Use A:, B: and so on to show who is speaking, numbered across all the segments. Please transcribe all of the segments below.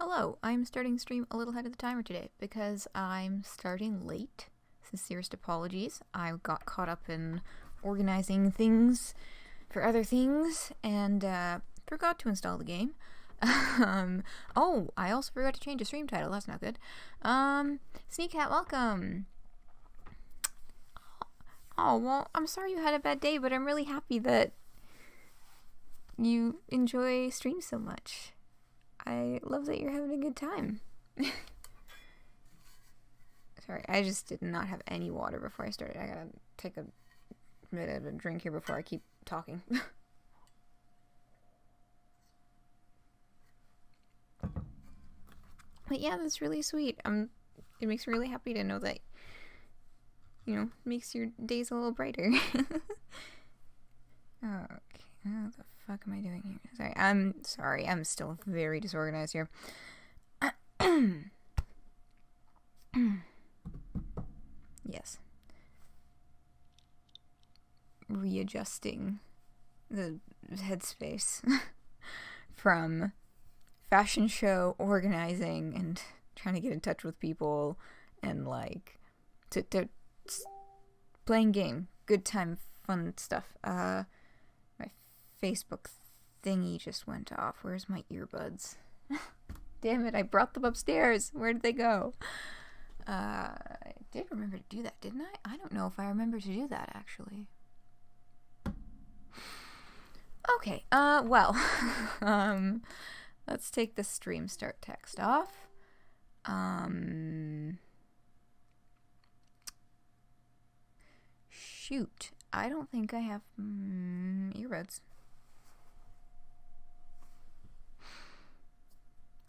A: Hello, I'm starting stream a little ahead of the timer today because I'm starting late. Sincerest apologies. I got caught up in organizing things for other things and forgot to install the game. Oh, I also forgot to change the stream title. That's not good. Sneak Hat, welcome. Oh, well, I'm sorry you had a bad day, but I'm really happy that you enjoy streams so much. I love that you're having a good time. Sorry, I just did not have any water before I started. I gotta take a minute of a drink here before I keep talking. But yeah, that's really sweet. It makes me really happy to know that, makes your days a little brighter. Okay, what the fuck am I doing here? Sorry, I'm still very disorganized here. Yes. Readjusting the headspace from fashion show organizing and trying to get in touch with people and to playing game, good time, fun stuff. My Facebook thingy just went off. Where's my earbuds? Damn it, I brought them upstairs. Where did they go? I did remember to do that, didn't I? I don't know if I remember to do that, actually. Okay, well, let's take the stream start text off. Shoot, I don't think I have earbuds.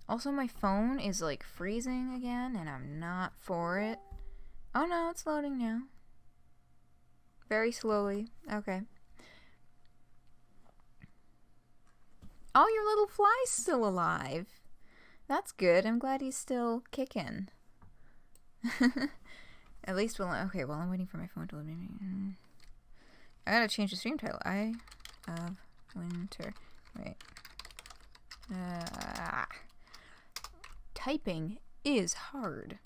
A: Also, my phone is freezing again, and I'm not for it. Oh no, it's loading now. Very slowly. Okay. Oh, your little fly's still alive. That's good. I'm glad he's still kicking. At least I'm waiting for my phone to load. I gotta change the stream title. Eye of Winter. Wait. Typing is hard.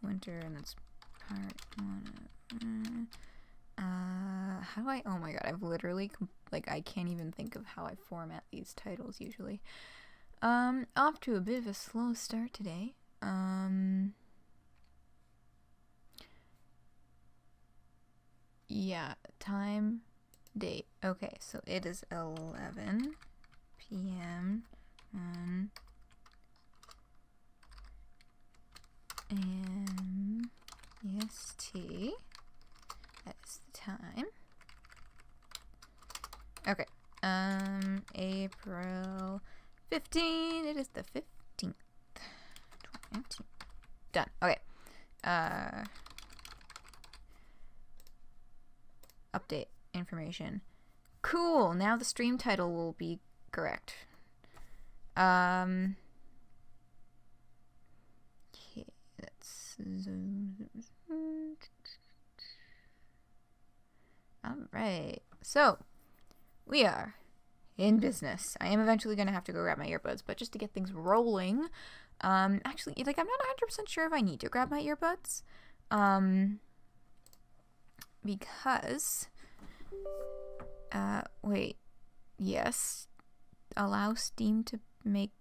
A: Winter, and that's part one. How do I? Oh my god, I've literally I can't even think of how I format these titles usually. Off to a bit of a slow start today. Yeah, time, date. Okay, so it is 11 p.m. on EST. That is the time. Okay. April 15. It is the 15th. 2019. Done. Okay. Update information. Cool. Now the stream title will be correct. Okay. That's. Alright. So, we are in business. I am eventually going to have to go grab my earbuds, but just to get things rolling, actually, I'm not 100% sure if I need to grab my earbuds, because, wait, yes, allow Steam to make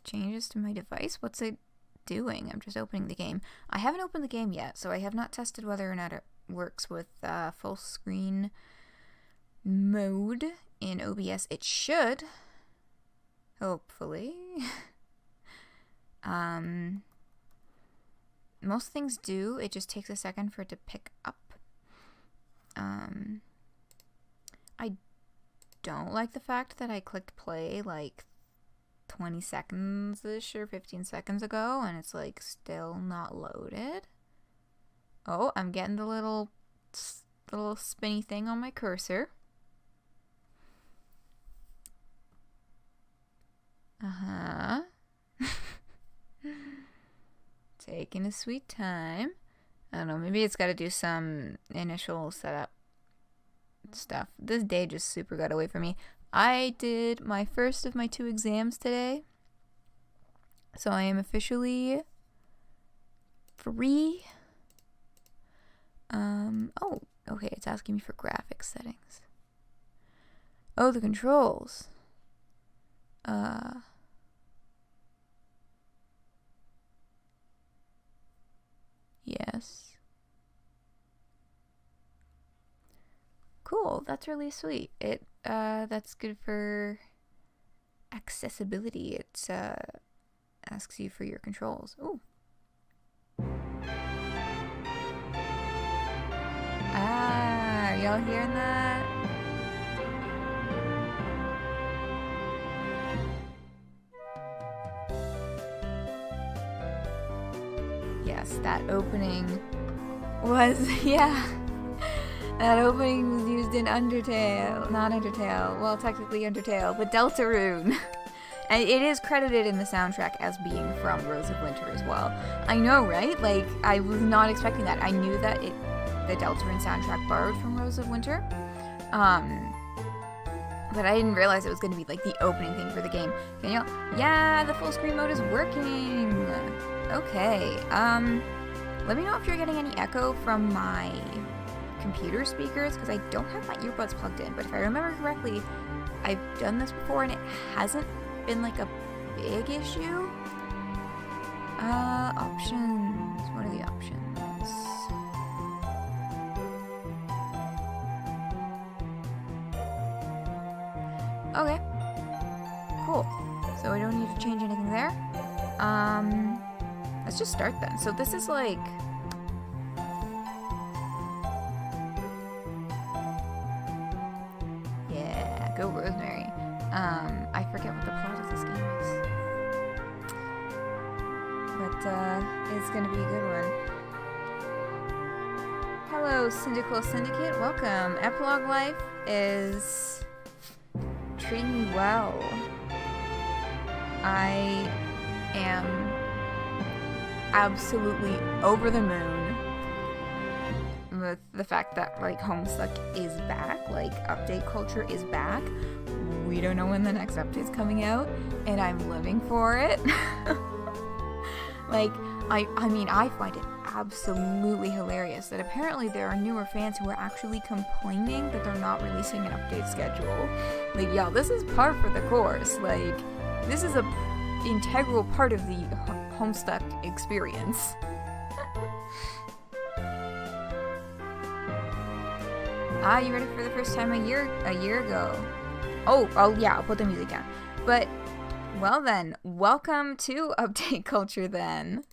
A: changes to my device? What's it doing? I'm just opening the game. I haven't opened the game yet, so I have not tested whether or not it works with, full screen mode in OBS. It should, hopefully. Most things do. It just takes a second for it to pick up. I don't like the fact that I clicked play 20 seconds-ish or 15 seconds ago and it's still not loaded. Oh, I'm getting the little spinny thing on my cursor. Uh-huh. Taking a sweet time. I don't know, maybe it's got to do some initial setup stuff. This day just super got away from me. I did my first of my 2 exams today. So I am officially free. Oh, okay, it's asking me for graphics settings. Oh, the controls. Yes. Cool, that's really sweet. That's good for accessibility. It asks you for your controls. Ooh. Are y'all hearing that? Yes, that opening was, yeah. That opening was used in Undertale. Not Undertale. Well, technically Undertale, but Deltarune. And it is credited in the soundtrack as being from Rose of Winter as well. I know, right? Like, I was not expecting that. I knew that the Deltarune soundtrack borrowed from Rose of Winter. But I didn't realize it was going to be, like, the opening thing for the game. Can y'all? Yeah, the full screen mode is working. Okay. Let me know if you're getting any echo from my computer speakers, because I don't have my earbuds plugged in. But if I remember correctly, I've done this before and it hasn't been like a big issue. Options. What are the options? Okay. Cool. So I don't need to change anything there. Let's just start then. So this is like... Yeah, go Rosemary. I forget what the plot of this game is. But, it's gonna be a good one. Hello, Syndical Syndicate. Welcome. Epilogue Life is treating me well. I am absolutely over the moon with the fact that, like, Homestuck is back, like, update culture is back. We don't know when the next update's coming out, and I'm living for it. Like, I mean, I find it absolutely hilarious that apparently there are newer fans who are actually complaining that they're not releasing an update schedule. Like, y'all, this is par for the course. Like, this is a integral part of the Homestuck experience. You read it for the first time a year ago. Oh yeah, I'll put the music down. But, well then, welcome to Update Culture then.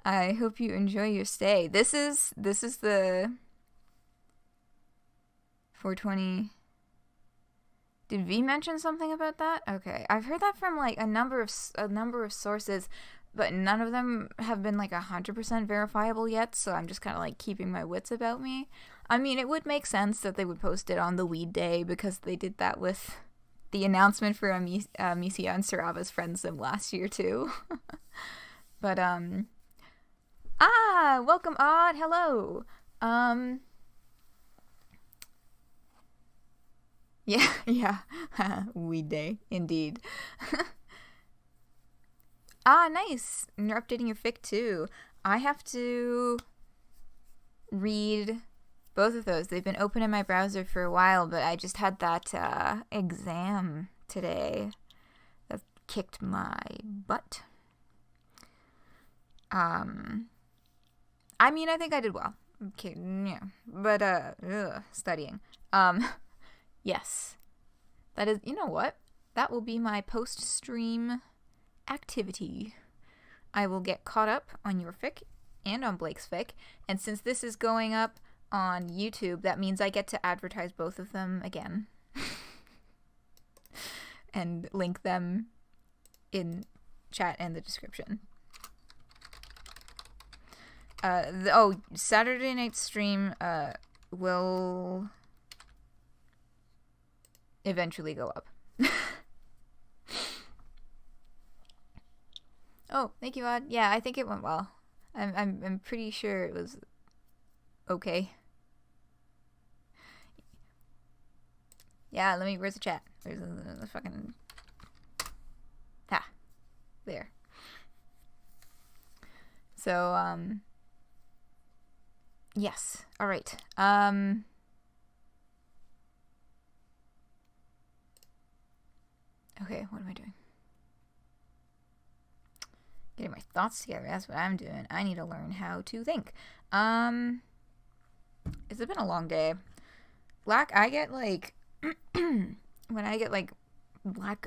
A: I hope you enjoy your stay. This is the 420. Did V mention something about that? Okay, I've heard that from like a number of sources, but none of them have been like 100% verifiable yet. So I'm just kind of like keeping my wits about me. I mean, it would make sense that they would post it on the Weed Day because they did that with the announcement for Amicia and Sarava's Friend Sim last year too. But welcome Odd. Hello. Yeah. Weed Day, indeed. Nice. And you're updating your fic too. I have to read both of those. They've been open in my browser for a while, but I just had that exam today that kicked my butt. I mean, I think I did well. Okay, yeah. But, studying. Yes. That is, you know what? That will be my post-stream activity. I will get caught up on your fic and on Blake's fic, and since this is going up on YouTube, that means I get to advertise both of them again. And link them in chat and the description. Saturday night stream will eventually go up. Oh, thank you, Odd. Yeah, I think it went well. I'm pretty sure it was okay. Yeah, where's the chat? There's a fucking... Ah. There. So, yes. Alright. Okay, what am I doing? Getting my thoughts together. That's what I'm doing. I need to learn how to think. It's been a long day. I get like when I get like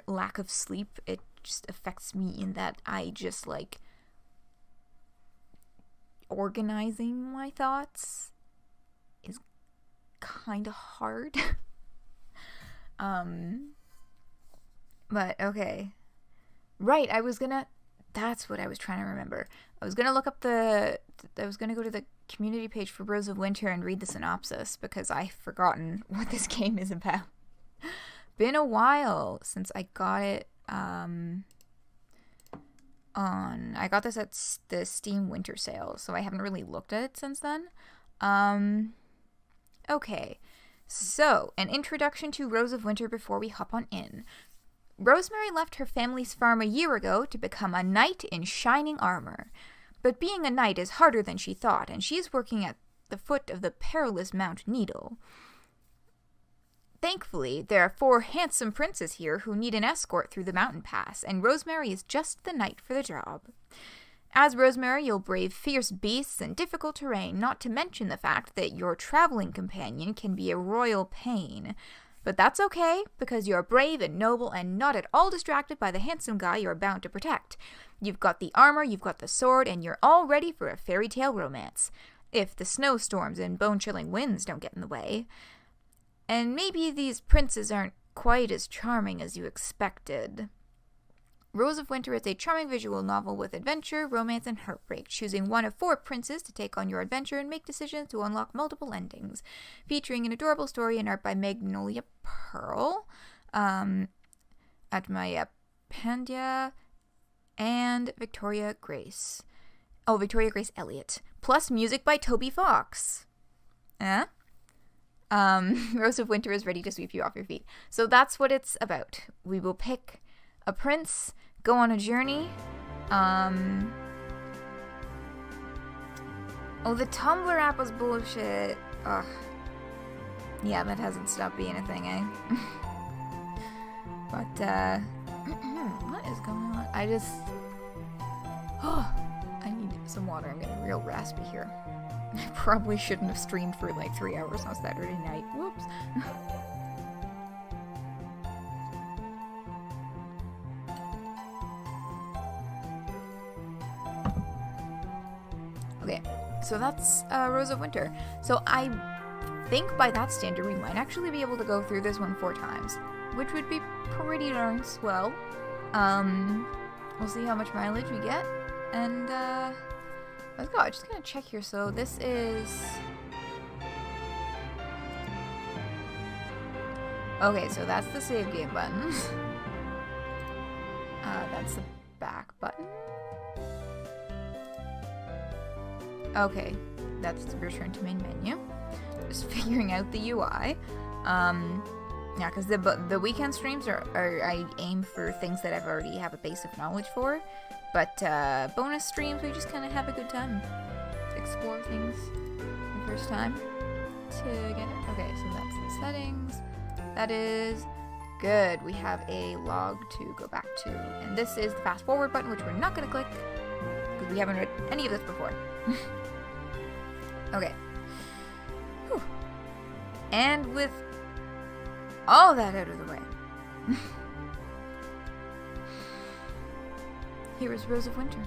A: lack of sleep, it just affects me in that I just like organizing my thoughts is kind of hard. But okay. Right, that's what I was trying to remember. I was gonna look up I was gonna go to the community page for Rose of Winter and read the synopsis because I've forgotten what this game is about. Been a while since I got it, I got this at the Steam Winter Sale, so I haven't really looked at it since then. Okay. So, an introduction to Rose of Winter before we hop on in. Rosemary left her family's farm a year ago to become a knight in shining armor. But being a knight is harder than she thought, and she's working at the foot of the perilous Mount Needle. Thankfully, there are 4 handsome princes here who need an escort through the mountain pass, and Rosemary is just the knight for the job. As Rosemary, you'll brave fierce beasts and difficult terrain, not to mention the fact that your traveling companion can be a royal pain. But that's okay, because you're brave and noble and not at all distracted by the handsome guy you're bound to protect. You've got the armor, you've got the sword, and you're all ready for a fairy tale romance. If the snowstorms and bone-chilling winds don't get in the way. And maybe these princes aren't quite as charming as you expected. Rose of Winter is a charming visual novel with adventure, romance, and heartbreak, choosing one of 4 princes to take on your adventure and make decisions to unlock multiple endings. Featuring an adorable story and art by Magnolia Pearl, Atmaya Pandya, and Victoria Grace. Oh, Victoria Grace Elliott. Plus music by Toby Fox. Rose of Winter is ready to sweep you off your feet. So that's what it's about. We will pick a prince, go on a journey. Oh, the Tumblr app was bullshit. Ugh. Yeah, that hasn't stopped being a thing, eh? But, what is going on? I need some water. I'm getting real raspy here. I probably shouldn't have streamed for like 3 hours on Saturday night. Whoops. Okay, so that's Rose of Winter. So I think by that standard we might actually be able to go through this one 4 times, which would be pretty darn swell. We'll see how much mileage we get, and let's go. I'm just gonna check here. So this is... Okay, so that's the save game button. That's the back button. Okay, that's the return to main menu. Just figuring out the UI. Yeah, because the weekend streams are I aim for things that I've already have a base of knowledge for. But bonus streams, we just kind of have a good time to explore things the first time together. Okay, so that's the settings. That is good. We have a log to go back to. And this is the fast forward button, which we're not going to click because we haven't read any of this before. Okay. Whew. And with all that out of the way, here is Rose of Winter.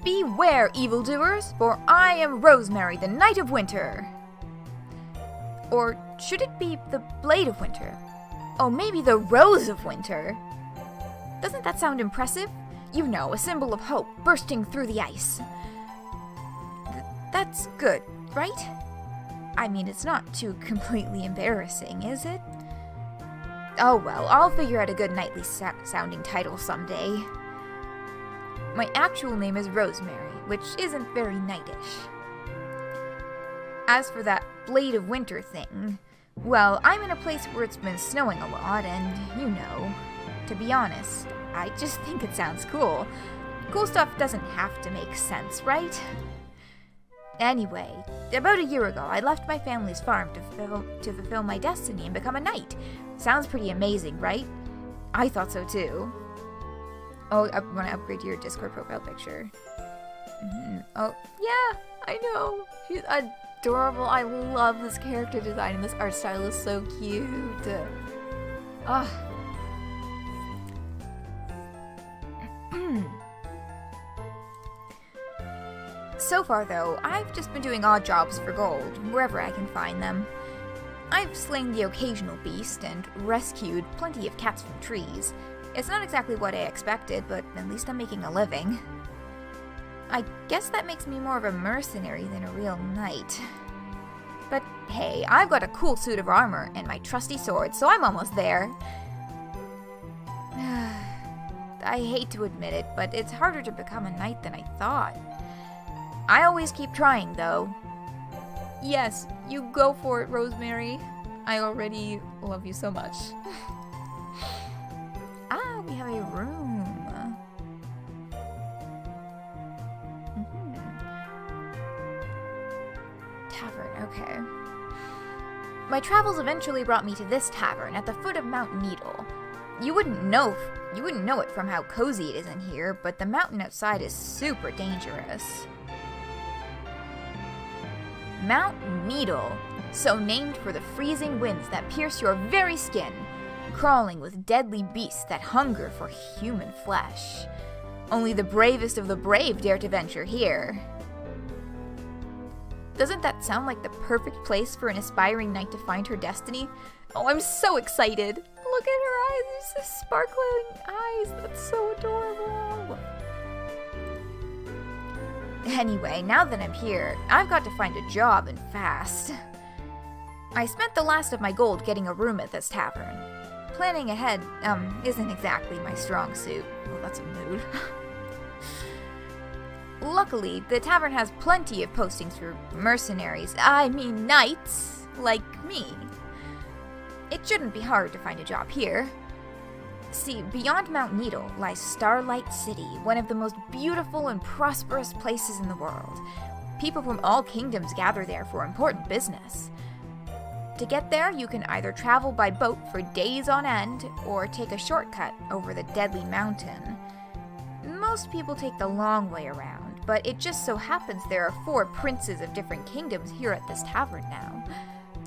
A: Beware, evildoers, for I am Rosemary, the Knight of Winter. Or should it be the Blade of Winter? Oh, maybe the Rose of Winter? Doesn't that sound impressive? You know, a symbol of hope bursting through the ice. That's good, right? I mean, it's not too completely embarrassing, is it? Oh well, I'll figure out a good knightly sounding title someday. My actual name is Rosemary, which isn't very knightish. As for that Blade of Winter thing. Well, I'm in a place where it's been snowing a lot, and you know, to be honest, I just think it sounds cool. Cool stuff doesn't have to make sense, right? Anyway, about a year ago, I left my family's farm to fulfill my destiny and become a knight. Sounds pretty amazing, right? I thought so too. Oh, I want to upgrade your Discord profile picture. Oh, yeah, I know. She's adorable. I love this character design, and this art style is so cute. Ah. So far, though, I've just been doing odd jobs for gold, wherever I can find them. I've slain the occasional beast and rescued plenty of cats from trees. It's not exactly what I expected, but at least I'm making a living. I guess that makes me more of a mercenary than a real knight. But hey, I've got a cool suit of armor and my trusty sword, so I'm almost there. I hate to admit it, but it's harder to become a knight than I thought. I always keep trying, though. Yes, you go for it, Rosemary. I already love you so much. Ah, we have a room. Tavern, okay. My travels eventually brought me to this tavern at the foot of Mount Needle. You wouldn't know it from how cozy it is in here, but the mountain outside is super dangerous. Mount Needle, so named for the freezing winds that pierce your very skin, crawling with deadly beasts that hunger for human flesh. Only the bravest of the brave dare to venture here. Doesn't that sound like the perfect place for an aspiring knight to find her destiny? Oh, I'm so excited! Look at her eyes, they're so sparkling eyes, that's so adorable! Anyway, now that I'm here, I've got to find a job and fast. I spent the last of my gold getting a room at this tavern. Planning ahead, isn't exactly my strong suit. Well, that's a mood. Luckily, the tavern has plenty of postings for mercenaries, knights, like me. It shouldn't be hard to find a job here. See, beyond Mount Needle lies Starlight City, one of the most beautiful and prosperous places in the world. People from all kingdoms gather there for important business. To get there, you can either travel by boat for days on end, or take a shortcut over the deadly mountain. Most people take the long way around, but it just so happens there are 4 princes of different kingdoms here at this tavern now.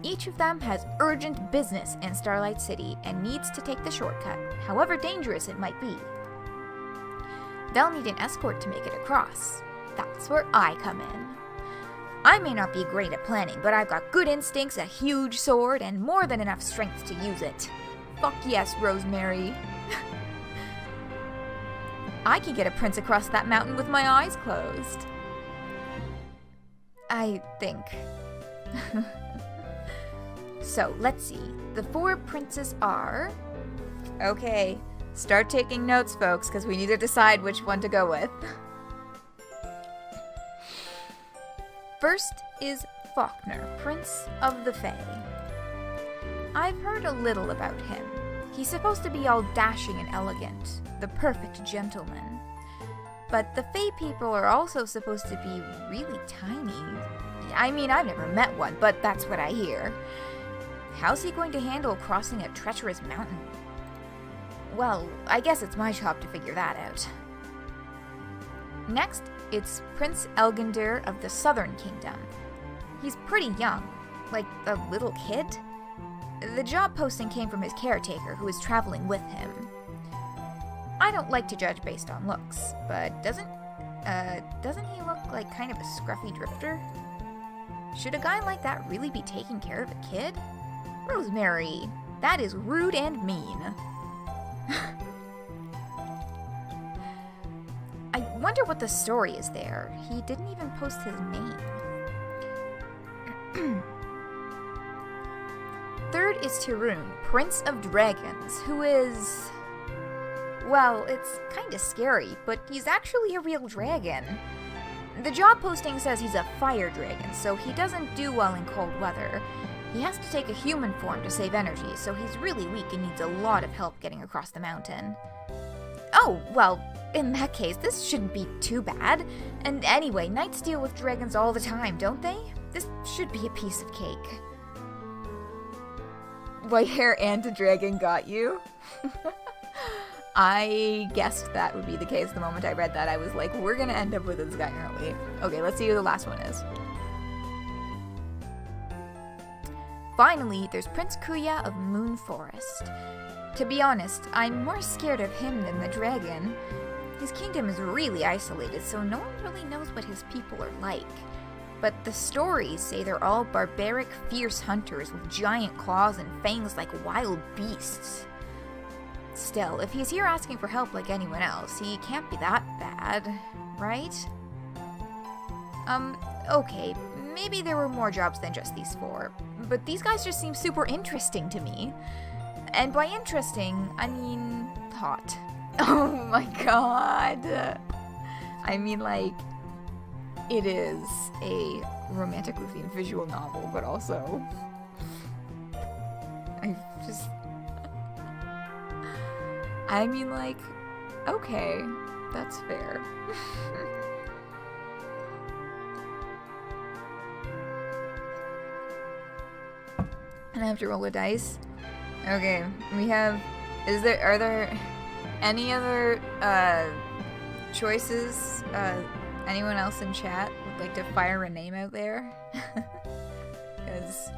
A: Each of them has urgent business in Starlight City and needs to take the shortcut, however dangerous it might be. They'll need an escort to make it across. That's where I come in. I may not be great at planning, but I've got good instincts, a huge sword, and more than enough strength to use it. Fuck yes, Rosemary. I can get a prince across that mountain with my eyes closed. I think. So, let's see. The 4 princes are... Okay, start taking notes, folks, because we need to decide which one to go with. First is Faulkner, Prince of the Fae. I've heard a little about him. He's supposed to be all dashing and elegant, the perfect gentleman. But the Fae people are also supposed to be really tiny. I've never met one, but that's what I hear. How's he going to handle crossing a treacherous mountain? Well, I guess it's my job to figure that out. Next, it's Prince Elgender of the Southern Kingdom. He's pretty young, like a little kid. The job posting came from his caretaker, who is traveling with him. I don't like to judge based on looks, but doesn't he look like kind of a scruffy drifter? Should a guy like that really be taking care of a kid? Rosemary, that is rude and mean. I wonder what the story is there. He didn't even post his name. Third is Tyroon, Prince of Dragons, who is... Well, it's kinda scary, but he's actually a real dragon. The job posting says he's a fire dragon, so he doesn't do well in cold weather. He has to take a human form to save energy, so he's really weak and needs a lot of help getting across the mountain. Oh, well, in that case, this shouldn't be too bad. And anyway, knights deal with dragons all the time, don't they? This should be a piece of cake. White hair and a dragon got you? I guessed that would be the case the moment I read that. I was like, we're gonna end up with this guy, aren't we? Okay, let's see who the last one is. Finally, there's Prince Kuya of Moonforest. To be honest, I'm more scared of him than the dragon. His kingdom is really isolated, so no one really knows what his people are like. But the stories say they're all barbaric, fierce hunters with giant claws and fangs like wild beasts. Still, if he's here asking for help like anyone else, he can't be that bad, right? Okay, maybe there were more jobs than just these 4, but these guys just seem super interesting to me. And by interesting, I mean hot. Oh my god! I mean, like, it is a romantically themed visual novel, but also, I mean, like, okay, that's fair. And I have to roll a dice. Okay, we have, are there any other, choices? Anyone else in chat would like to fire a name out there? Because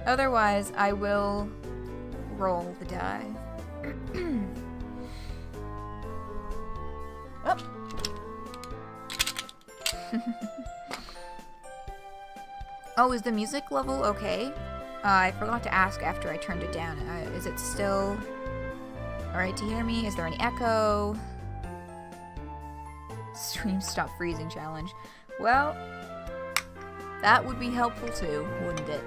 A: otherwise, I will roll the die. Oh. Oh, is the music level okay? I forgot to ask after I turned it down. Is it still alright to hear me? Is there any echo? Stream stop freezing challenge. Well, that would be helpful too, wouldn't it?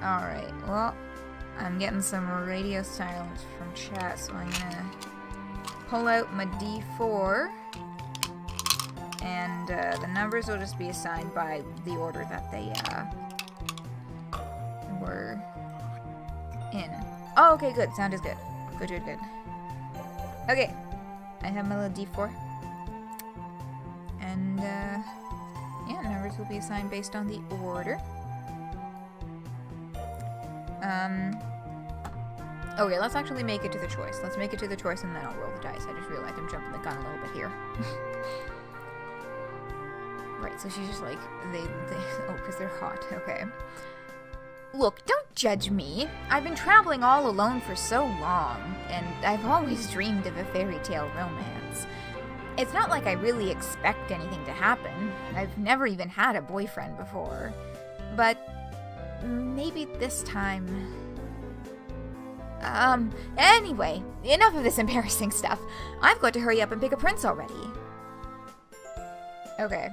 A: Alright, well, I'm getting some radio silence from chat, so I'm gonna pull out my D4, and the numbers will just be assigned by the order that they were in. Oh, okay, good. Sound is good. Good. Okay, I have my little D4, and yeah, numbers will be assigned based on the order. Okay, let's actually make it to the choice. Let's make it to the choice and then I'll roll the dice. I just realized I'm jumping the gun a little bit here. Right, so she's just like, oh, because they're hot. Okay. Look, don't judge me. I've been traveling all alone for so long, and I've always dreamed of a fairy tale romance. It's not like I really expect anything to happen. I've never even had a boyfriend before. But maybe this time... anyway, enough of this embarrassing stuff. I've got to hurry up and pick a prince already. Okay.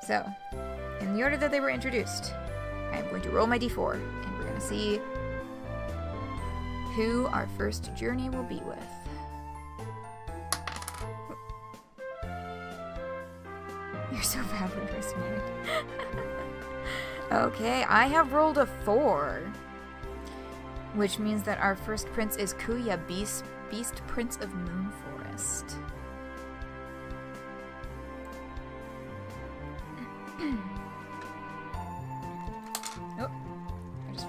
A: So, in the order that they were introduced, I'm going to roll my d4, and we're going to see who our first journey will be with. You're so bad when you're smart. Okay, I have rolled a 4. Which means that our first prince is Kuya, Beast Prince of Moonforest. Oh, I just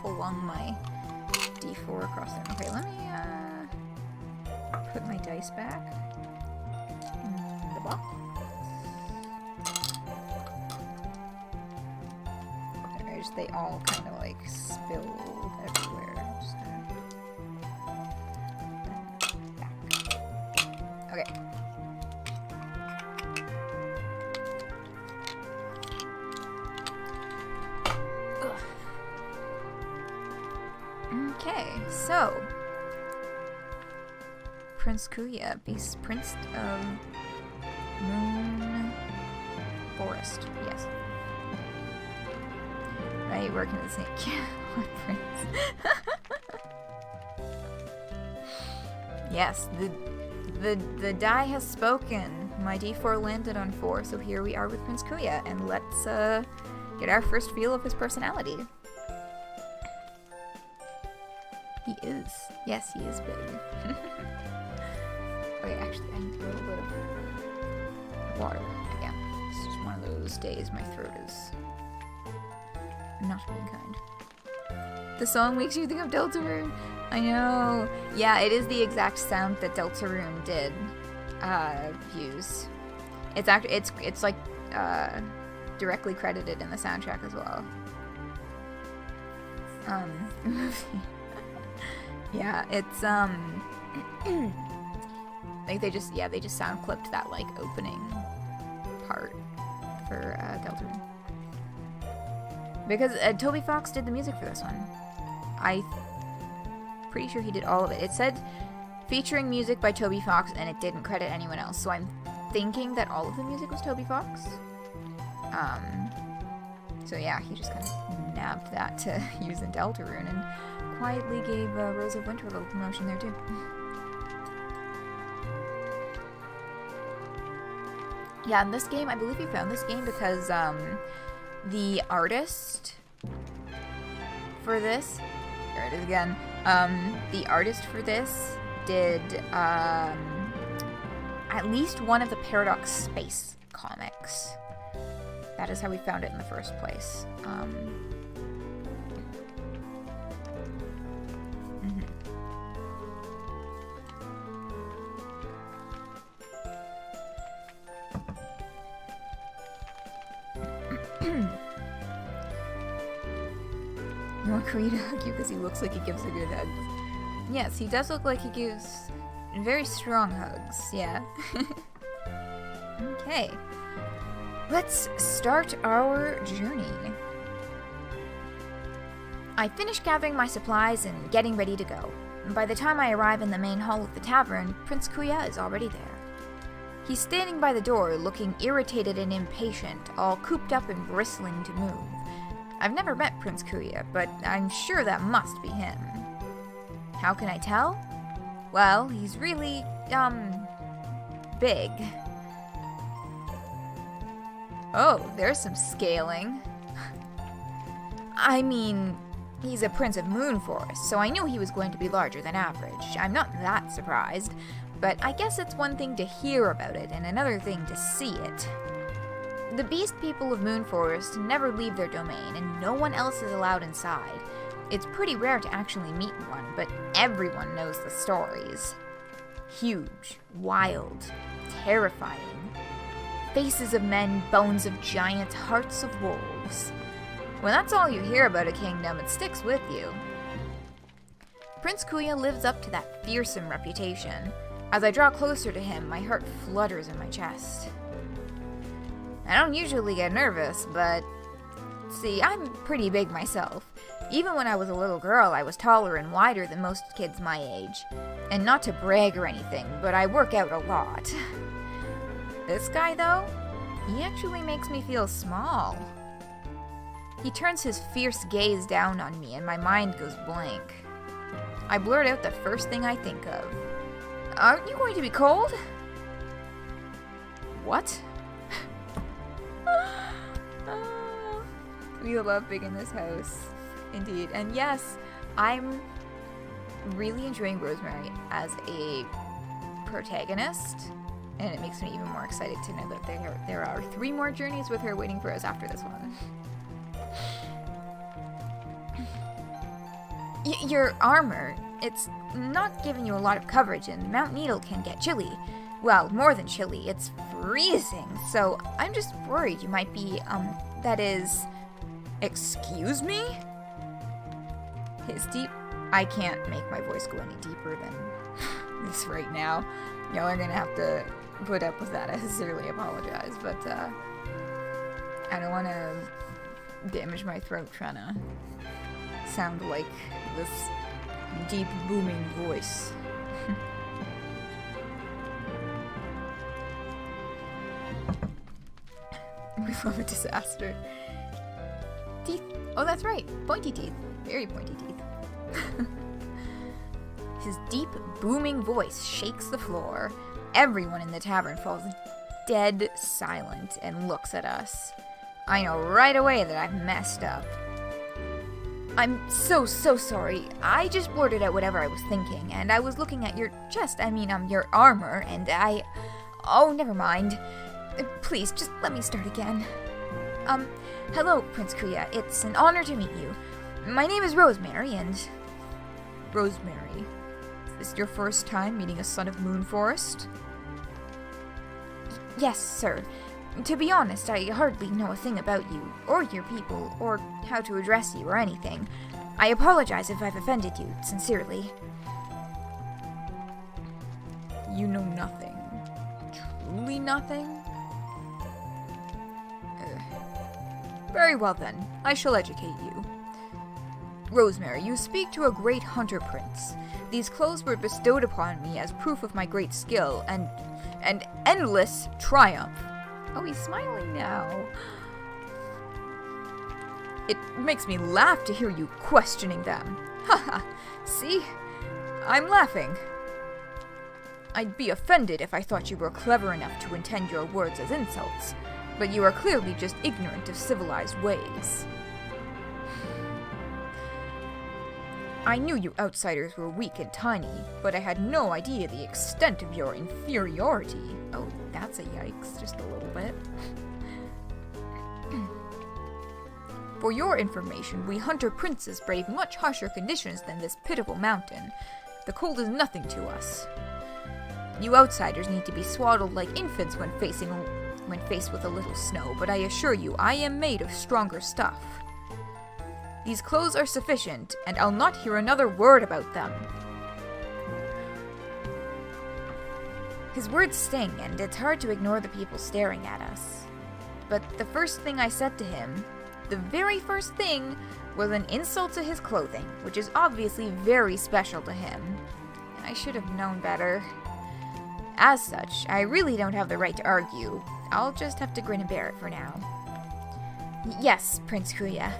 A: flung my d4 across there. Okay, let me put my dice back in the box. Okay, they all kind of like spilled everywhere. Just back. Okay. Ugh. Okay, so Prince Kuya, Beast Prince of Moonforest. Yes. Right, working at the same Prince. Yes, the die has spoken. My d4 landed on 4, so here we are with Prince Kuya, and let's get our first feel of his personality. He is. Yes, he is big. Okay, actually, I need a little bit of water again. It's just one of those days my throat is not being kind. The song makes you think of Deltarune. I know. Yeah, it is the exact sound that Deltarune did use. It's actually it's like directly credited in the soundtrack as well. Yeah, it's like they just sound clipped that like opening part for Deltarune. Because Toby Fox did the music for this one. Pretty sure he did all of it. It said featuring music by Toby Fox, and it didn't credit anyone else. So I'm thinking that all of the music was Toby Fox. So yeah, he just kind of nabbed that to use in Deltarune and quietly gave Rose of Winter a little promotion there too. Yeah, in this game, I believe you found this game because the artist for this, here it is again, the artist for this did at least one of the Paradox Space comics. That is how we found it in the first place. You want Kuya to hug you because he looks like he gives a good hug. Yes, he does look like he gives very strong hugs, yeah. Okay. Let's start our journey. I finish gathering my supplies and getting ready to go. By the time I arrive in the main hall of the tavern, Prince Kuya is already there. He's standing by the door, looking irritated and impatient, all cooped up and bristling to move. I've never met Prince Kuya, but I'm sure that must be him. How can I tell? Well, he's really, big. Oh, there's some scaling. I mean, he's a prince of Moonforest, so I knew he was going to be larger than average. I'm not that surprised, but I guess it's one thing to hear about it and another thing to see it. The beast people of Moonforest never leave their domain, and no one else is allowed inside. It's pretty rare to actually meet one, but everyone knows the stories. Huge, wild, terrifying. Faces of men, bones of giants, hearts of wolves. When that's all you hear about a kingdom, it sticks with you. Prince Kuya lives up to that fearsome reputation. As I draw closer to him, my heart flutters in my chest. I don't usually get nervous, but see, I'm pretty big myself. Even when I was a little girl, I was taller and wider than most kids my age. And not to brag or anything, but I work out a lot. This guy, though, he actually makes me feel small. He turns his fierce gaze down on me, and my mind goes blank. I blurt out the first thing I think of. Aren't you going to be cold? What? We love big in this house. Indeed. And yes, I'm really enjoying Rosemary as a protagonist, and it makes me even more excited to know that there are 3 more journeys with her waiting for us after this one. Your armor, it's not giving you a lot of coverage, and Mount Needle can get chilly. Well, more than chilly, it's freezing, so I'm just worried you might be, that is... Excuse me? His deep... I can't make my voice go any deeper than this right now. Y'all are gonna have to put up with that. I sincerely apologize, but, I don't want to damage my throat trying to sound like this deep, booming voice. We love a disaster. Oh, that's right. Pointy teeth. Very pointy teeth. His deep, booming voice shakes the floor. Everyone in the tavern falls dead silent and looks at us. I know right away that I've messed up. I'm so sorry. I just blurted out whatever I was thinking, and I was looking at your chest, your armor, and oh, never mind. Please, just let me start again. Hello, Prince Kuya. It's an honor to meet you. My name is Rosemary, and... Rosemary? Is this your first time meeting a son of Moonforest? Yes, sir. To be honest, I hardly know a thing about you, or your people, or how to address you, or anything. I apologize if I've offended you, sincerely. You know nothing. Truly nothing? Very well then, I shall educate you. Rosemary, you speak to a great hunter prince. These clothes were bestowed upon me as proof of my great skill and endless triumph. Oh, he's smiling now. It makes me laugh to hear you questioning them. Haha, see? I'm laughing. I'd be offended if I thought you were clever enough to intend your words as insults, but you are clearly just ignorant of civilized ways. I knew you outsiders were weak and tiny, but I had no idea the extent of your inferiority. Oh, that's a yikes, just a little bit. For your information, we hunter princes brave much harsher conditions than this pitiful mountain. The cold is nothing to us. You outsiders need to be swaddled like infants when faced with a little snow, but I assure you I am made of stronger stuff. These clothes are sufficient, and I'll not hear another word about them. His words sting, and it's hard to ignore the people staring at us. But the first thing I said to him, the very first thing, was an insult to his clothing, which is obviously very special to him. I should have known better. As such, I really don't have the right to argue. I'll just have to grin and bear it for now. Yes, Prince Kuya.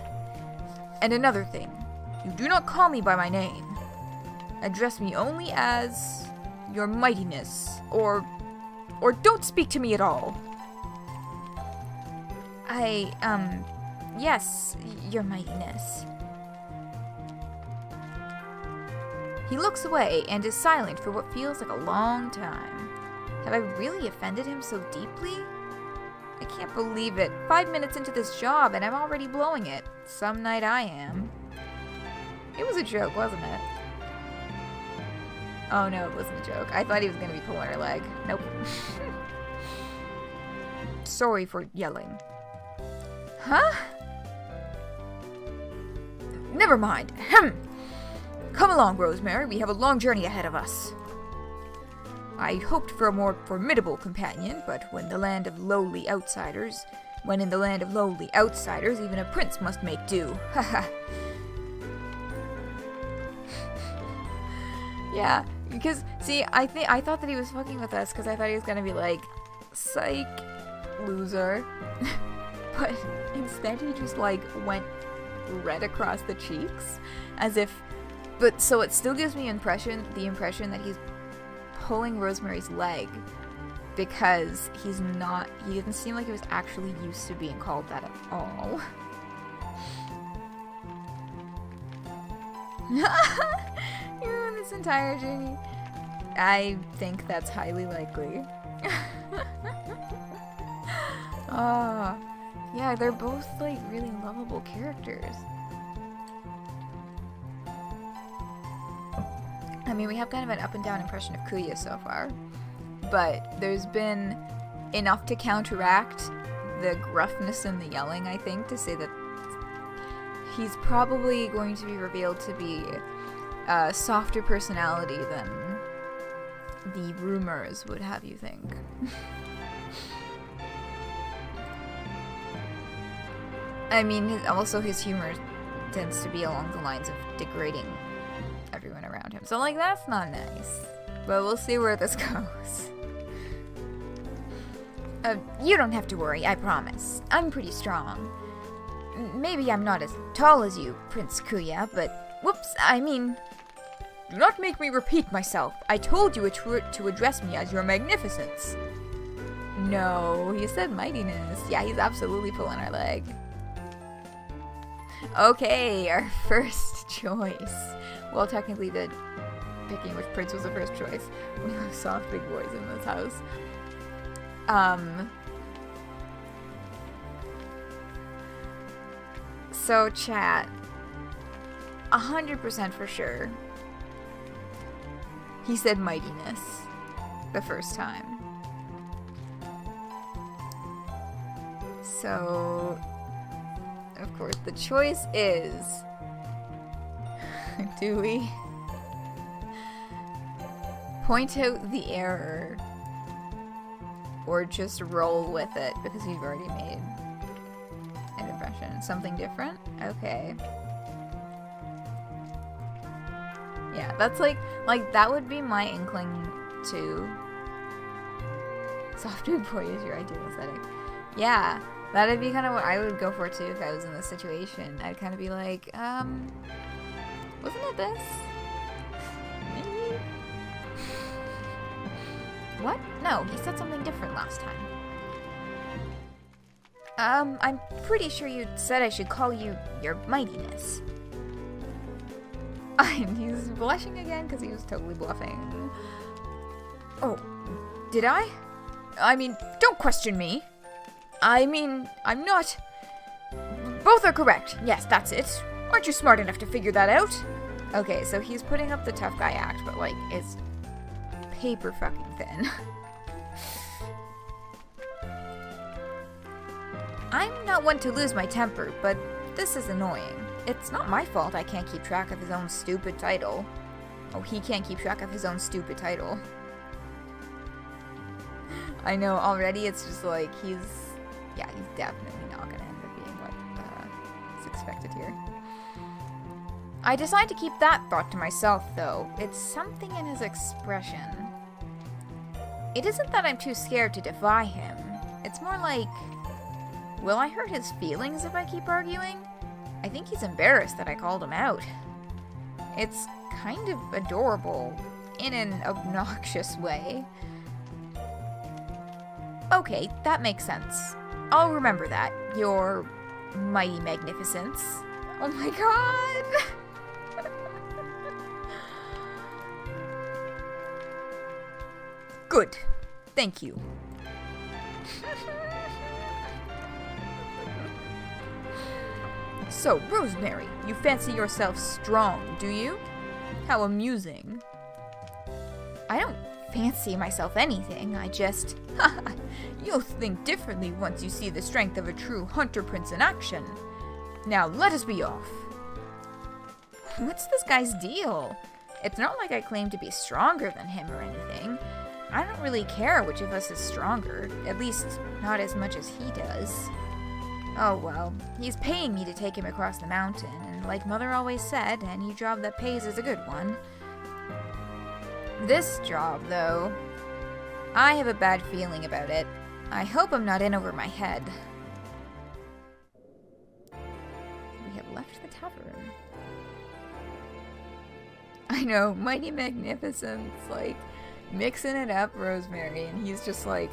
A: And another thing, you do not call me by my name. Address me only as your mightiness, or don't speak to me at all. Yes, your mightiness. He looks away and is silent for what feels like a long time. Have I really offended him so deeply? I can't believe it. 5 minutes into this job and I'm already blowing it. Some night I am. It was a joke, wasn't it? Oh no, it wasn't a joke. I thought he was gonna be pulling her leg. Nope. Sorry for yelling. Huh? Never mind. Come along, Rosemary. We have a long journey ahead of us. I hoped for a more formidable companion, but when in the land of lowly outsiders, even a prince must make do. Haha. Yeah, because, see, I thought that he was fucking with us because I thought he was gonna be like, psych, loser. But instead he just, like, went red across the cheeks, as if, but, so it still gives me the impression that he's pulling Rosemary's leg because he doesn't seem like he was actually used to being called that at all. You ruined this entire journey. I think that's highly likely. Oh, yeah, they're both like really lovable characters. I mean, we have kind of an up and down impression of Kuya so far, but there's been enough to counteract the gruffness and the yelling, I think, to say that he's probably going to be revealed to be a softer personality than the rumors would have you think. I mean, his humor tends to be along the lines of degrading everyone around him. So, like, that's not nice. But we'll see where this goes. You don't have to worry, I promise. I'm pretty strong. Maybe I'm not as tall as you, Prince Kuya, but whoops, I mean...
B: Do not make me repeat myself. I told you to address me as your magnificence.
A: No, he said mightiness. Yeah, he's absolutely pulling our leg. Okay, our first choice. Well, technically the picking which prince was the first choice. We have soft big boys in this house. So chat, 100% for sure, he said mightiness the first time. So, of course, the choice is, do we point out the error or just roll with it because we've already made an impression? Something different? Okay. Yeah, that's like that would be my inkling too. Soft big boy is your ideal aesthetic. Yeah, that'd be kind of what I would go for too if I was in this situation. I'd kind of be like, wasn't it this? Maybe? What? No, he said something different last time. I'm pretty sure you said I should call you your mightiness. He's blushing again because he was totally bluffing. Oh, did I? I mean, don't question me. I mean, I'm not... Both are correct. Yes, that's it. Aren't you smart enough to figure that out? Okay, so he's putting up the tough guy act, but like, it's paper fucking thin. I'm not one to lose my temper, but this is annoying. It's not my fault I can't keep track of his own stupid title. Oh, he can't keep track of his own stupid title. I know, already it's just like, he's definitely not gonna end up being what is expected here. I decide to keep that thought to myself, though. It's something in his expression. It isn't that I'm too scared to defy him. It's more like, will I hurt his feelings if I keep arguing? I think he's embarrassed that I called him out. It's kind of adorable, in an obnoxious way. Okay, that makes sense. I'll remember that. Your mighty magnificence. Oh my god! Good. Thank you. So, Rosemary, you fancy yourself strong, do you? How amusing. I don't fancy myself anything, I just... You'll think differently once you see the strength of a true hunter prince in action. Now, let us be off. What's this guy's deal? It's not like I claim to be stronger than him or anything. I don't really care which of us is stronger, at least not as much as he does. Oh well, he's paying me to take him across the mountain, and like Mother always said, any job that pays is a good one. This job, though, I have a bad feeling about it. I hope I'm not in over my head. We have left the tavern. I know, mighty magnificence, like, mixing it up, Rosemary, and he's just like,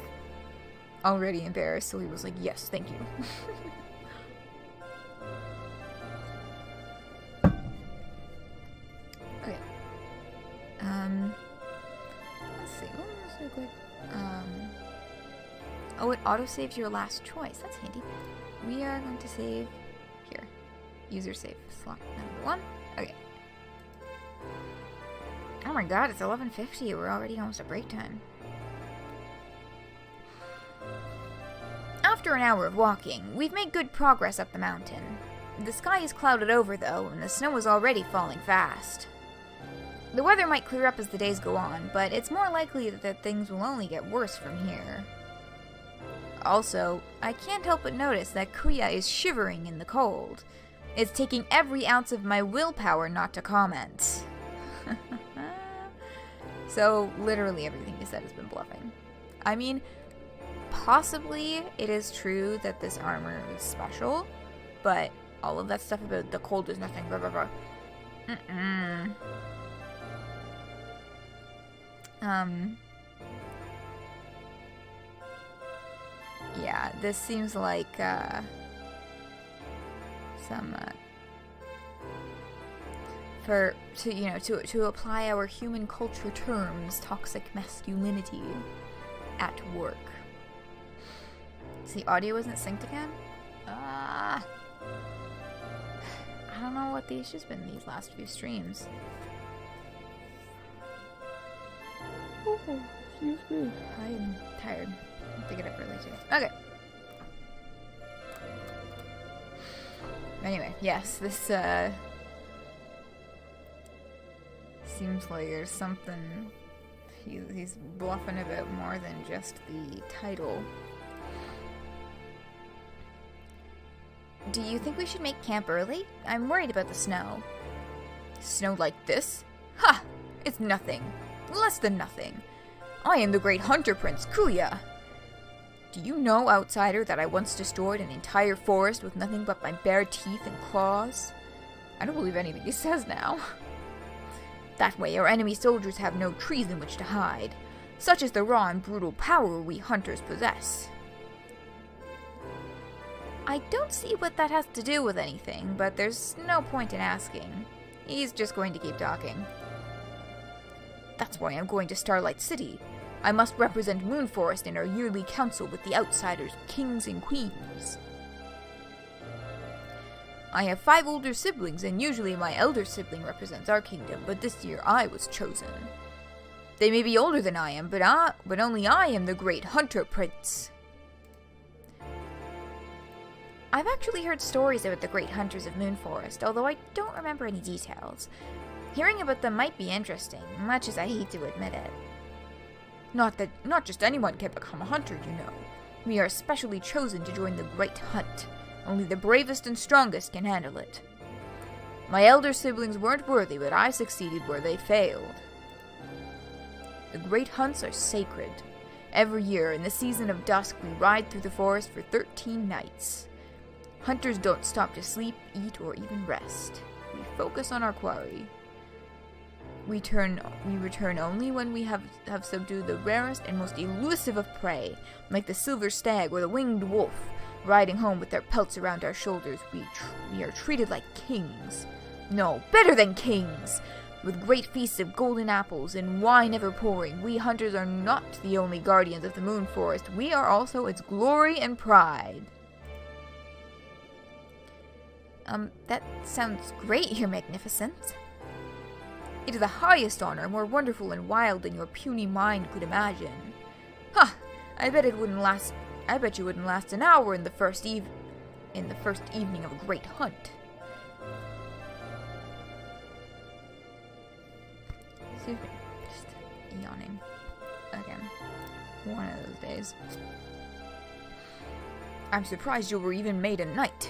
A: already embarrassed, so he was like, yes, thank you. Okay. Let's see, what was so quick? Oh, it auto-saves your last choice. That's handy. We are going to save here. User save slot number 1. Okay. Oh my god, it's 11:50. We're already almost at break time. After an hour of walking, we've made good progress up the mountain. The sky is clouded over, though, and the snow is already falling fast. The weather might clear up as the days go on, but it's more likely that things will only get worse from here. Also, I can't help but notice that Kuya is shivering in the cold. It's taking every ounce of my willpower not to comment. So, literally everything you said has been bluffing. I mean, possibly it is true that this armor is special,
B: but all of that stuff about the cold is nothing, blah, blah, blah.
A: Yeah, this seems like, some, to apply our human culture terms, toxic masculinity at work. So the audio isn't synced again? I don't know what the issue's been these last few streams.
B: Oh, excuse me.
A: I'm tired. I have to get up early too. Okay. Anyway, yes, this, seems like there's something he's bluffing about more than just the title.
B: Do you think we should make camp early? I'm worried about the snow. Snow like this? Ha! It's nothing. Less than nothing. I am the great hunter prince, Kuya. Do you know, outsider, that I once destroyed an entire forest with nothing but my bare teeth and claws? I don't believe anything he says now. That way, our enemy soldiers have no trees in which to hide. Such is the raw and brutal power we hunters possess. I don't see what that has to do with anything, but there's no point in asking. He's just going to keep talking. That's why I'm going to Starlight City. I must represent Moonforest in our yearly council with the outsiders, kings and queens. I have 5 older siblings, and usually my elder sibling represents our kingdom, but this year I was chosen. They may be older than I am, but only I am the great hunter prince. I've actually heard stories about the great hunters of Moonforest, although I don't remember any details. Hearing about them might be interesting, much as I hate to admit it. Not just anyone can become a hunter, you know. We are specially chosen to join the Great Hunt. Only the bravest and strongest can handle it. My elder siblings weren't worthy, but I succeeded where they failed. The great hunts are sacred. Every year, in the season of dusk, we ride through the forest for 13 nights. Hunters don't stop to sleep, eat, or even rest. We focus on our quarry. We return only when we have subdued the rarest and most elusive of prey, like the silver stag or the winged wolf. Riding home with their pelts around our shoulders, we are treated like kings. No, better than kings! With great feasts of golden apples and wine ever pouring, we hunters are not the only guardians of the Moonforest. We are also its glory and pride.
A: That sounds great, Your Magnificence.
B: It is the highest honor, more wonderful and wild than your puny mind could imagine. Ha! I bet you wouldn't last an hour in the first evening of a great hunt.
A: Excuse me. Just yawning. Again. One of those days.
B: I'm surprised you were even made a knight.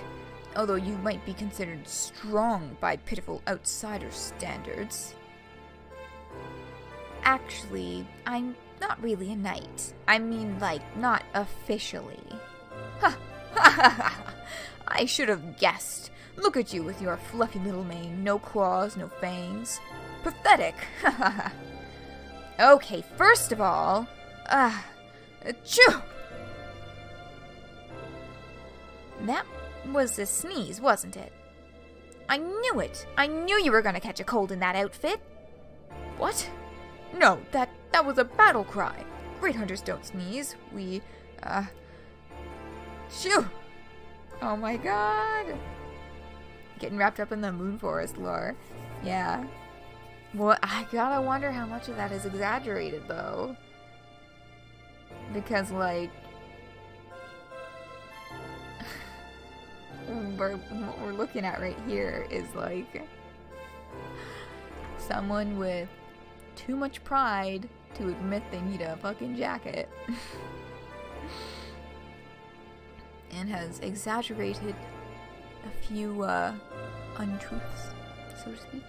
B: Although you might be considered strong by pitiful outsider standards.
A: Actually, I'm not really a knight. I mean, like, not officially.
B: Ha! Ha ha ha! I should have guessed. Look at you with your fluffy little mane, no claws, no fangs. Pathetic! Ha ha ha! Okay, first of all... achoo!
A: That was a sneeze, wasn't it?
B: I knew it! I knew you were gonna catch a cold in that outfit! What? No, that was a battle cry. Great hunters don't sneeze. Shoo!
A: Oh my god! Getting wrapped up in the Moonforest lore. Yeah. Well, I gotta wonder how much of that is exaggerated, though. Because, like... what we're looking at right here is, like... someone with too much pride to admit they need a fucking jacket. And has exaggerated a few, untruths, so to speak.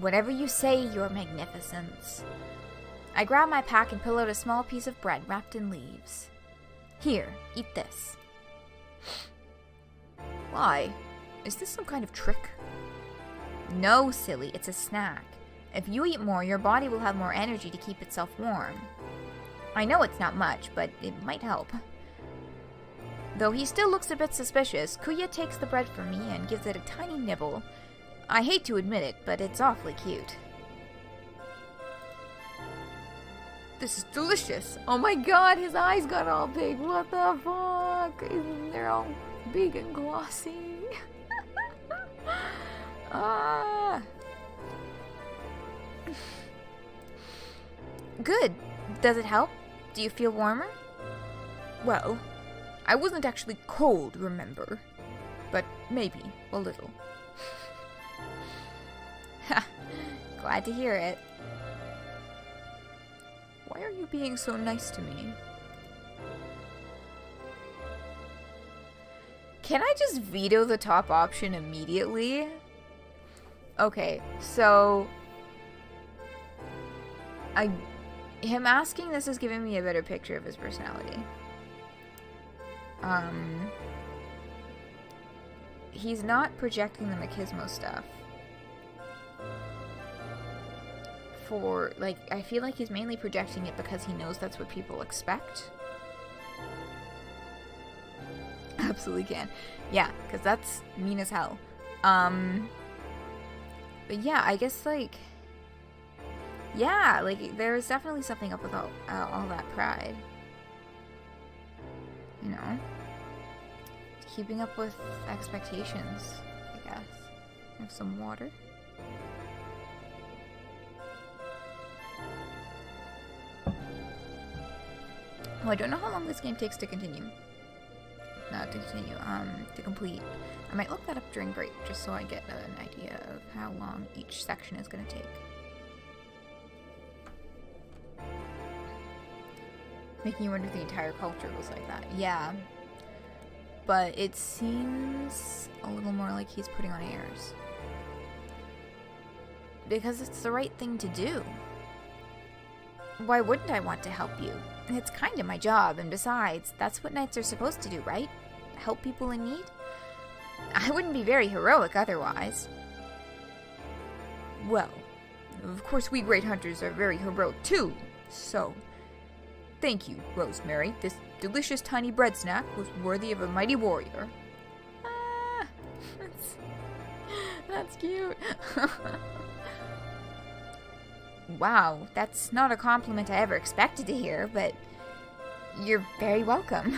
B: Whatever you say, your magnificence. I grab my pack and pull out a small piece of bread wrapped in leaves. Here, eat this.
A: Why? Is this some kind of trick?
B: No, silly, it's a snack. If you eat more, your body will have more energy to keep itself warm. I know it's not much, but it might help. Though he still looks a bit suspicious, Kuya takes the bread from me and gives it a tiny nibble. I hate to admit it, but it's awfully cute.
A: This is delicious. Oh my god, his eyes got all big. What the fuck? They're all big and glossy. Ah.
B: Good. Does it help? Do you feel warmer?
A: Well, I wasn't actually cold, remember? But maybe a little.
B: Ha! Glad to hear it.
A: Why are you being so nice to me?
B: Can I just veto the top option immediately? Okay, so him asking this is giving me a better picture of his personality. He's not projecting the machismo stuff. I feel like he's mainly projecting it because he knows that's what people expect.
A: Absolutely can.
B: Yeah, because that's mean as hell. But yeah, I guess, yeah, there's definitely something up with all that pride. You know? Keeping up with expectations, I guess. Have some water. Well, I don't know how long this game takes to continue. To complete. I might look that up during break, just so I get an idea of how long each section is going to take. Making you wonder if the entire culture was like that. Yeah. But it seems a little more like he's putting on airs. Because it's the right thing to do. Why wouldn't I want to help you? It's kind of my job, and besides, that's what knights are supposed to do, right? Help people in need? I wouldn't be very heroic otherwise.
A: Well, of course we great hunters are very heroic too, so thank you, Rosemary. This delicious tiny bread snack was worthy of a mighty warrior.
B: Ah, that's cute. Wow, that's not a compliment I ever expected to hear, but you're very welcome.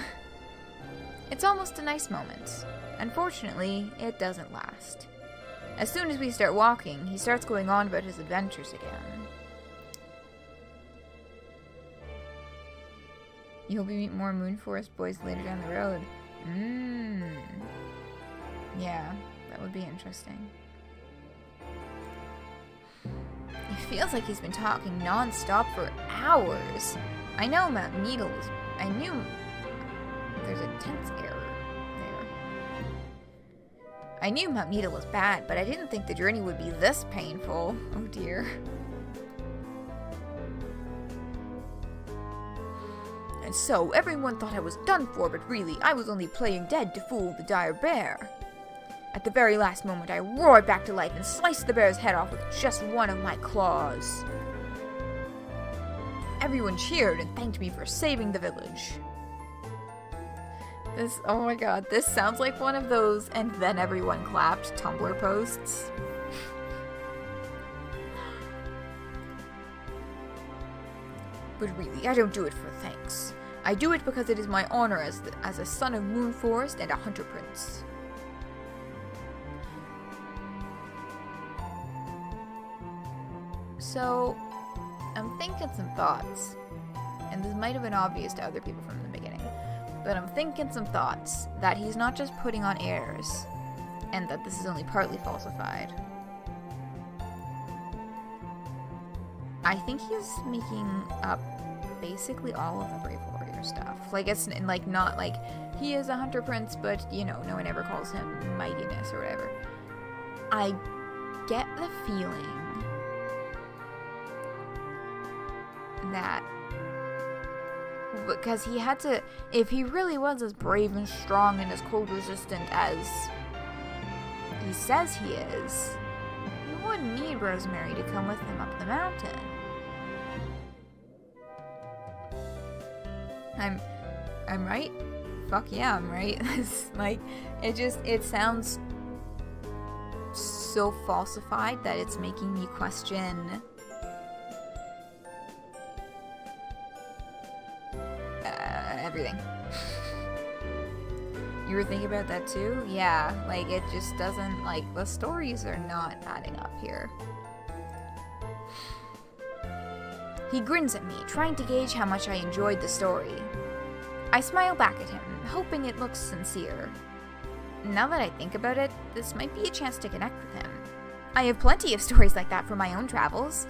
B: It's almost a nice moment. Unfortunately, it doesn't last. As soon as we start walking, he starts going on about his adventures again. You'll meet more Moonforest boys later down the road. Yeah, that would be interesting. It feels like he's been talking non-stop for hours. I know Mount Needles. I knew there's a tense error there. I knew Mount Needle was bad, but I didn't think the journey would be this painful. Oh dear.
A: And so everyone thought I was done for, but really I was only playing dead to fool the dire bear. At the very last moment, I roared back to life and sliced the bear's head off with just one of my claws. Everyone cheered and thanked me for saving the village.
B: Oh my god, this sounds like one of those "and then everyone clapped" Tumblr posts.
A: But really, I don't do it for thanks. I do it because it is my honor as a son of Moonforest and a hunter prince.
B: So, I'm thinking some thoughts, and this might have been obvious to other people from the beginning, but I'm thinking some thoughts that he's not just putting on airs, and that this is only partly falsified. I think he's making up basically all of the Brave Warrior stuff. It's not like he is a hunter prince, but no one ever calls him mightiness or whatever. I get the feeling that, because he had to, if he really was as brave and strong and as cold resistant as he says he is, he wouldn't need Rosemary to come with him up the mountain. I'm right? Fuck yeah, I'm right. Like, it sounds so falsified that it's making me question everything. You were thinking about that too? Yeah, like, it just doesn't, like, the stories are not adding up here. He grins at me, trying to gauge how much I enjoyed the story. I smile back at him, hoping it looks sincere. Now that I think about it, this might be a chance to connect with him. I have plenty of stories like that from my own travels.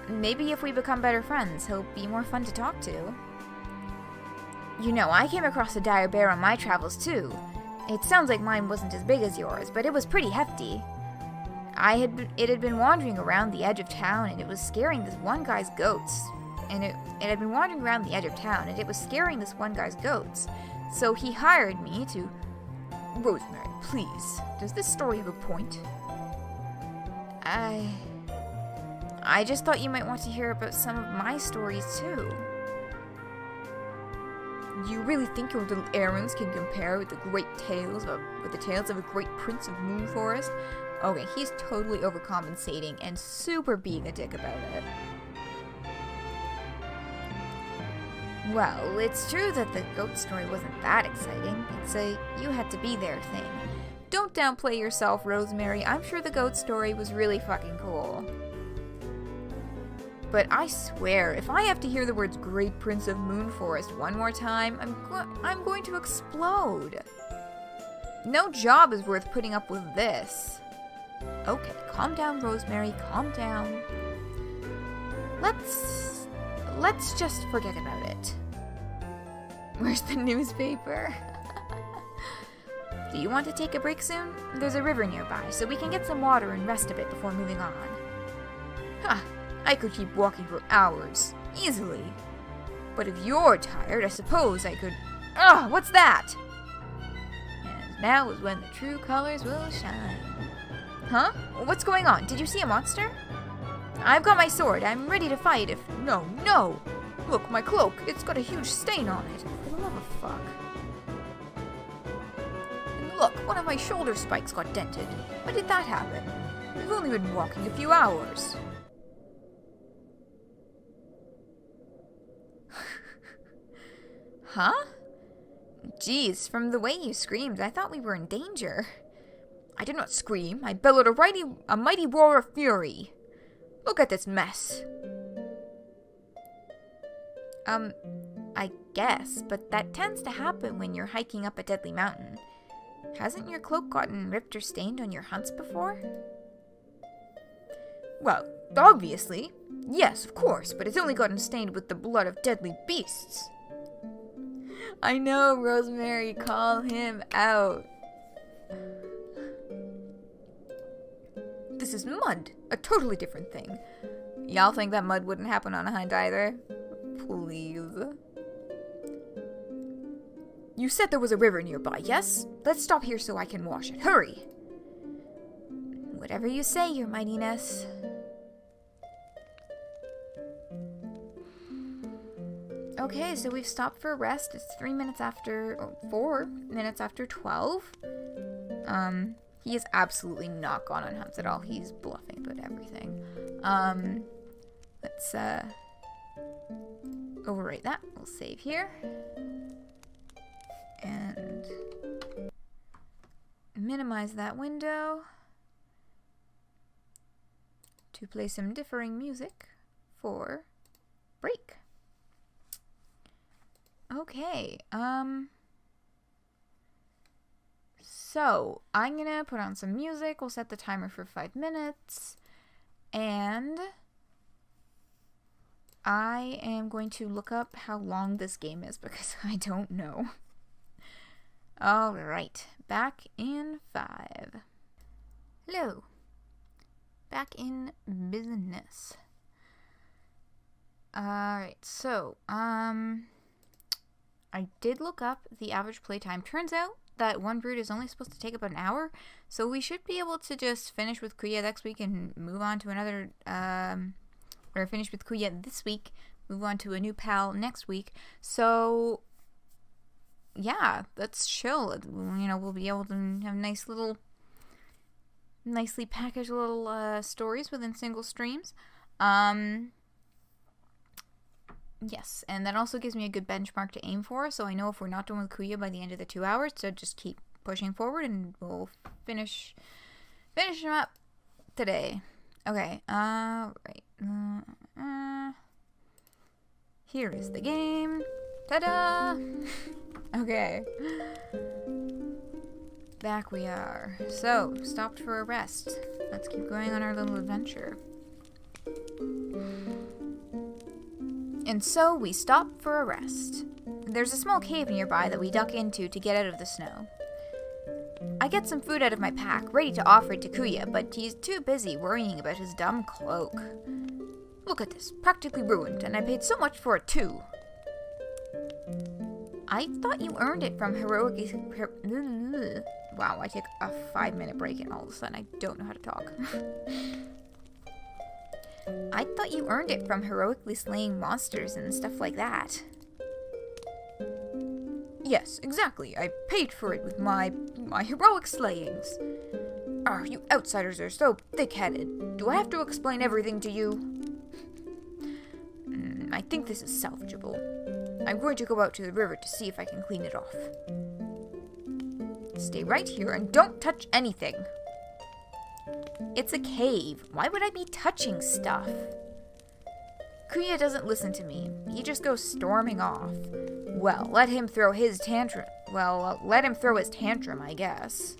B: Maybe if we become better friends, he'll be more fun to talk to. You know, I came across a dire bear on my travels too. It sounds like mine wasn't as big as yours, but it was pretty hefty. It had been wandering around the edge of town, and it was scaring this one guy's goats. So he hired me to... Rosemary, please. Does this story have a point? I just thought you might want to hear about some of my stories too. You really think your little errands can compare with the tales of a great prince of Moonforest? Okay, he's totally overcompensating and super being a dick about it. Well, it's true that the goat story wasn't that exciting. It's a you had to be there thing. Don't downplay yourself, Rosemary. I'm sure the goat story was really fucking cool. But I swear, if I have to hear the words Great Prince of Moonforest one more time, I'm going to explode. No job is worth putting up with this. Okay, calm down, Rosemary, calm down. Let's just forget about it. Where's the newspaper? Do you want to take a break soon? There's a river nearby, so we can get some water and rest a bit before moving on. Huh, I could keep walking for hours, easily. But if you're tired, I suppose I could... Ugh, what's that? And now is when the true colors will shine. Huh? What's going on? Did you see a monster? I've got my sword. I'm ready to fight if... No! Look, my cloak. It's got a huge stain on it. For the love of fuck. And look, one of my shoulder spikes got dented. When did that happen? We've only been walking a few hours. Huh? Jeez, from the way you screamed, I thought we were in danger. I did not scream. I bellowed a mighty roar of fury. Look at this mess. I guess, but that tends to happen when you're hiking up a deadly mountain. Hasn't your cloak gotten ripped or stained on your hunts before? Well, obviously. Yes, of course, but it's only gotten stained with the blood of deadly beasts. I know, Rosemary, call him out. This is mud, a totally different thing. Y'all think that mud wouldn't happen on a hunt either? Please. You said there was a river nearby, yes? Let's stop here so I can wash it. Hurry! Whatever you say, your mightiness. Okay, so we've stopped for a rest. It's 4 minutes after 12. He is absolutely not gone on hunts at all. He's bluffing about everything. Let's overwrite that. We'll save here. And minimize that window to play some differing music for break. Okay, so I'm gonna put on some music. We'll set the timer for 5 minutes, and I am going to look up how long this game is because I don't know. Alright, back in 5. Hello. Back in business. Alright, so, I did look up the average playtime. Turns out that one brood is only supposed to take about an hour, so we should be able to just finish with Kuya next week and move on to another, or finish with Kuya this week, move on to a new pal next week. So, yeah, let's chill. You know, we'll be able to have nicely packaged little stories within single streams. Yes, and that also gives me a good benchmark to aim for, so I know if we're not done with Kuya by the end of the 2 hours, so just keep pushing forward and we'll finish him up today. Okay, right. Here is the game. Ta-da! Okay. Back we are. So, stopped for a rest. Let's keep going on our little adventure. And so we stop for a rest. There's a small cave nearby that we duck into to get out of the snow. I get some food out of my pack, ready to offer it to Kuya, but he's too busy worrying about his dumb cloak. Look at this, practically ruined, and I paid so much for it too. I thought you earned it from heroically... Wow, I take a 5-minute break and all of a sudden I don't know how to talk. I thought you earned it from heroically slaying monsters and stuff like that. Yes, exactly. I paid for it with my heroic slayings. You outsiders are so thick-headed. Do I have to explain everything to you? I think this is salvageable. I'm going to go out to the river to see if I can clean it off. Stay right here and don't touch anything. It's a cave. Why would I be touching stuff? Kuya doesn't listen to me. He just goes storming off. Well, let him throw his tantrum. Let him throw his tantrum, I guess.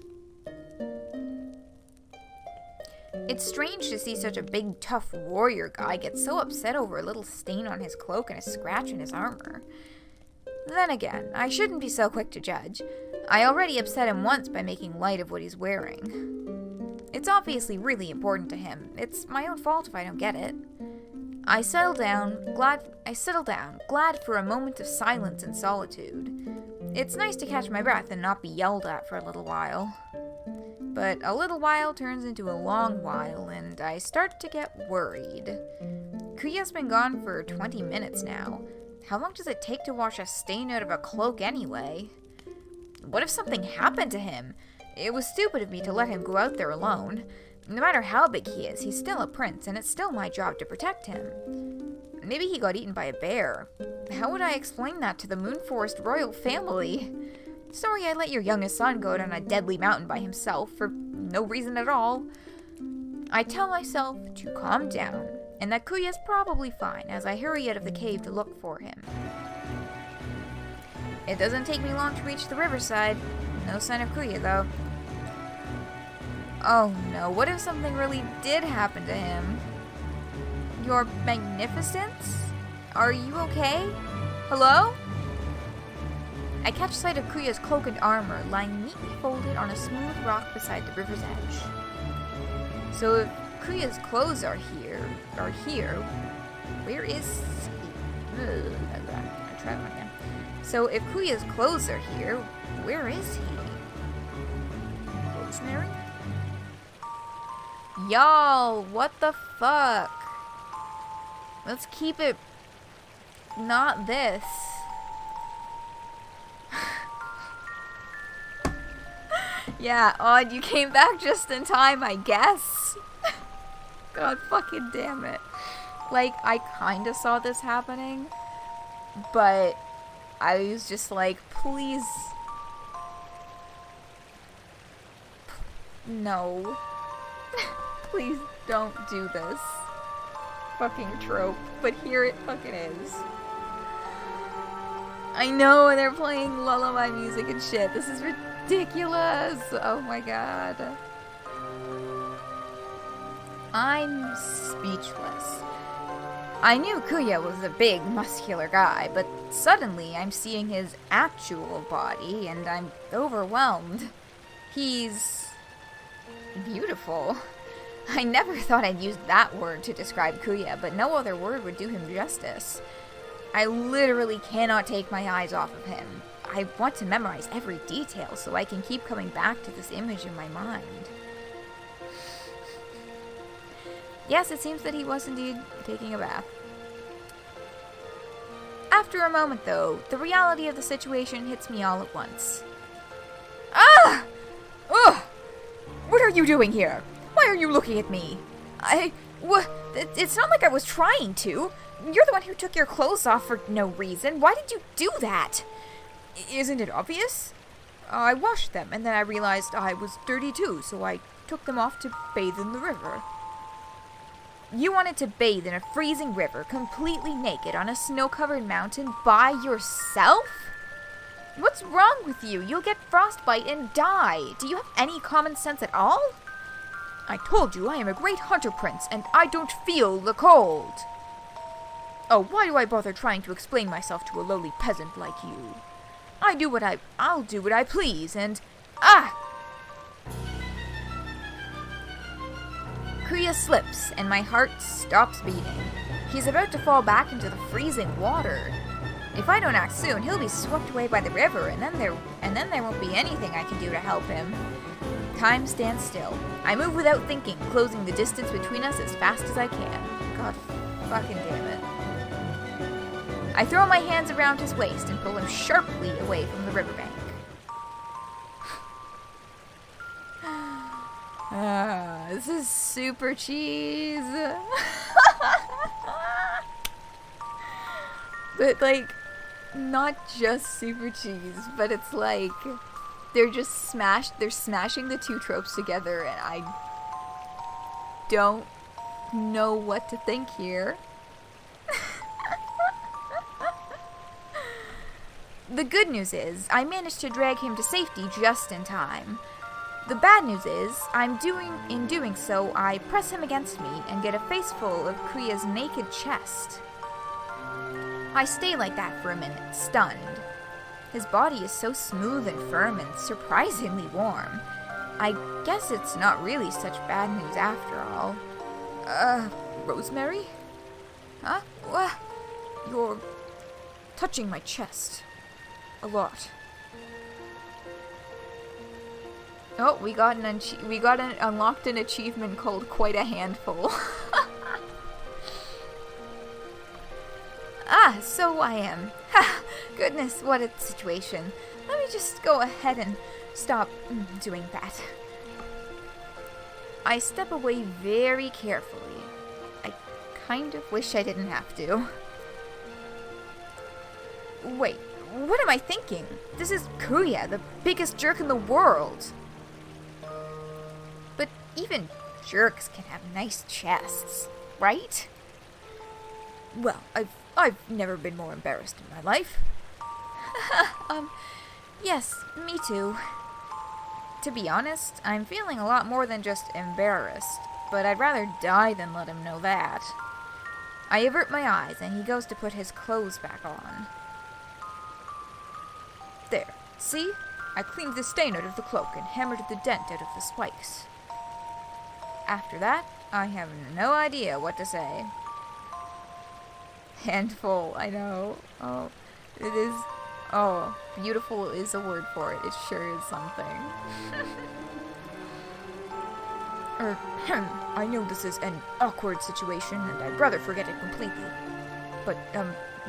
B: It's strange to see such a big, tough warrior guy get so upset over a little stain on his cloak and a scratch in his armor. Then again, I shouldn't be so quick to judge. I already upset him once by making light of what he's wearing. It's obviously really important to him. It's my own fault if I don't get it. I settle down, glad for a moment of silence and solitude. It's nice to catch my breath and not be yelled at for a little while. But a little while turns into a long while, and I start to get worried. Kuya's been gone for 20 minutes now. How long does it take to wash a stain out of a cloak anyway? What if something happened to him? It was stupid of me to let him go out there alone. No matter how big he is, he's still a prince, and it's still my job to protect him. Maybe he got eaten by a bear. How would I explain that to the Moonforest royal family? Sorry I let your youngest son go down a deadly mountain by himself for no reason at all. I tell myself to calm down, and that Kuya's probably fine as I hurry out of the cave to look for him. It doesn't take me long to reach the riverside. No sign of Kuya, though. Oh no, what if something really did happen to him? Your Magnificence? Are you okay? Hello? I catch sight of Kuya's cloak and armor lying neatly folded on a smooth rock beside the river's edge. So if Kuya's clothes are here, where is he? I tried one again. So if Kuya's clothes are here, where is he? Rosemary? Y'all, what the fuck? Let's keep it not this. Yeah, Odd, you came back just in time, I guess. God fucking damn it. Like, I kinda saw this happening, but I was just like, please. No. Please don't do this fucking trope, but here it fucking is. I know, and they're playing lullaby music and shit. This is ridiculous. Oh my god. I'm speechless. I knew Kuya was a big, muscular guy, but suddenly I'm seeing his actual body, and I'm overwhelmed. He's beautiful. I never thought I'd use that word to describe Kuya, but no other word would do him justice. I literally cannot take my eyes off of him. I want to memorize every detail so I can keep coming back to this image in my mind. Yes, it seems that he was indeed taking a bath. After a moment, though, the reality of the situation hits me all at once. Ah! Ugh! What are you doing here? Why are you looking at me? It's not like I was trying to. You're the one who took your clothes off for no reason. Why did you do that? Isn't it obvious? I washed them, and then I realized I was dirty too, so I took them off to bathe in the river. You wanted to bathe in a freezing river, completely naked, on a snow-covered mountain by yourself? What's wrong with you? You'll get frostbite and die. Do you have any common sense at all? I told you I am a great hunter prince, and I don't feel the cold. Oh, why do I bother trying to explain myself to a lowly peasant like you? I'll do what I please, and... Ah! Kuya slips, and my heart stops beating. He's about to fall back into the freezing water. If I don't act soon, he'll be swept away by the river, and then there won't be anything I can do to help him. Time stands still. I move without thinking, closing the distance between us as fast as I can. God fucking damn it. I throw my hands around his waist and pull him sharply away from the riverbank. This is super cheese. But, like, not just super cheese, but it's like they're smashing the two tropes together, and I don't know what to think here. The good news is, I managed to drag him to safety just in time. The bad news is, in doing so, I press him against me and get a faceful of Kuya's naked chest. I stay like that for a minute, stunned. His body is so smooth and firm and surprisingly warm. I guess it's not really such bad news after all. Rosemary? Huh? What? You're touching my chest. A lot. Oh, we unlocked an achievement called Quite a Handful. Ah, so I am. Ha! Goodness, what a situation. Let me just go ahead and stop doing that. I step away very carefully. I kind of wish I didn't have to. Wait, what am I thinking? This is Kuya, the biggest jerk in the world. But even jerks can have nice chests, right? Well, I've never been more embarrassed in my life. Yes, me too. To be honest, I'm feeling a lot more than just embarrassed, but I'd rather die than let him know that. I avert my eyes, and he goes to put his clothes back on. There, see? I cleaned the stain out of the cloak and hammered the dent out of the spikes. After that, I have no idea what to say. Handful, I know. Oh, it is. Oh, beautiful is a word for it. It sure is something. I know this is an awkward situation, and I'd rather forget it completely. But,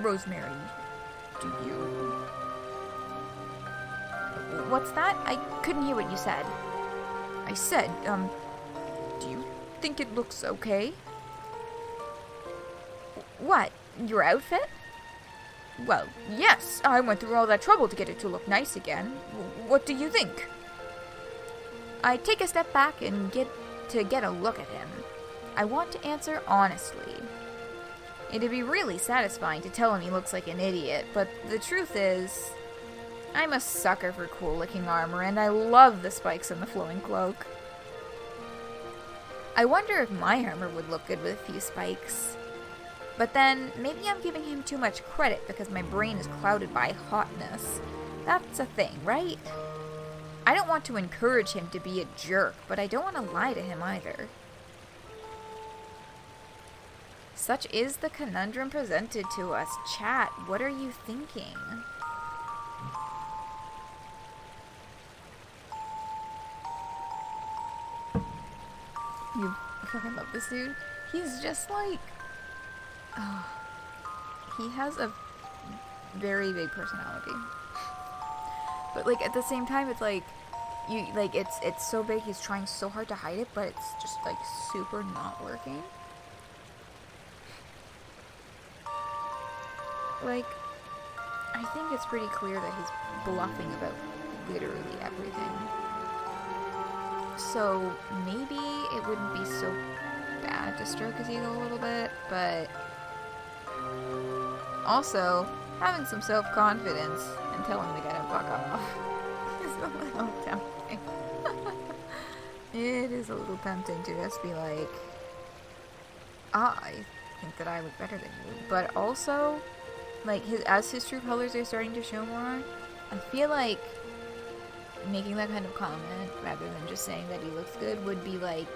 B: Rosemary, do you... What's that? I couldn't hear what you said. I said, do you think it looks okay? What? Your outfit? Well, yes, I went through all that trouble to get it to look nice again. What do you think? I take a step back and get a look at him. I want to answer honestly. It'd be really satisfying to tell him he looks like an idiot, but the truth is, I'm a sucker for cool-looking armor, and I love the spikes on the flowing cloak. I wonder if my armor would look good with a few spikes. But then, maybe I'm giving him too much credit because my brain is clouded by hotness. That's a thing, right? I don't want to encourage him to be a jerk, but I don't want to lie to him either. Such is the conundrum presented to us. Chat, what are you thinking? You fucking love this dude. He's just like... he has a very big personality. But like at the same time, it's like... it's so big, he's trying so hard to hide it, but it's just like super not working. Like, I think it's pretty clear that he's bluffing about literally everything. So maybe it wouldn't be so bad to stroke his ego a little bit, but also having some self-confidence and telling the guy to fuck off is a little tempting. It is a little tempting to just be like, I think that I look better than you, but also, like, as his true colors are starting to show more, I feel like making that kind of comment rather than just saying that he looks good would be like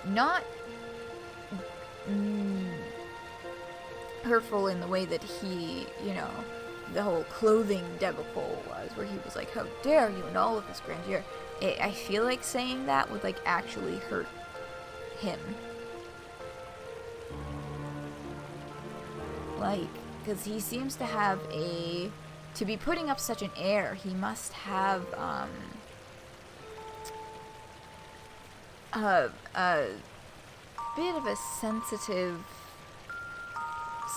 B: not hurtful in the way that he, you know, the whole clothing debacle was, where he was like, how dare you, and all of this grandeur. I feel like saying that would like actually hurt him. Like, because he seems to have to be putting up such an air, he must have, a bit of a sensitive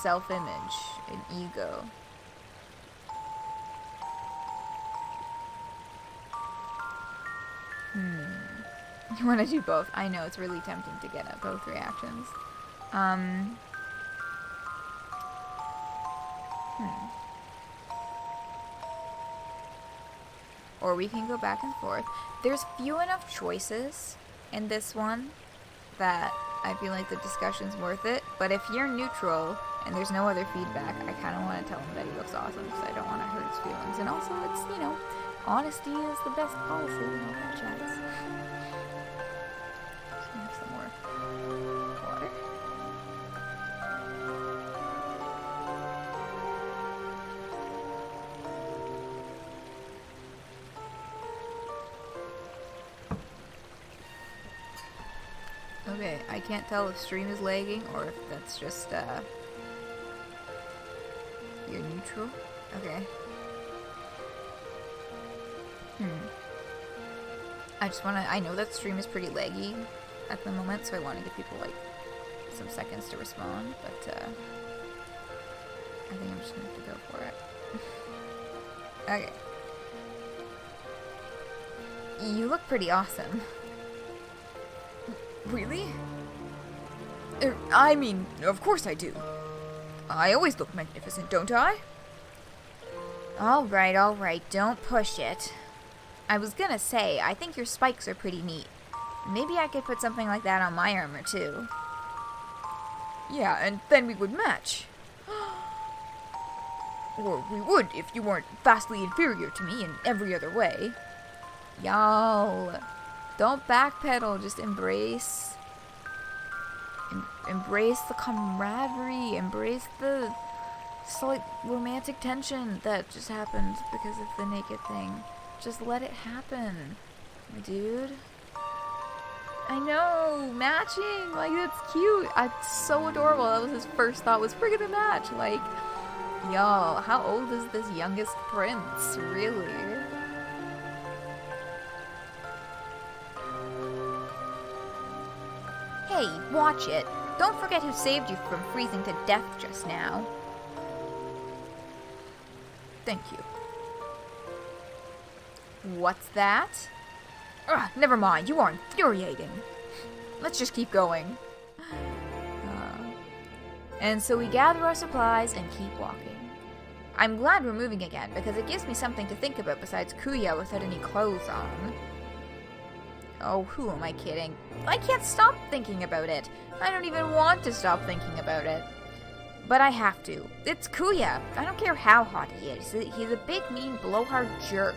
B: self-image and ego. You want to do both? I know, it's really tempting to get at both reactions. Or we can go back and forth. There's few enough choices in this one that I feel like the discussion's worth it. But if you're neutral and there's no other feedback, I kind of want to tell him that he looks awesome because I don't want to hurt his feelings. And also, it's, you know, honesty is the best policy and all that jazz. Just gonna have some more water. Okay, I can't tell if stream is lagging or if that's just, you're neutral? Okay. I know that stream is pretty laggy at the moment, so I want to give people, like, some seconds to respond, but, I think I'm just gonna have to go for it. Okay. You look pretty awesome. Really? I mean, of course I do. I always look magnificent, don't I? Alright, don't push it. I was gonna say, I think your spikes are pretty neat. Maybe I could put something like that on my armor, too. Yeah, and then we would match. Or we would if you weren't vastly inferior to me in every other way. Y'all, don't backpedal, just embrace the camaraderie, embrace the slight romantic tension that just happened because of the naked thing. Just let it happen, my dude. I know, matching, like, that's cute. It's so adorable. That was his first thought, was we're gonna match. Like, y'all, how old is this youngest prince, really? Hey, watch it. Don't forget who saved you from freezing to death just now. Thank you. What's that? Ugh, never mind, you are infuriating. Let's just keep going. And so we gather our supplies and keep walking. I'm glad we're moving again, because it gives me something to think about besides Kuya without any clothes on. Oh, who am I kidding? I can't stop thinking about it. I don't even want to stop thinking about it. But I have to. It's Kuya. I don't care how hot he is. He's a big, mean, blowhard jerk.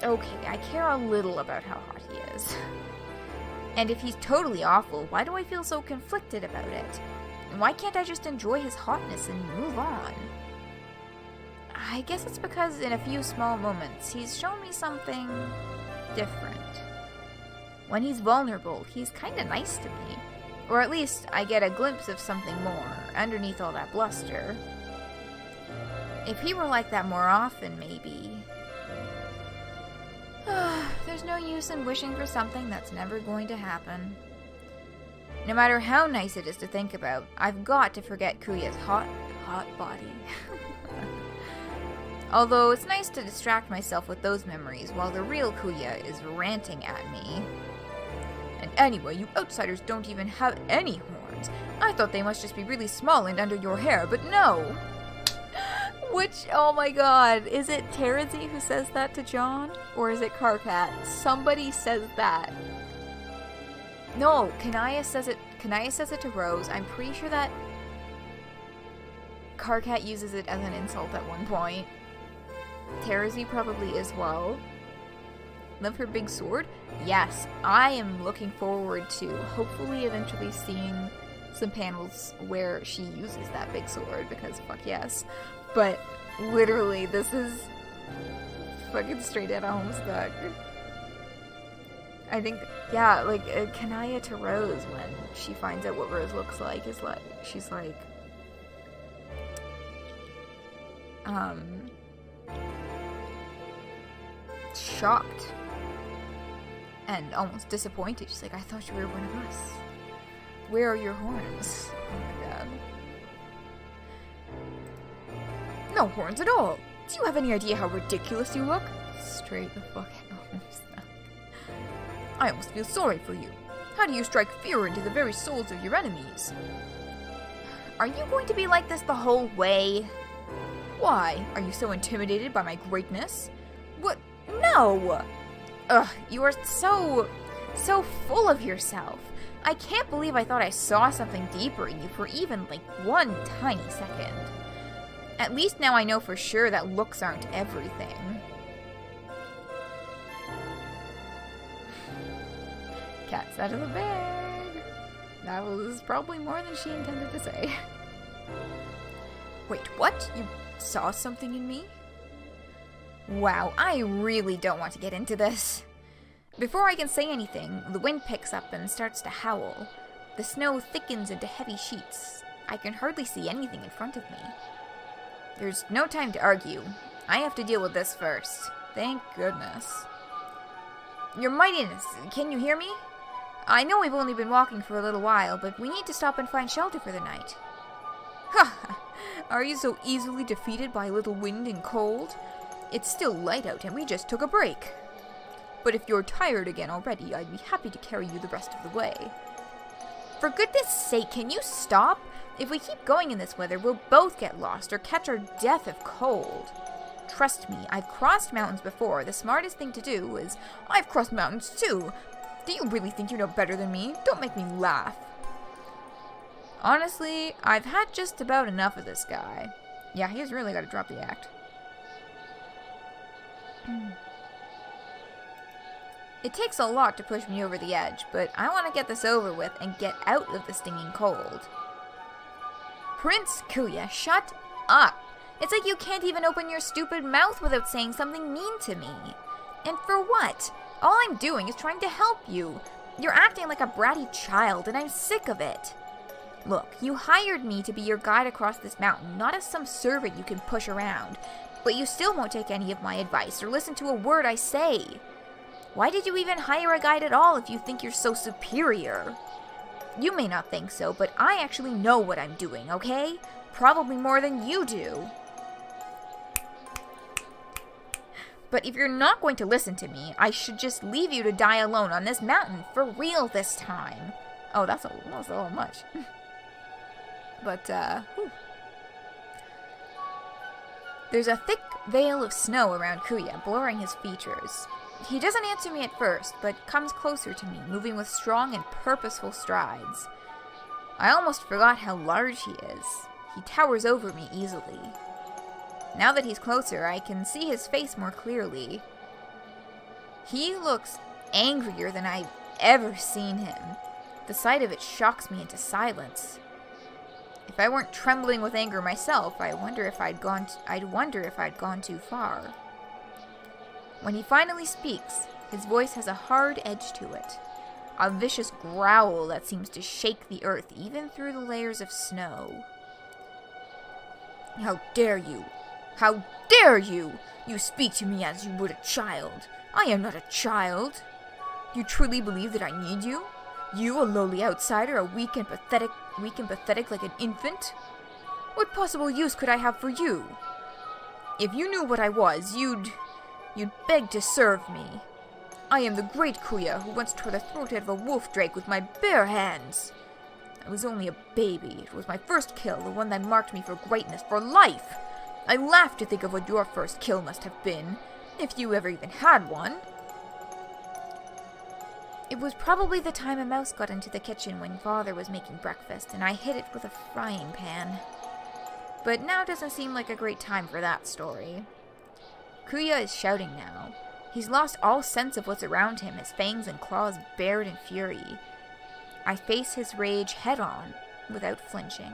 B: Okay, I care a little about how hot he is. And if he's totally awful, why do I feel so conflicted about it? And why can't I just enjoy his hotness and move on? I guess it's because in a few small moments, he's shown me something different. When he's vulnerable, he's kinda nice to me. Or at least, I get a glimpse of something more, underneath all that bluster. If he were like that more often, maybe. There's no use in wishing for something that's never going to happen. No matter how nice it is to think about, I've got to forget Kuya's hot body. Although it's nice to distract myself with those memories while the real Kuya is ranting at me. And anyway, you outsiders don't even have any horns. I thought they must just be really small and under your hair, but no! Which, oh my god, is it Terezi who says that to John? Or is it Karkat? Somebody says that. No, Kanaya says it to Rose. I'm pretty sure that Karkat uses it as an insult at one point. Terezi probably as well. Love her big sword? Yes, I am looking forward to hopefully eventually seeing some panels where she uses that big sword, because fuck yes. But literally, this is fucking straight out of Homestuck. I think, yeah, like, Kanaya to Rose, when she finds out what Rose looks like, is like, she's like, shocked. And almost disappointed. She's like, I thought you were one of us. Where are your horns? Oh my god. No horns at all. Do you have any idea how ridiculous you look? Straight the fuck out. I almost feel sorry for you. How do you strike fear into the very souls of your enemies? Are you going to be like this the whole way? Why? Are you so intimidated by my greatness? What? No! Ugh, you are so full of yourself. I can't believe I thought I saw something deeper in you for even, like, one tiny second. At least now I know for sure that looks aren't everything. Cat's out of the bag. That was probably more than she intended to say. Wait, what? You saw something in me? Wow, I really don't want to get into this. Before I can say anything, the wind picks up and starts to howl. The snow thickens into heavy sheets. I can hardly see anything in front of me. There's no time to argue. I have to deal with this first. Thank goodness. Your Mightiness, can you hear me? I know we've only been walking for a little while, but we need to stop and find shelter for the night. Ha! Are you so easily defeated by a little wind and cold? It's still light out and we just took a break. But if you're tired again already, I'd be happy to carry you the rest of the way. For goodness sake, can you stop? If we keep going in this weather, we'll both get lost or catch our death of cold. Trust me, I've crossed mountains before. The smartest thing to do is, I've crossed mountains too. Do you really think you know better than me? Don't make me laugh. Honestly, I've had just about enough of this guy. Yeah, he's really got to drop the act. It takes a lot to push me over the edge, but I want to get this over with and get out of the stinging cold. Prince Kuya, shut up! It's like you can't even open your stupid mouth without saying something mean to me. And for what? All I'm doing is trying to help you. You're acting like a bratty child, and I'm sick of it. Look, you hired me to be your guide across this mountain, not as some servant you can push around. But you still won't take any of my advice or listen to a word I say. Why did you even hire a guide at all if you think you're so superior? You may not think so, but I actually know what I'm doing, okay? Probably more than you do. But if you're not going to listen to me, I should just leave you to die alone on this mountain for real this time. Oh, that's a little much. But, whew. There's a thick veil of snow around Kuya, blurring his features. He doesn't answer me at first, but comes closer to me, moving with strong and purposeful strides. I almost forgot how large he is. He towers over me easily. Now that he's closer, I can see his face more clearly. He looks angrier than I've ever seen him. The sight of it shocks me into silence. If I weren't trembling with anger myself, I wonder if I'd gone too far. When he finally speaks, his voice has a hard edge to it, a vicious growl that seems to shake the earth even through the layers of snow. How dare you? How dare you? You speak to me as you would a child. I am not a child. You truly believe that I need you? You, a lowly outsider, weak and pathetic like an infant? What possible use could I have for you? If you knew what I was, you'd beg to serve me. I am the great Kuya who once tore the throat out of a wolf drake with my bare hands. I was only a baby. It was my first kill, the one that marked me for greatness, for life. I laugh to think of what your first kill must have been, if you ever even had one. It was probably the time a mouse got into the kitchen when Father was making breakfast, and I hit it with a frying pan. But now doesn't seem like a great time for that story. Kuya is shouting now. He's lost all sense of what's around him, his fangs and claws bared in fury. I face his rage head-on, without flinching.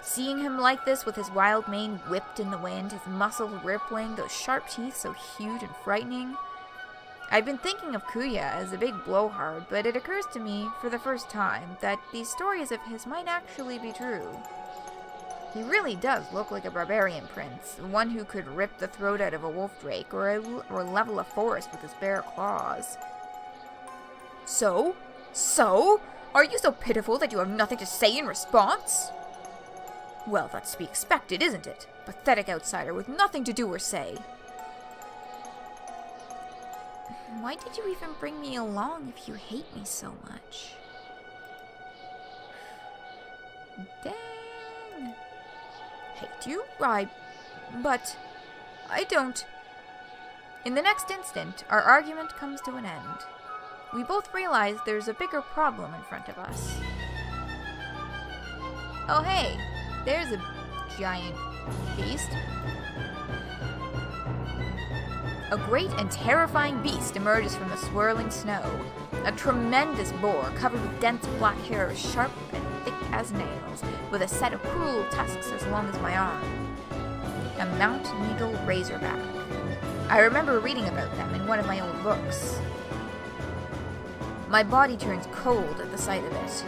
B: Seeing him like this, with his wild mane whipped in the wind, his muscles rippling, those sharp teeth so huge and frightening, I've been thinking of Kuya as a big blowhard, but it occurs to me, for the first time, that these stories of his might actually be true. He really does look like a barbarian prince, one who could rip the throat out of a wolf drake, or level a forest with his bare claws. So? Are you so pitiful that you have nothing to say in response? Well, that's to be expected, isn't it? Pathetic outsider with nothing to do or say. Why did you even bring me along if you hate me so much? Dang. Hate you? But I don't. In the next instant, our argument comes to an end. We both realize there's a bigger problem in front of us. Oh hey, there's a giant beast. A great and terrifying beast emerges from the swirling snow. A tremendous boar covered with dense black hair, sharp and thick as nails, with a set of cruel tusks as long as my arm. A mountain-eagle razorback. I remember reading about them in one of my old books. My body turns cold at the sight of it.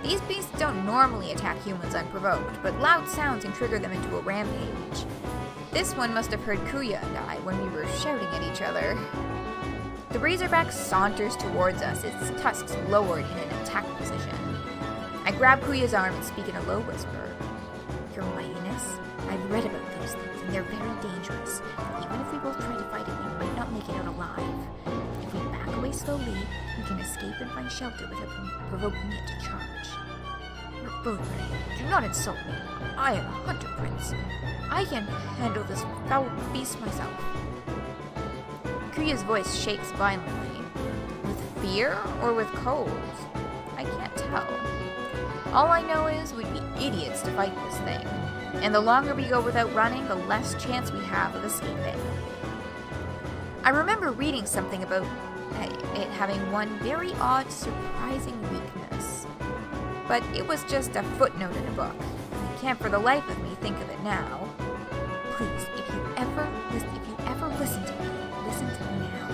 B: These beasts don't normally attack humans unprovoked, but loud sounds can trigger them into a rampage. This one must have heard Kuya and I when we were shouting at each other. The razorback saunters towards us, its tusks lowered in an attack position. I grab Kuya's arm and speak in a low whisper. Your Highness, I've read about those things, and they're very dangerous. Even if we both try to fight it, we might not make it out alive. If we back away slowly, we can escape and find shelter without provoking it to charge. Do not insult me. I am a hunter prince. I can handle this foul beast myself. Kuya's voice shakes violently. With fear or with cold? I can't tell. All I know is we'd be idiots to fight this thing, and the longer we go without running, the less chance we have of escaping. I remember reading something about it having one very odd, surprising weakness. But it was just a footnote in a book. I can't for the life of me think of it now. Please, if you ever listen to me now.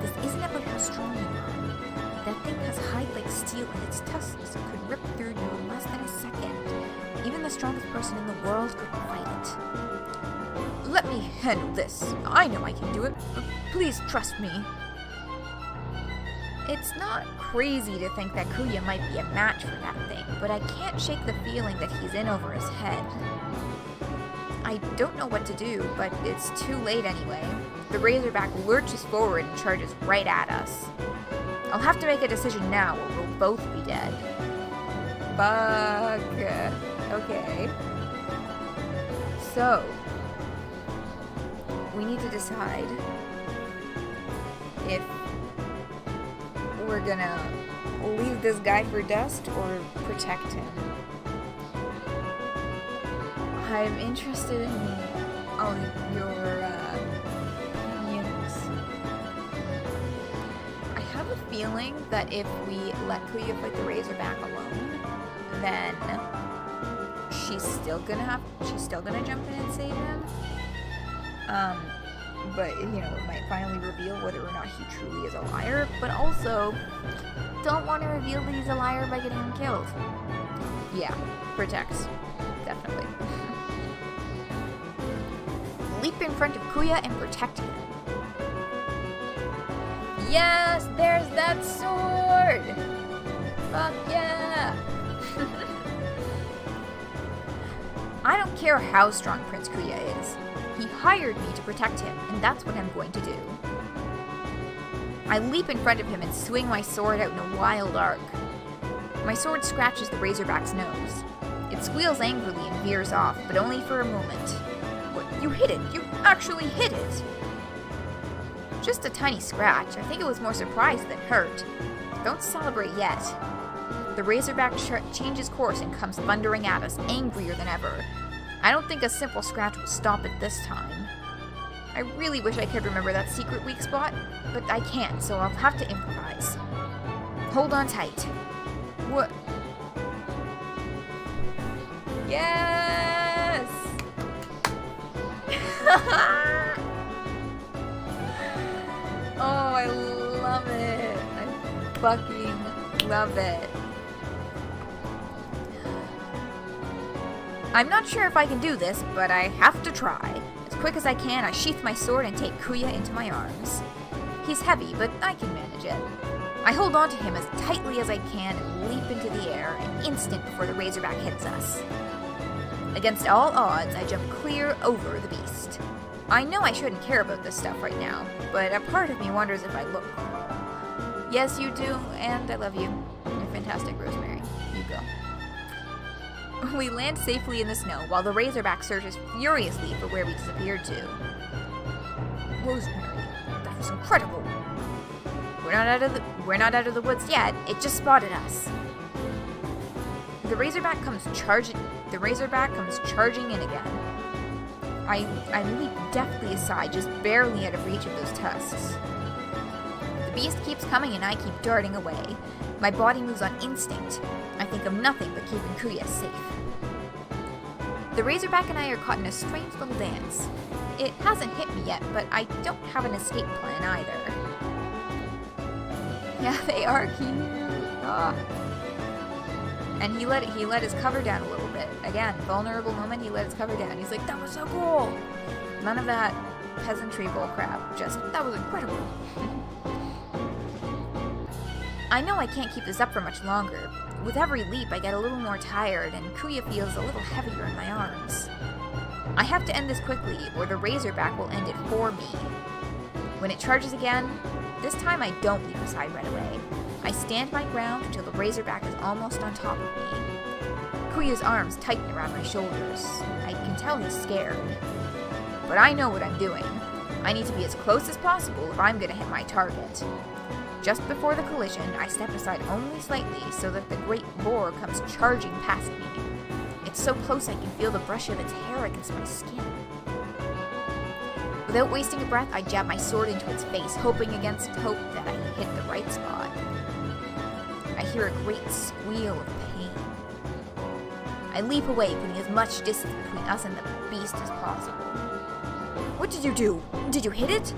B: This isn't about how strong you are. That thing has hide like steel, and its tusks could rip through you in less than a second. Even the strongest person in the world couldn't fight it. Let me handle this. I know I can do it. Please trust me. It's not crazy to think that Kuya might be a match for that thing, but I can't shake the feeling that he's in over his head. I don't know what to do, but it's too late anyway. The razorback lurches forward and charges right at us. I'll have to make a decision now or we'll both be dead. Fuck. Okay. So, we need to decide if we're gonna leave this guy for dust or protect him. I'm interested in all your opinions. I have a feeling that if we let Kuya fight the Razorback alone, then she's still gonna jump in and save him. But, you know, it might finally reveal whether or not he truly is a liar, but also don't want to reveal that he's a liar by getting him killed. Yeah, protects. Definitely. Leap in front of Kuya and protect him. Yes, there's that sword! Fuck yeah! I don't care how strong Prince Kuya is. He hired me to protect him, and that's what I'm going to do. I leap in front of him and swing my sword out in a wild arc. My sword scratches the Razorback's nose. It squeals angrily and veers off, but only for a moment. What? You hit it! You actually hit it! Just a tiny scratch. I think it was more surprise than hurt. Don't celebrate yet. The Razorback changes course and comes thundering at us, angrier than ever. I don't think a simple scratch will stop it this time. I really wish I could remember that secret weak spot, but I can't, so I'll have to improvise. Hold on tight. What? Yes! Oh, I love it. I fucking love it. I'm not sure if I can do this, but I have to try. As quick as I can, I sheath my sword and take Kuya into my arms. He's heavy, but I can manage it. I hold on to him as tightly as I can and leap into the air an instant before the Razorback hits us. Against all odds, I jump clear over the beast. I know I shouldn't care about this stuff right now, but a part of me wonders if I look cool. Yes, you do, and I love you. You're fantastic, Rosemary. You go. We land safely in the snow while the Razorback searches furiously for where we disappeared to. Rosemary, that was incredible. We're not out of the woods yet. It just spotted us. The Razorback comes charging in again. I leap deftly aside, just barely out of reach of those tusks. The beast keeps coming and I keep darting away. My body moves on instinct. I think of nothing but keeping Kuya safe. The Razorback and I are caught in a strange little dance. It hasn't hit me yet, but I don't have an escape plan either. Yeah, they are cute. Ah. And he let his cover down a little bit. Again, vulnerable moment, he let his cover down. He's like, that was so cool! None of that peasantry bullcrap. Just, that was incredible. I know I can't keep this up for much longer. With every leap, I get a little more tired, and Kuya feels a little heavier in my arms. I have to end this quickly, or the Razorback will end it for me. When it charges again, this time I don't leap aside right away. I stand my ground until the Razorback is almost on top of me. Kuya's arms tighten around my shoulders. I can tell he's scared. But I know what I'm doing. I need to be as close as possible if I'm gonna hit my target. Just before the collision, I step aside only slightly so that the great boar comes charging past me. It's so close I can feel the brush of its hair against my skin. Without wasting a breath, I jab my sword into its face, hoping against hope that I hit the right spot. I hear a great squeal of pain. I leap away, putting as much distance between us and the beast as possible. What did you do? Did you hit it?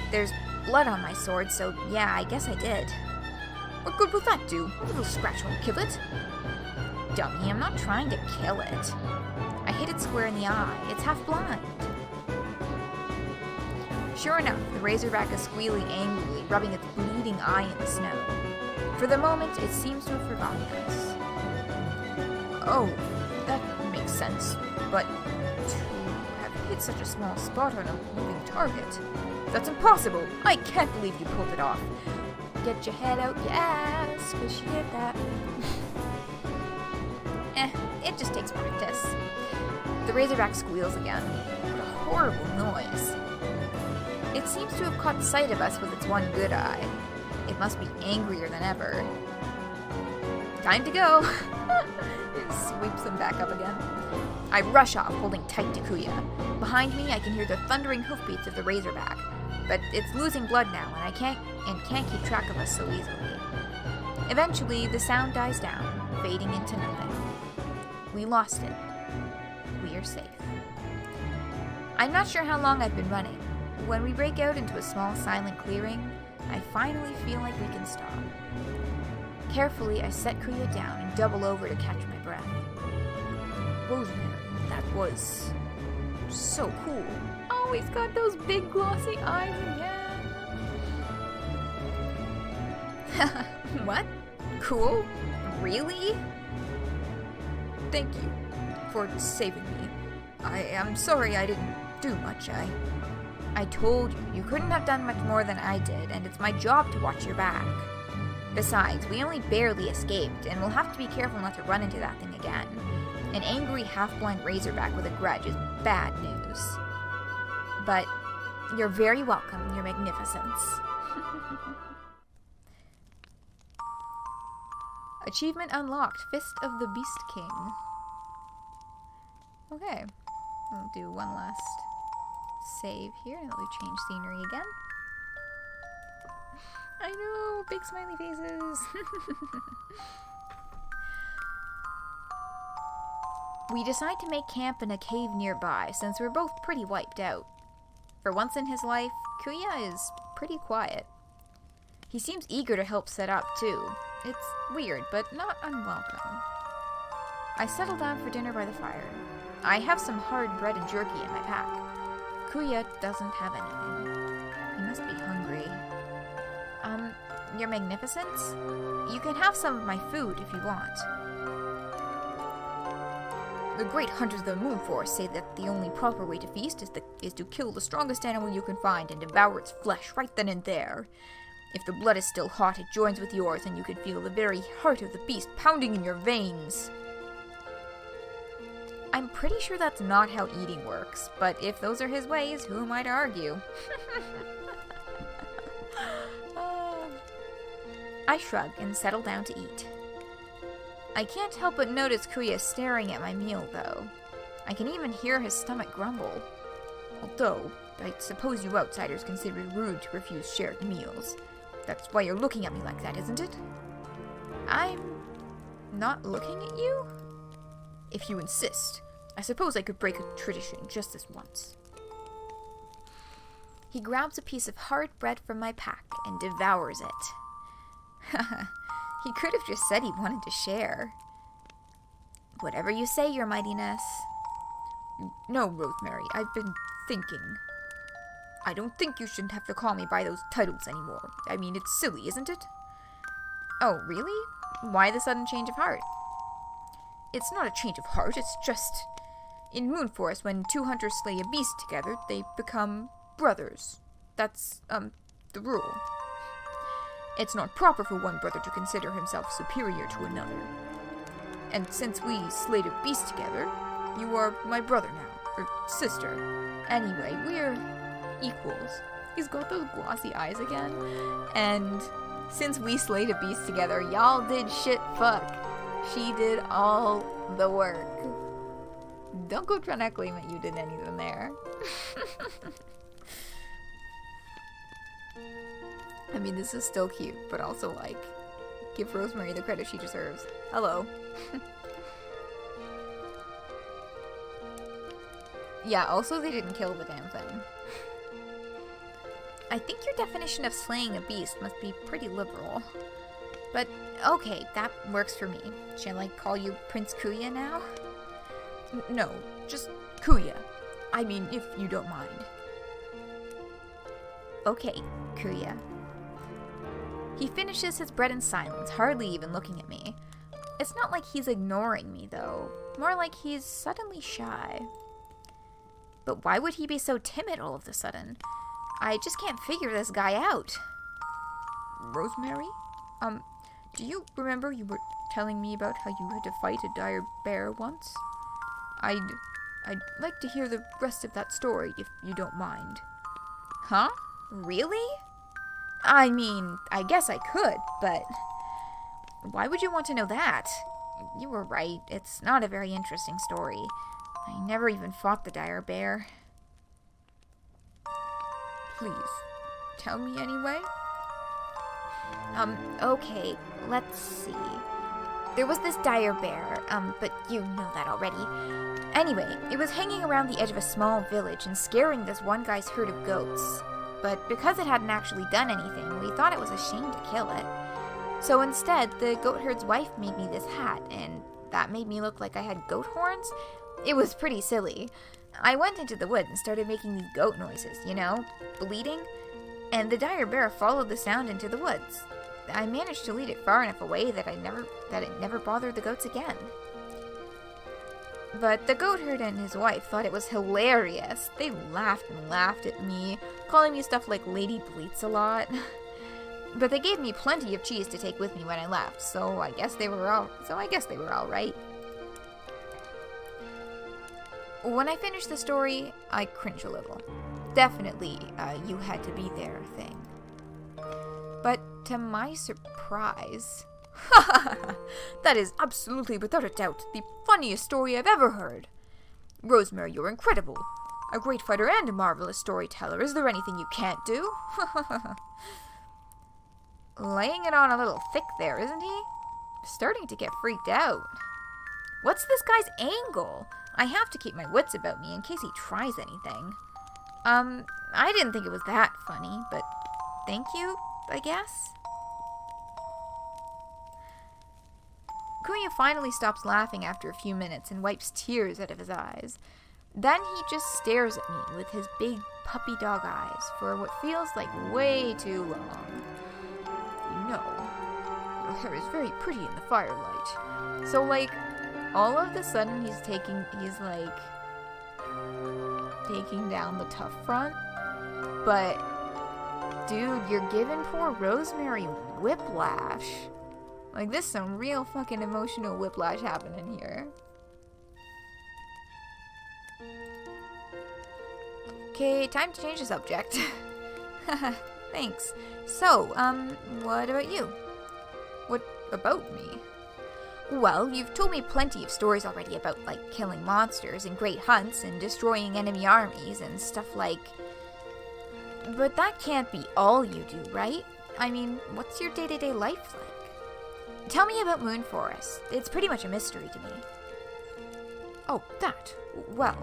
B: There's blood on my sword, so yeah, I guess I did. What good will that do? A little scratch won't kill it. Dummy, I'm not trying to kill it. I hit it square in the eye. It's half blind. Sure enough, the Razorback is squealing angrily, rubbing its bleeding eye in the snow. For the moment, it seems to have forgotten us. Oh, that makes sense, but to have hit such a small spot on a moving target, that's impossible! I can't believe you pulled it off. Get your head out your ass, wish you did that. It just takes practice. The Razorback squeals again. What a horrible noise. It seems to have caught sight of us with its one good eye. It must be angrier than ever. Time to go! It sweeps them back up again. I rush off, holding tight to Kuya. Behind me, I can hear the thundering hoofbeats of the Razorback. but it's losing blood now, and can't keep track of us so easily. Eventually, the sound dies down, fading into nothing. We lost it. We are safe. I'm not sure how long I've been running. When we break out into a small, silent clearing, I finally feel like we can stop. Carefully, I set Kuya down and double over to catch my breath. Rosemary, that was so cool.
A: Oh, he's got those big glossy eyes again.
B: What? Cool? Really?
A: Thank you for saving me. I'm sorry I didn't do much.
B: I told you, you couldn't have done much more than I did, and it's my job to watch your back. Besides, we only barely escaped, and we'll have to be careful not to run into that thing again. An angry, half-blind razorback with a grudge is bad news. But you're very welcome, Your Magnificence.
A: Achievement unlocked, Fist of the Beast King. Okay, we'll do one last save here, and we'll change scenery again. I know, big smiley faces.
B: We decide to make camp in a cave nearby, since we're both pretty wiped out. For once in his life, Kuya is pretty quiet. He seems eager to help set up, too. It's weird, but not unwelcome. I settle down for dinner by the fire. I have some hard bread and jerky in my pack. Kuya doesn't have anything. He must be hungry. Your Magnificence? You can have some of my food if you want. The great hunters of the Moonforest say that the only proper way to feast is to kill the strongest animal you can find and devour its flesh right then and there. If the blood is still hot, it joins with yours, and you can feel the very heart of the beast pounding in your veins. I'm pretty sure that's not how eating works, but if those are his ways, who am I to argue? I shrug and settle down to eat. I can't help but notice Kuya staring at my meal, though. I can even hear his stomach grumble. Although, I suppose you outsiders consider it rude to refuse shared meals. That's why you're looking at me like that, isn't it? I'm not looking at you? If you insist, I suppose I could break a tradition just this once. He grabs a piece of hard bread from my pack and devours it. He could have just said he wanted to share. Whatever you say, Your Mightiness.
A: No, Rosemary, I've been thinking. I don't think you shouldn't have to call me by those titles anymore. I mean, it's silly, isn't it?
B: Oh, really? Why the sudden change of heart?
A: It's not a change of heart, it's just... In Moonforest, when two hunters slay a beast together, they become brothers. That's, the rule. It's not proper for one brother to consider himself superior to another. And since we slayed a beast together, you are my brother now, or sister. Anyway, we're equals. He's got those glossy eyes again. And since we slayed a beast together, y'all did shit fuck. She did all the work. Don't go trying to claim that you did anything there. I mean, this is still cute, but also, like, give Rosemary the credit she deserves. Hello. Yeah, also they didn't kill the damn thing.
B: I think your definition of slaying a beast must be pretty liberal. But, okay, that works for me. Shall I call you Prince Kuya now?
A: No, just Kuya. I mean, if you don't mind.
B: Okay, Kuya. He finishes his bread in silence, hardly even looking at me. It's not like he's ignoring me, though. More like he's suddenly shy. But why would he be so timid all of a sudden? I just can't figure this guy out.
A: Rosemary? Do you remember you were telling me about how you had to fight a dire bear once? I'd like to hear the rest of that story, if you don't mind.
B: Huh? Really? I mean, I guess I could, but why would you want to know that? You were right. It's not a very interesting story. I never even fought the dire bear.
A: Please, tell me anyway?
B: Okay, let's see. There was this dire bear, but you know that already. Anyway, it was hanging around the edge of a small village and scaring this one guy's herd of goats. But because it hadn't actually done anything, we thought it was a shame to kill it. So instead, the goat herd's wife made me this hat, and that made me look like I had goat horns. It was pretty silly. I went into the woods and started making these goat noises, bleating, and the dire bear followed the sound into the woods. I managed to lead it far enough away that it never bothered the goats again. But the goat herd and his wife thought it was hilarious. They laughed and laughed at me, calling me stuff like Lady Bleats a lot. But they gave me plenty of cheese to take with me when I left, so I guess they were all right. When I finished the story, I cringed a little. Definitely, you had to be there thing. But to my surprise, that is absolutely without a doubt the funniest story I've ever heard. Rosemary, you're incredible. A great fighter and a marvelous storyteller. Is there anything you can't do? Laying it on a little thick there, isn't he? Starting to get freaked out. What's this guy's angle? I have to keep my wits about me in case he tries anything. I didn't think it was that funny, but thank you, I guess. Kuya finally stops laughing after a few minutes and wipes tears out of his eyes. Then he just stares at me with his big puppy dog eyes for what feels like way too long. Your hair is very pretty in the firelight. So, all of a sudden he's taking down the tough front. But, dude, you're giving poor Rosemary whiplash. This is some real fucking emotional whiplash happening here. Okay, time to change the subject. Thanks. So, what about you? What about me? Well, you've told me plenty of stories already about, killing monsters and great hunts and destroying enemy armies and stuff like... But that can't be all you do, right? I mean, what's your day-to-day life like? Tell me about Moonforest. It's pretty much a mystery to me. Oh, that. Well...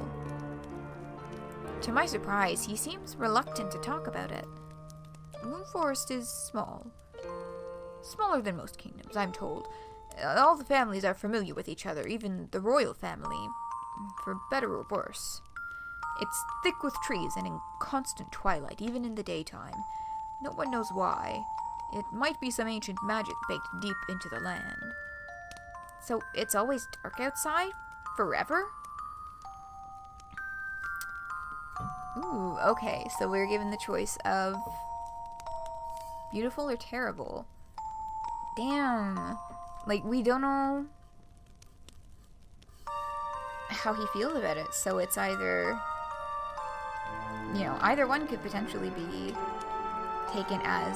B: To my surprise, he seems reluctant to talk about it. Moonforest is small. Smaller than most kingdoms, I'm told. All the families are familiar with each other, even the royal family, for better or worse. It's thick with trees and in constant twilight, even in the daytime. No one knows why. It might be some ancient magic baked deep into the land. So it's always dark outside? Forever? Ooh, okay, so we're given the choice of beautiful or terrible. Damn. We don't know how he feels about it, so it's either, either one could potentially be taken as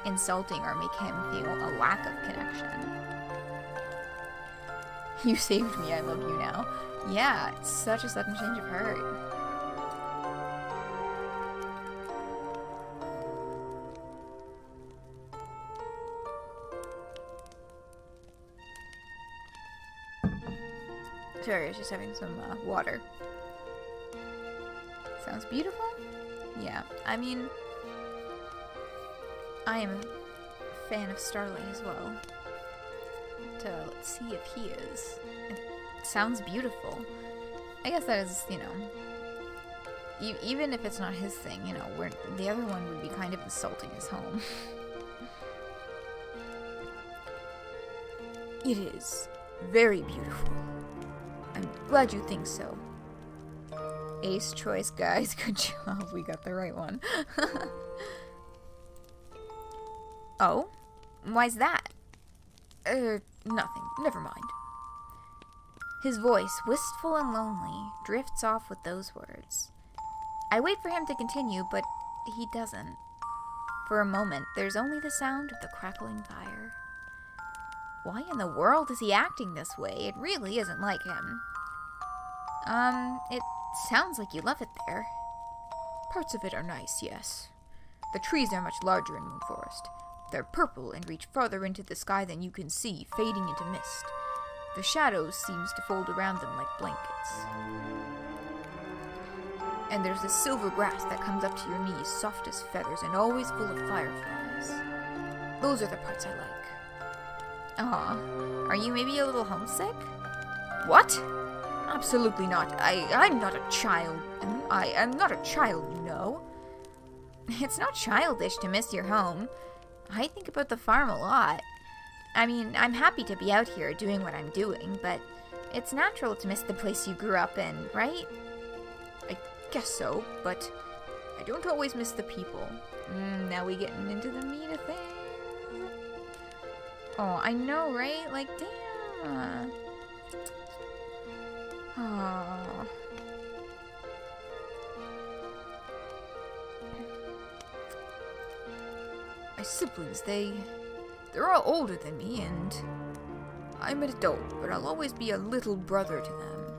B: insulting or make him feel a lack of connection. You saved me, I love you now. Yeah, it's such a sudden change of heart. Sorry, I was just having some water. Sounds beautiful? Yeah, I mean, I am a fan of Starlight as well. But let's see if he is. It sounds beautiful. I guess that is, even if it's not his thing, where the other one would be kind of insulting his home. It is very beautiful. I'm glad you think so. Ace choice, guys. Good job. We got the right one. Oh? Why's that? Nothing. Never mind. His voice, wistful and lonely, drifts off with those words. I wait for him to continue, but he doesn't. For a moment, there's only the sound of the crackling fire. Why in the world is he acting this way? It really isn't like him. It sounds like you love it there. Parts of it are nice, yes. The trees are much larger in Moonforest. They're purple and reach farther into the sky than you can see, fading into mist. The shadows seems to fold around them like blankets. And there's this silver grass that comes up to your knees, soft as feathers and always full of fireflies. Those are the parts I like. Aw, are you maybe a little homesick? What? Absolutely not. I'm not a child. I am not a child, you know. It's not childish to miss your home. I think about the farm a lot. I mean, I'm happy to be out here doing what I'm doing, but it's natural to miss the place you grew up in, right? I guess so, but I don't always miss the people. Now we getting into the meat of things. Oh, I know, right? Like, damn. Oh. My siblings, they're all older than me, and I'm an adult, but I'll always be a little brother to them.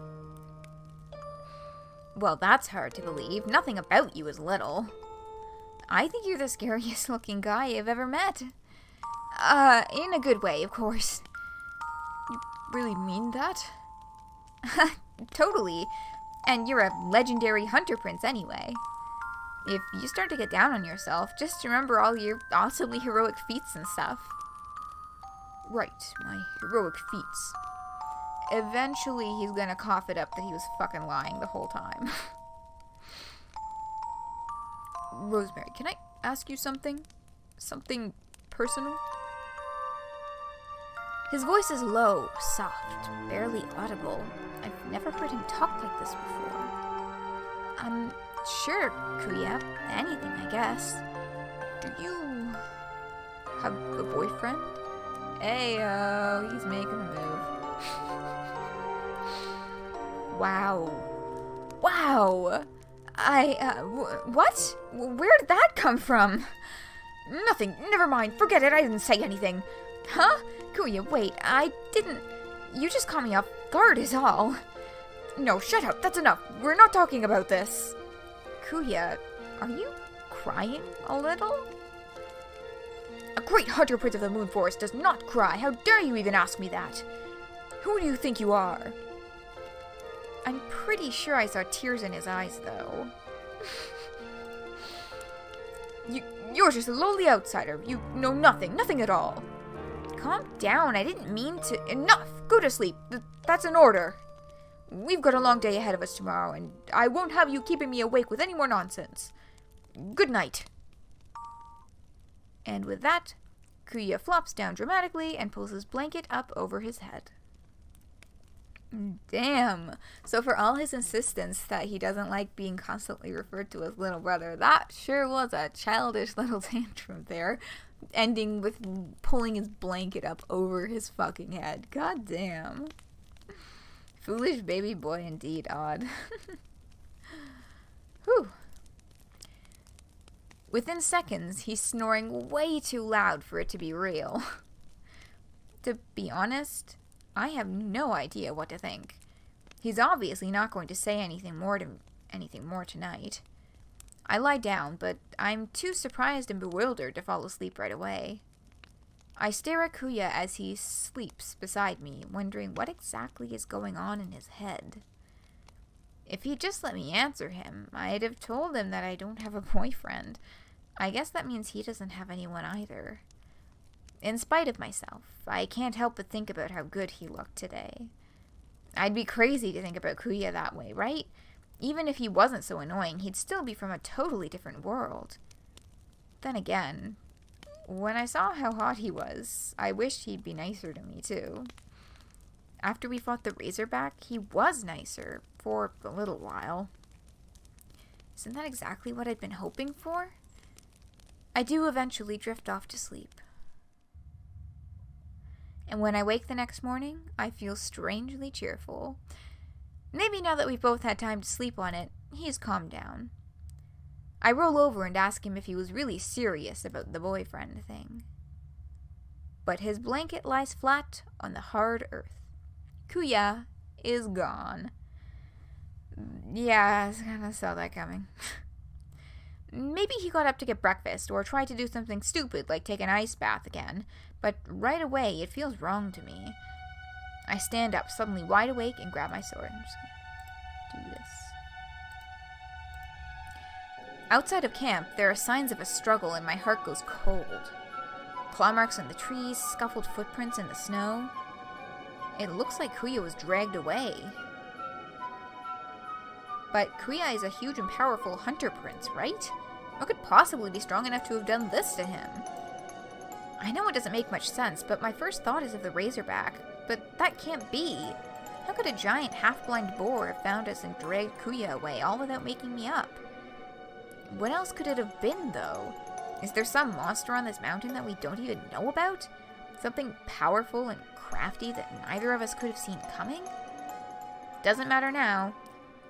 B: Well, that's hard to believe. Nothing about you is little. I think you're the scariest looking guy I've ever met. In a good way, of course. You really mean that? Totally. And you're a legendary hunter prince anyway. If you start to get down on yourself, just remember all your awesomely heroic feats and stuff. Right, my heroic feats. Eventually, he's gonna cough it up that he was fucking lying the whole time. Rosemary, can I ask you something? Something personal? His voice is low, soft, barely audible. I've never heard him talk like this before. Sure, Kuya. Anything, I guess. Do you have a boyfriend? Heyo, he's making a move. Wow. Wow! What? Where did that come from? Nothing, never mind, forget it, I didn't say anything. Huh? Kuya, wait, I didn't... You just caught me off guard is all. No, shut up, that's enough, we're not talking about this. Kuya, are you crying a little? A great hunter prince of the Moonforest does not cry. How dare you even ask me that? Who do you think you are? I'm pretty sure I saw tears in his eyes, though. You're just a lowly outsider. You know nothing at all. Calm down, I didn't mean to... Enough! Go to sleep. That's an order. We've got a long day ahead of us tomorrow, and I won't have you keeping me awake with any more nonsense. Good night. And with that, Kuya flops down dramatically and pulls his blanket up over his head. Damn. So for all his insistence that he doesn't like being constantly referred to as little brother, that sure was a childish little tantrum there, ending with pulling his blanket up over his fucking head. God damn. Foolish baby boy indeed, odd. Whew. Within seconds, he's snoring way too loud for it to be real. To be honest, I have no idea what to think. He's obviously not going to say anything more tonight. I lie down, but I'm too surprised and bewildered to fall asleep right away. I stare at Kuya as he sleeps beside me, wondering what exactly is going on in his head. If he'd just let me answer him, I'd have told him that I don't have a boyfriend. I guess that means he doesn't have anyone either. In spite of myself, I can't help but think about how good he looked today. I'd be crazy to think about Kuya that way, right? Even if he wasn't so annoying, he'd still be from a totally different world. Then again, when I saw how hot he was, I wished he'd be nicer to me too. After we fought the Razorback, he was nicer, for a little while. Isn't that exactly what I'd been hoping for? I do eventually drift off to sleep. And when I wake the next morning, I feel strangely cheerful. Maybe now that we've both had time to sleep on it, he's calmed down. I roll over and ask him if he was really serious about the boyfriend thing. But his blanket lies flat on the hard earth. Kuya is gone. Yeah, I kind of saw that coming. Maybe he got up to get breakfast, or tried to do something stupid like take an ice bath again, but right away it feels wrong to me. I stand up, suddenly wide awake, and grab my sword. I'm just gonna do this. Outside of camp, there are signs of a struggle and my heart goes cold. Claw marks on the trees, scuffled footprints in the snow. It looks like Kuya was dragged away. But Kuya is a huge and powerful hunter prince, right? What could possibly be strong enough to have done this to him? I know it doesn't make much sense, but my first thought is of the Razorback. But that can't be. How could a giant half-blind boar have found us and dragged Kuya away, all without making me up? What else could it have been, though? Is there some monster on this mountain that we don't even know about? Something powerful and crafty that neither of us could have seen coming? Doesn't matter now.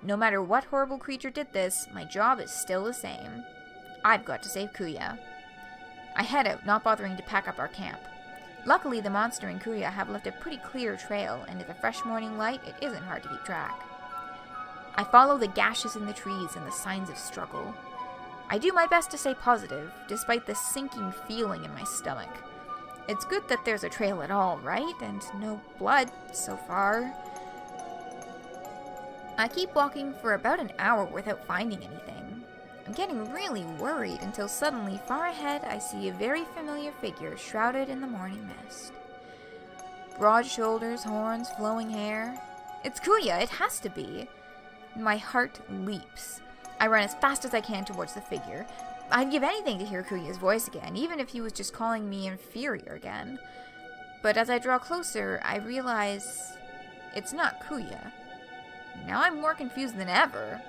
B: No matter what horrible creature did this, my job is still the same. I've got to save Kuya. I head out, not bothering to pack up our camp. Luckily, the monster and Kuya have left a pretty clear trail, and in the fresh morning light, it isn't hard to keep track. I follow the gashes in the trees and the signs of struggle. I do my best to stay positive, despite the sinking feeling in my stomach. It's good that there's a trail at all, right? And no blood, so far. I keep walking for about an hour without finding anything. I'm getting really worried until suddenly, far ahead, I see a very familiar figure shrouded in the morning mist. Broad shoulders, horns, flowing hair. It's Kuya, it has to be. My heart leaps. I run as fast as I can towards the figure. I'd give anything to hear Kuya's voice again, even if he was just calling me inferior again. But as I draw closer, I realize it's not Kuya. Now I'm more confused than ever.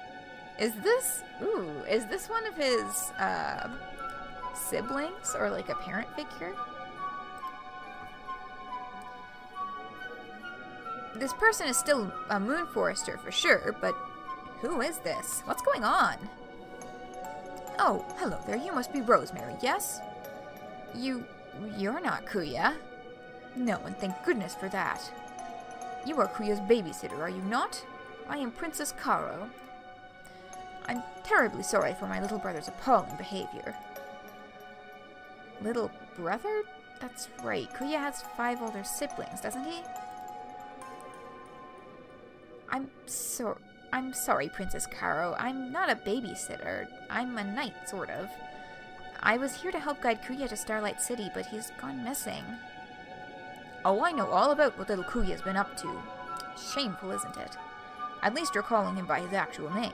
B: Is this one of his, siblings, or like a parent figure? This person is still a Moonforester for sure, but who is this? What's going on? Oh, hello there, you must be Rosemary, yes? You're not Kuya. No, and thank goodness for that. You are Kuya's babysitter, are you not? I am Princess Caro. I'm terribly sorry for my little brother's appalling behavior. Little brother? That's right, Kuya has 5 older siblings, doesn't he? I'm sorry, Princess Caro. I'm not a babysitter. I'm a knight, sort of. I was here to help guide Kuya to Starlight City, but he's gone missing. Oh, I know all about what little Kuya's been up to. Shameful, isn't it? At least you're calling him by his actual name.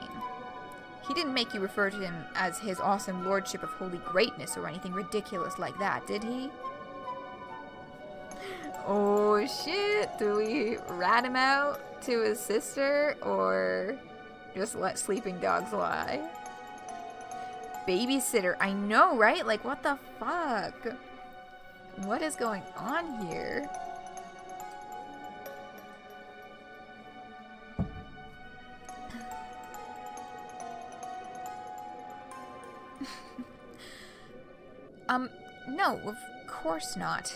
B: He didn't make you refer to him as his awesome lordship of holy greatness or anything ridiculous like that, did he? Oh shit, do we rat him out to his sister or just let sleeping dogs lie? Babysitter, I know, right? Like, what the fuck? What is going on here? No, of course not.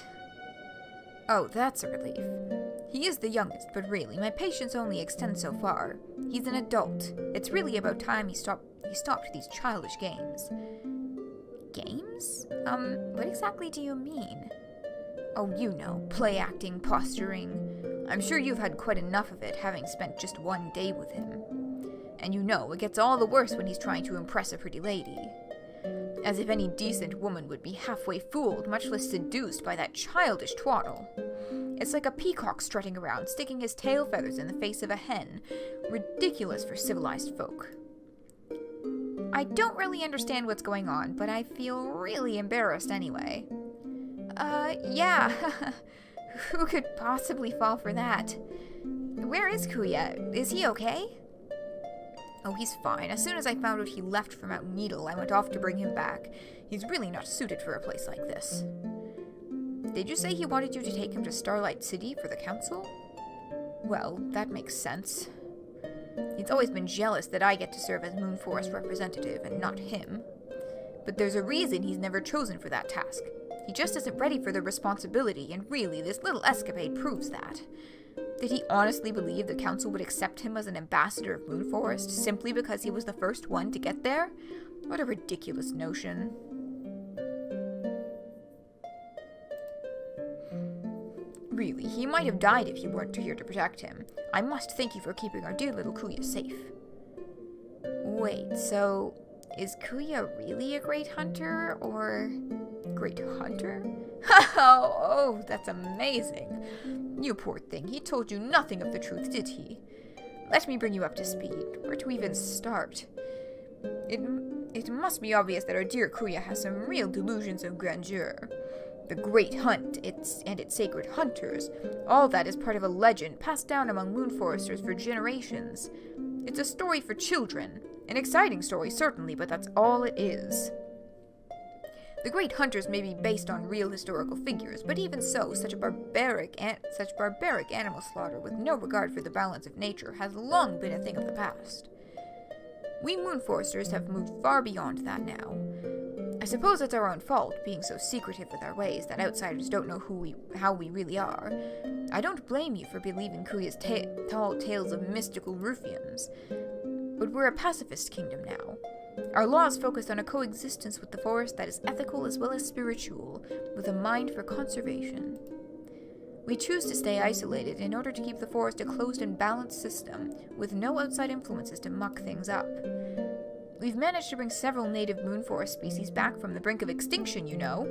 B: Oh, that's a relief. He is the youngest, but really, my patience only extends so far. He's an adult. It's really about time he stopped these childish games. Games? What exactly do you mean? Oh, you know, play acting, posturing. I'm sure you've had quite enough of it, having spent just one day with him. And you know, it gets all the worse when he's trying to impress a pretty lady. As if any decent woman would be halfway fooled, much less seduced by that childish twaddle. It's like a peacock strutting around, sticking his tail feathers in the face of a hen. Ridiculous for civilized folk. I don't really understand what's going on, but I feel really embarrassed anyway. Yeah. Who could possibly fall for that? Where is Kuya? Is he okay? Oh, he's fine. As soon as I found out he left for Mount Needle, I went off to bring him back. He's really not suited for a place like this. Did you say he wanted you to take him to Starlight City for the council? Well, that makes sense. He's always been jealous that I get to serve as Moonforest representative and not him. But there's a reason he's never chosen for that task. He just isn't ready for the responsibility, and really, this little escapade proves that. Did he honestly believe the council would accept him as an ambassador of Moonforest simply because he was the first one to get there?
A: What a ridiculous notion. Really, he might have died if you weren't here to protect him. I must thank you for keeping our dear little Kuya safe. Wait, so is Kuya really a great hunter, or... Great hunter? Oh, that's amazing. You poor thing, he told you nothing of the truth, did he? Let me bring you up to speed. Where to even start? It must be obvious that our dear Kuya has some real delusions of grandeur. The Great Hunt, its sacred hunters, all that is part of a legend passed down among Moonforesters for generations. It's a story for children. An exciting story, certainly, but that's all it is. The Great Hunters may be based on real historical figures, but even so, such barbaric animal slaughter with no regard for the balance of nature has long been a thing of the past. We Moonforesters have moved far beyond that now. I suppose it's our own fault, being so secretive with our ways that outsiders don't know how we really are. I don't blame you for believing Kuya's tall tales of mystical ruffians. But we're a pacifist kingdom now. Our laws focus on a coexistence with the forest that is ethical as well as spiritual, with a mind for conservation. We choose to stay isolated in order to keep the forest a closed and balanced system, with no outside influences to muck things up. We've managed to bring several native Moonforest species back from the brink of extinction, you know.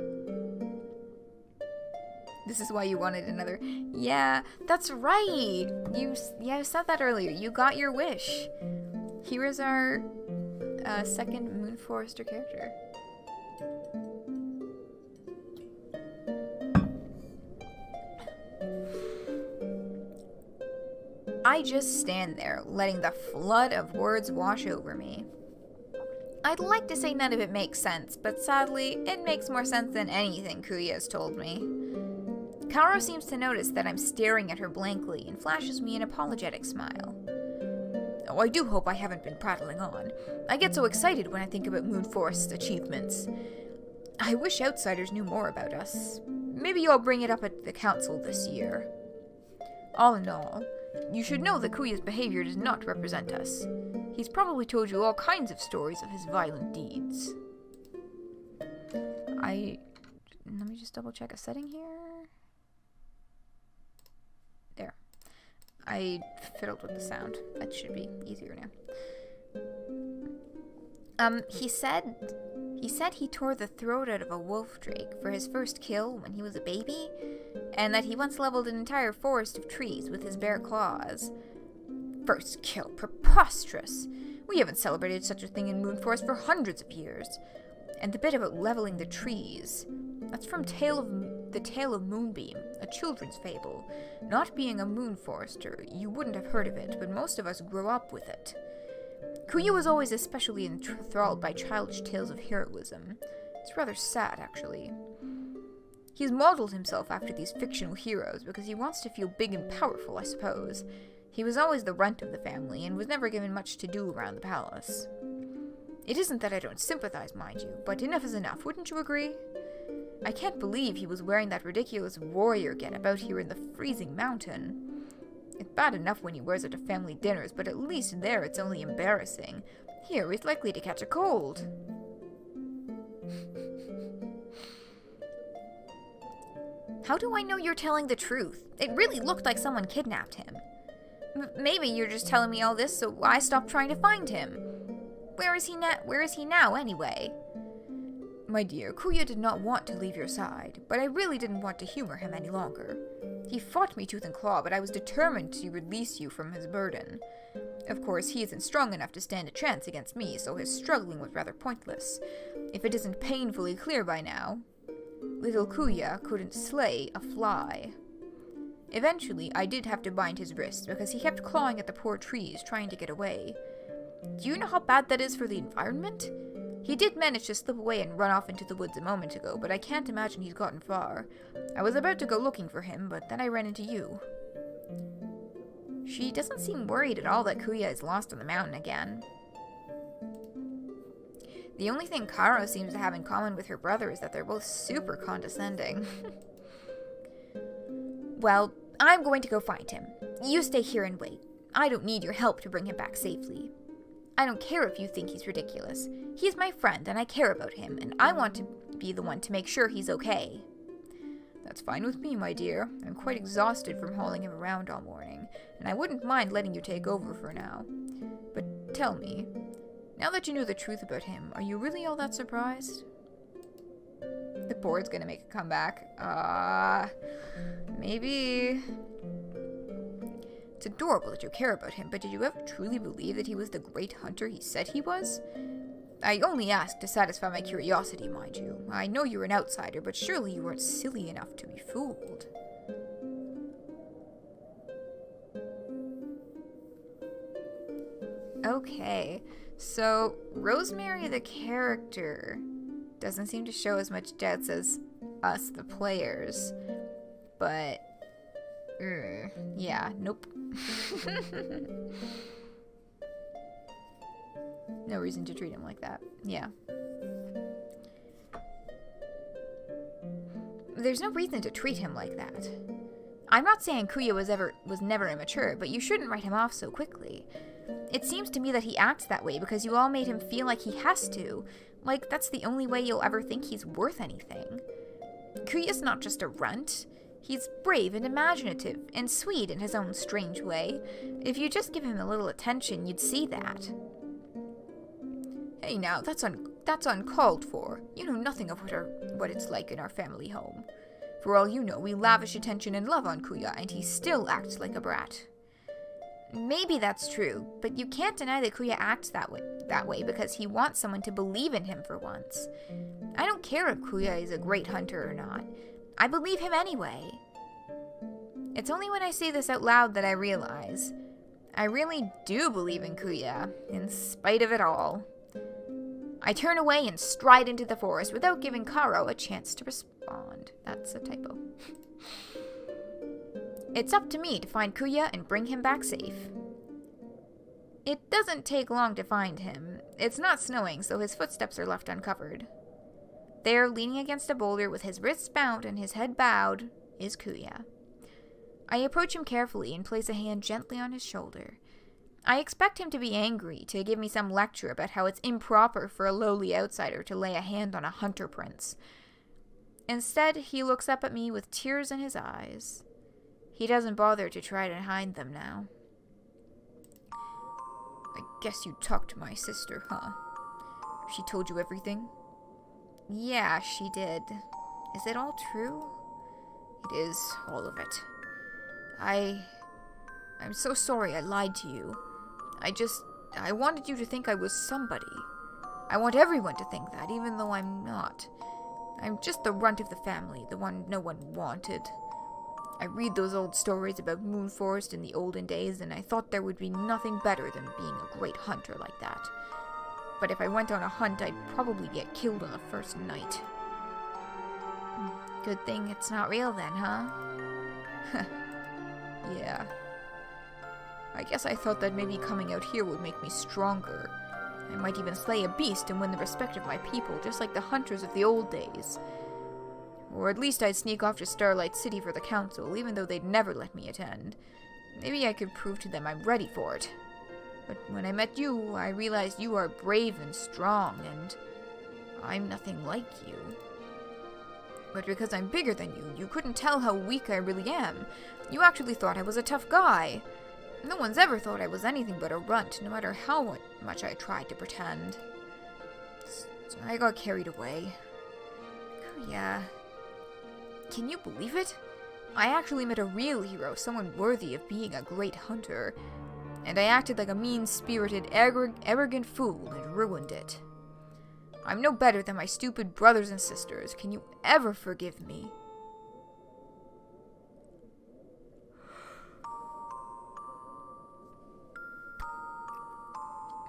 A: This is why you wanted another... Yeah, that's right! You said that earlier. You got your wish. Here is our second Moonforester character. I just stand there, letting the flood of words wash over me. I'd like to say none of it makes sense, but sadly, it makes more sense than anything Kuya has told me. Karo seems to notice that I'm staring at her blankly and flashes me an apologetic smile. Oh, I do hope I haven't been prattling on. I get so excited when I think about Moonforest's achievements. I wish outsiders knew more about us. Maybe I'll bring it up at the council this year. All in all, you should know that Kuya's behavior does not represent us. He's probably told you all kinds of stories of his violent deeds. Let me just double check a setting here. There. I fiddled with the sound. That should be easier now. He said he tore the throat out of a wolf drake for his first kill when he was a baby, and that he once leveled an entire forest of trees with his bare claws. First kill, preposterous! We haven't celebrated such a thing in Moonforest for hundreds of years. And the bit about leveling the trees, that's from The Tale of Moonbeam, a children's fable. Not being a Moonforester, you wouldn't have heard of it, but most of us grew up with it. Kuya was always especially enthralled by childish tales of heroism. It's rather sad, actually. He's modeled himself after these fictional heroes because he wants to feel big and powerful, I suppose. He was always the runt of the family and was never given much to do around the palace. It isn't that I don't sympathize, mind you, but enough is enough, wouldn't you agree? I can't believe he was wearing that ridiculous warrior get-up out here in the freezing mountain. It's bad enough when he wears it to family dinners, but at least there it's only embarrassing. Here, he's likely to catch a cold. How do I know you're telling the truth? It really looked like someone kidnapped him. Maybe you're just telling me all this so I stop trying to find him. Where is he now, anyway? My dear, Kuya did not want to leave your side, but I really didn't want to humor him any longer. He fought me tooth and claw, but I was determined to release you from his burden. Of course, he isn't strong enough to stand a chance against me, so his struggling was rather pointless. If it isn't painfully clear by now, little Kuya couldn't slay a fly. Eventually, I did have to bind his wrists because he kept clawing at the poor trees, trying to get away. Do you know how bad that is for the environment? He did manage to slip away and run off into the woods a moment ago, but I can't imagine he's gotten far. I was about to go looking for him, but then I ran into you. She doesn't seem worried at all that Kuya is lost on the mountain again. The only thing Karo seems to have in common with her brother is that they're both super condescending. Well, I'm going to go find him. You stay here and wait. I don't need your help to bring him back safely.
B: I don't care if you think he's ridiculous. He's my friend, and I care about him, and I want to be the one to make sure he's okay.
A: That's fine with me, my dear. I'm quite exhausted from hauling him around all morning, and I wouldn't mind letting you take over for now. But tell me, now that you know the truth about him, are you really all that surprised? The board's gonna make a comeback. Maybe. It's adorable that you care about him, but did you ever truly believe that he was the great hunter he said he was? I only asked to satisfy my curiosity, mind you. I know you're an outsider, but surely you weren't silly enough to be fooled. Okay, so Rosemary the character doesn't seem to show as much doubts as us, the players. But, yeah, nope. No reason to treat him like that. Yeah. There's no reason to treat him like that. I'm not saying Kuya was never immature, but you shouldn't write him off so quickly. It seems to me that he acts that way because you all made him feel like he has to. Like, that's the only way you'll ever think he's worth anything. Kuya's not just a runt. He's brave and imaginative, and sweet in his own strange way. If you just give him a little attention, you'd see that. Hey now, that's uncalled for. You know nothing of what it's like in our family home. For all you know, we lavish attention and love on Kuya, and he still acts like a brat. Maybe that's true, but you can't deny that Kuya acts that way because he wants someone to believe in him for once. I don't care if Kuya is a great hunter or not. I believe him anyway. It's only when I say this out loud that I realize I really do believe in Kuya, in spite of it all. I turn away and stride into the forest without giving Karo a chance to respond. That's a typo. It's up to me to find Kuya and bring him back safe. It doesn't take long to find him. It's not snowing, so his footsteps are left uncovered. There, leaning against a boulder with his wrists bound and his head bowed, is Kuya. I approach him carefully and place a hand gently on his shoulder. I expect him to be angry, to give me some lecture about how it's improper for a lowly outsider to lay a hand on a hunter prince. Instead, he looks up at me with tears in his eyes. He doesn't bother to try to hide them now. I guess you talked to my sister, huh? She told you everything? Yeah, she did. Is it all true? It is, all of it. I'm so sorry I lied to you. I wanted you to think I was somebody. I want everyone to think that, even though I'm not. I'm just the runt of the family, the one no one wanted. I read those old stories about Moonforest in the olden days, and I thought there would be nothing better than being a great hunter like that. But if I went on a hunt, I'd probably get killed on the first night. Good thing it's not real then, huh? Yeah. I guess I thought that maybe coming out here would make me stronger. I might even slay a beast and win the respect of my people, just like the hunters of the old days. Or at least I'd sneak off to Starlight City for the council, even though they'd never let me attend. Maybe I could prove to them I'm ready for it. But when I met you, I realized you are brave and strong, and I'm nothing like you. But because I'm bigger than you, you couldn't tell how weak I really am. You actually thought I was a tough guy. No one's ever thought I was anything but a runt, no matter how much I tried to pretend. So I got carried away. Yeah. Can you believe it? I actually met a real hero, someone worthy of being a great hunter. And I acted like a mean-spirited, arrogant fool and ruined it. I'm no better than my stupid brothers and sisters. Can you ever forgive me?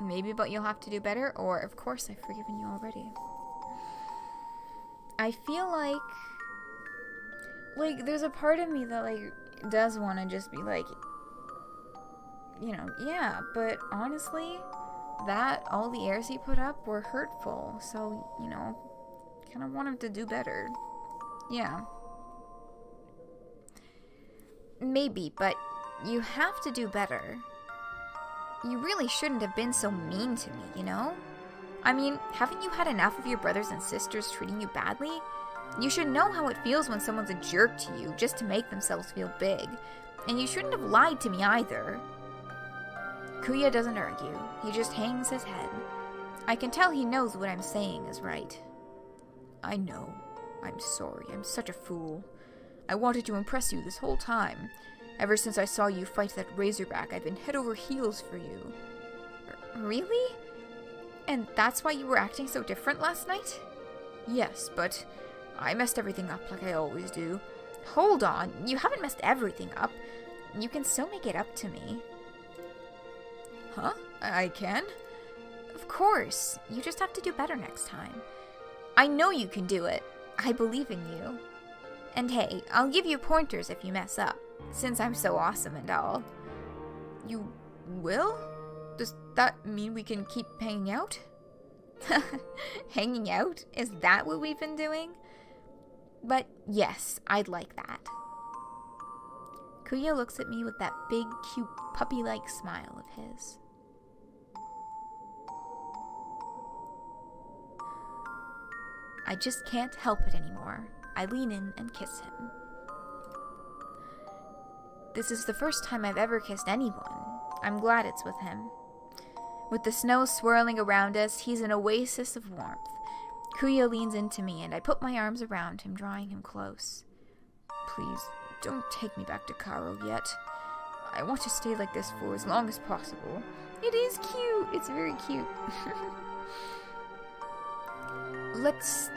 A: Maybe, but you'll have to do better, or of course I've forgiven you already. I feel like there's a part of me that does want to just be like, yeah, but honestly, all the airs he put up were hurtful, so, kind of want him to do better. Yeah. Maybe, but you have to do better.
B: You really shouldn't have been so mean to me, you know? I mean, haven't you had enough of your brothers and sisters treating you badly? You should know how it feels when someone's a jerk to you just to make themselves feel big. And you shouldn't have lied to me either. Kuya doesn't argue. He just hangs his head. I can tell he knows what I'm saying is right. I know. I'm sorry. I'm such a fool. I wanted to impress you this whole time. Ever since I saw you fight that Razorback, I've been head over heels for you. Really? And that's why you were acting so different last night? Yes, but I messed everything up like I always do. Hold on, you haven't messed everything up. You can still make it up to me. Huh? I can? Of course. You just have to do better next time. I know you can do it. I believe in you. And hey, I'll give you pointers if you mess up, since I'm so awesome and all. You will? Does that mean we can keep hanging out? Hanging out? Is that what we've been doing? But yes, I'd like that. Kuya looks at me with that big, cute, puppy-like smile of his. I just can't help it anymore. I lean in and kiss him. This is the first time I've ever kissed anyone. I'm glad it's with him. With the snow swirling around us, he's an oasis of warmth. Kuya leans into me and I put my arms around him, drawing him close. Please, don't take me back to Cairo yet. I want to stay like this for as long as possible. It is cute. It's very cute. Let's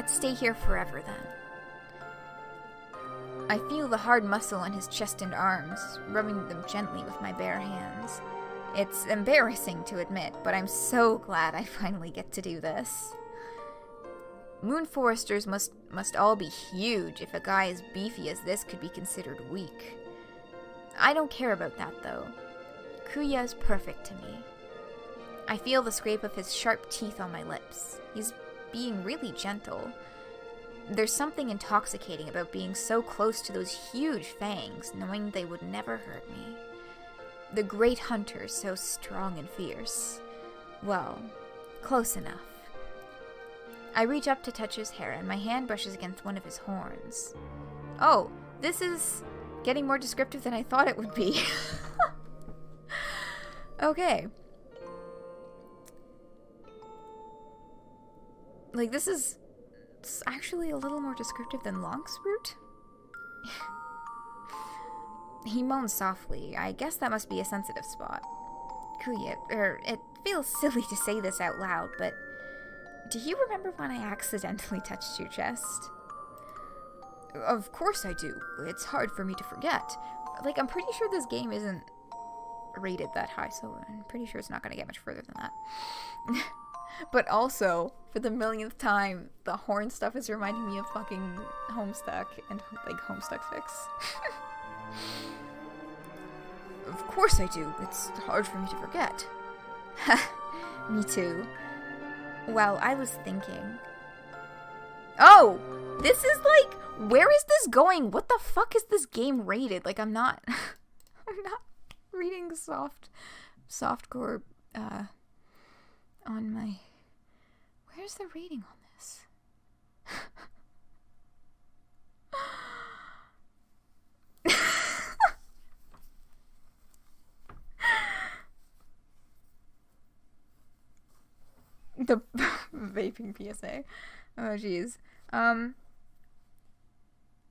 B: stay here forever then. I feel the hard muscle on his chest and arms, rubbing them gently with my bare hands. It's embarrassing to admit, but I'm so glad I finally get to do this. Moonforesters must all be huge if a guy as beefy as this could be considered weak. I don't care about that though. Kuya is perfect to me. I feel the scrape of his sharp teeth on my lips. He's being really gentle. There's something intoxicating about being so close to those huge fangs, knowing they would never hurt me. The great hunter, so strong and fierce. Well, close enough. I reach up to touch his hair, and my hand brushes against one of his horns. Oh, this is getting more descriptive than I thought it would be. Okay. Like, this is actually a little more descriptive than Long's root. He moans softly. I guess that must be a sensitive spot. Kuya, it feels silly to say this out loud, but do you remember when I accidentally touched your chest? Of course I do. It's hard for me to forget. Like, I'm pretty sure this game isn't rated that high, so I'm pretty sure it's not going to get much further than that. But also, for the millionth time, the horn stuff is reminding me of fucking Homestuck and, like, Homestuck Fix. Of course I do. It's hard for me to forget. Me too. Well, I was thinking... Oh! This is like... Where is this going? What the fuck is this game rated? Like, I'm not... I'm not reading softcore, on my... Where's the rating on this? The vaping PSA. Oh, jeez.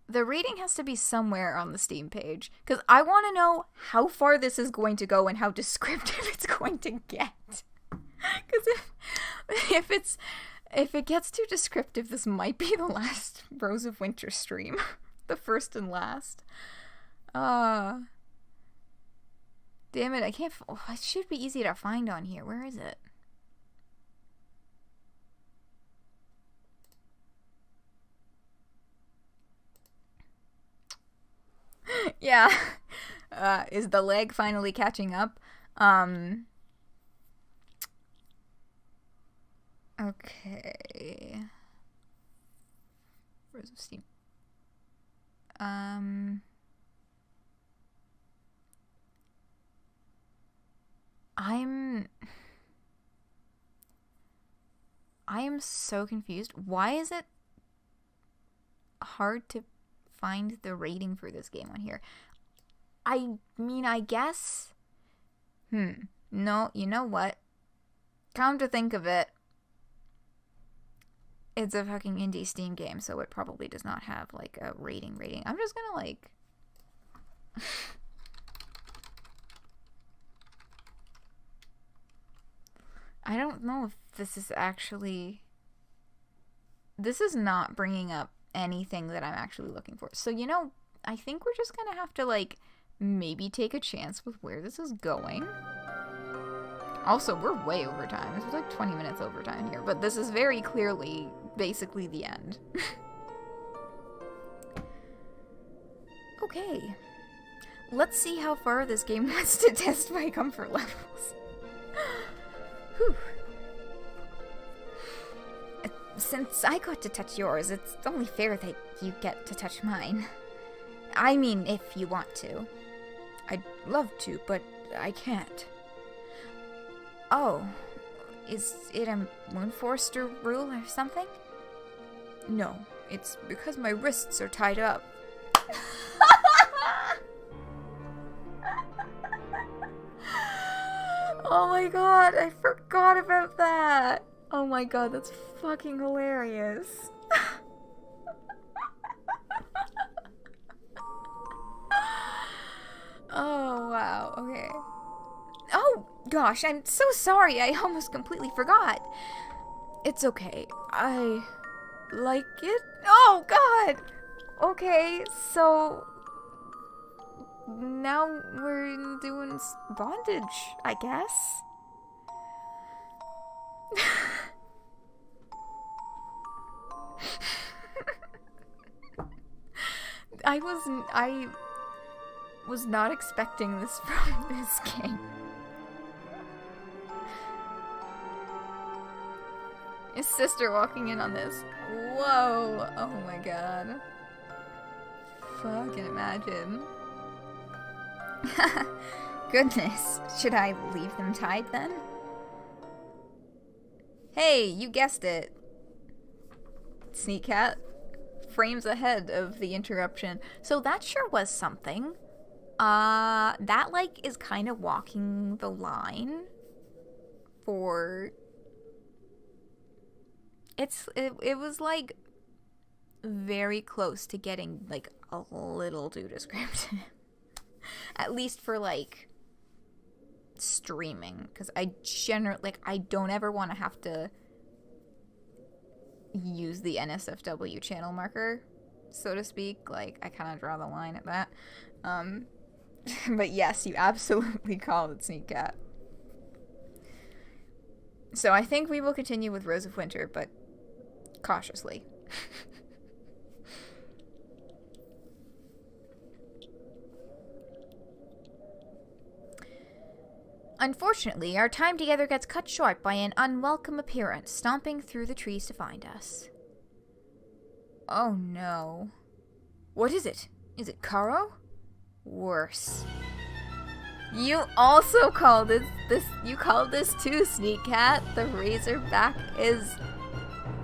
B: The rating has to be somewhere on the Steam page, because I want to know how far this is going to go and how descriptive it's going to get. Because if it gets too descriptive, this might be the last Rose of Winter stream. The first and last. Damn it, I can't... Oh, it should be easy to find on here. Where is it? Yeah. Is the leg finally catching up? Okay. Rose of Steam.
A: I am so confused. Why is it hard to find the rating for this game on here? I mean, I guess... No, you know what? Come to think of it, it's a fucking indie Steam game, so it probably does not have, like, a rating. I'm just gonna, like... I don't know if this is actually... This is not bringing up anything that I'm actually looking for. So, you know, I think we're just gonna have to, like, maybe take a chance with where this is going. Also, we're way over time. This was like 20 minutes overtime here, but this is very clearly basically the end. Okay. Let's see how far this game wants to test my comfort levels. Whew. Since I got to touch yours, it's only fair that you get to touch mine. I mean, if you want to. I'd love to, but I can't. Oh, is it a Moonforest rule or something? No, it's because my wrists are tied up. Oh my god, I forgot about that. Oh my god, that's fucking hilarious. Oh, wow, okay. Oh, gosh, I'm so sorry. I almost completely forgot. It's okay. I like it. Oh, God. Okay, so now we're doing bondage, I guess. I was not expecting this from this game. His sister walking in on this. Whoa! Oh my god. Fucking imagine. Goodness. Should I leave them tied then? Hey, you guessed it. Sneak Cat. Frames ahead of the interruption. So that sure was something. That, like, is kind of walking the line for... It was, like, very close to getting, like, a little too descriptive. At least for, like, streaming. Because I generally, like, I don't ever want to have to use the NSFW channel marker, so to speak. Like, I kind of draw the line at that. But yes, you absolutely called it Sneak Cat. So I think we will continue with Rose of Winter, but cautiously. Unfortunately, our time together gets cut short by an unwelcome appearance stomping through the trees to find us. Oh no. What is it? Is it Karo? Worse. You also called this you called this too, Sneak Cat. The Razorback is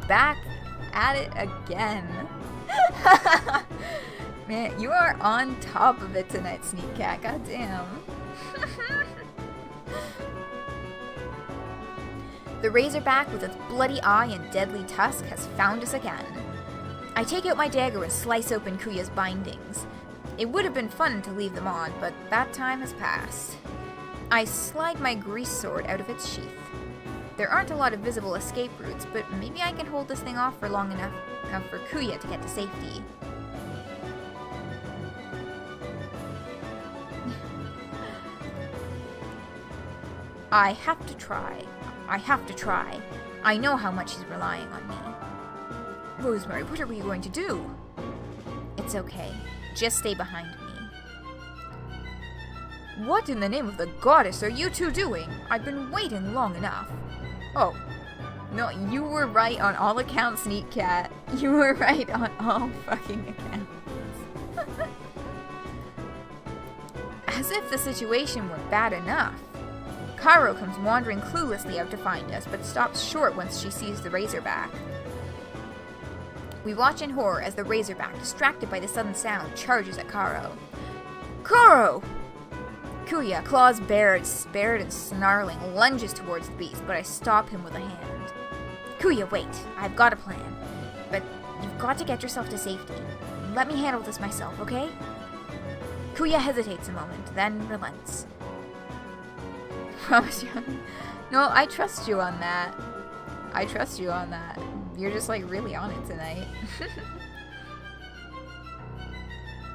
A: back at it again. Man, you are on top of it tonight, Sneak Cat. Goddamn. The Razorback, with its bloody eye and deadly tusk, has found us again. I take out my dagger and slice open Kuya's bindings. It would have been fun to leave them on, but that time has passed. I slide my grease sword out of its sheath. There aren't a lot of visible escape routes, but maybe I can hold this thing off for long enough for Kuya to get to safety. I have to try. I know how much he's relying on me. Rosemary, what are we going to do? It's okay. Just stay behind me. What in the name of the goddess are you two doing? I've been waiting long enough. Oh. No, you were right on all accounts, Sneak Cat. You were right on all fucking accounts. As if the situation were bad enough.
B: Karo comes wandering cluelessly out to find us, but stops short once she sees the Razorback. We watch in horror as the Razorback, distracted by the sudden sound, charges at Karo. Karo! Kuya, claws bared and snarling, lunges towards the beast, but I stop him with a hand. Kuya, wait. I've got a plan. But you've got to get yourself to safety. Let me handle this myself, okay? Kuya hesitates a moment, then relents. Promise you. No, I trust you on that. I trust you on that. You're just like really on it tonight.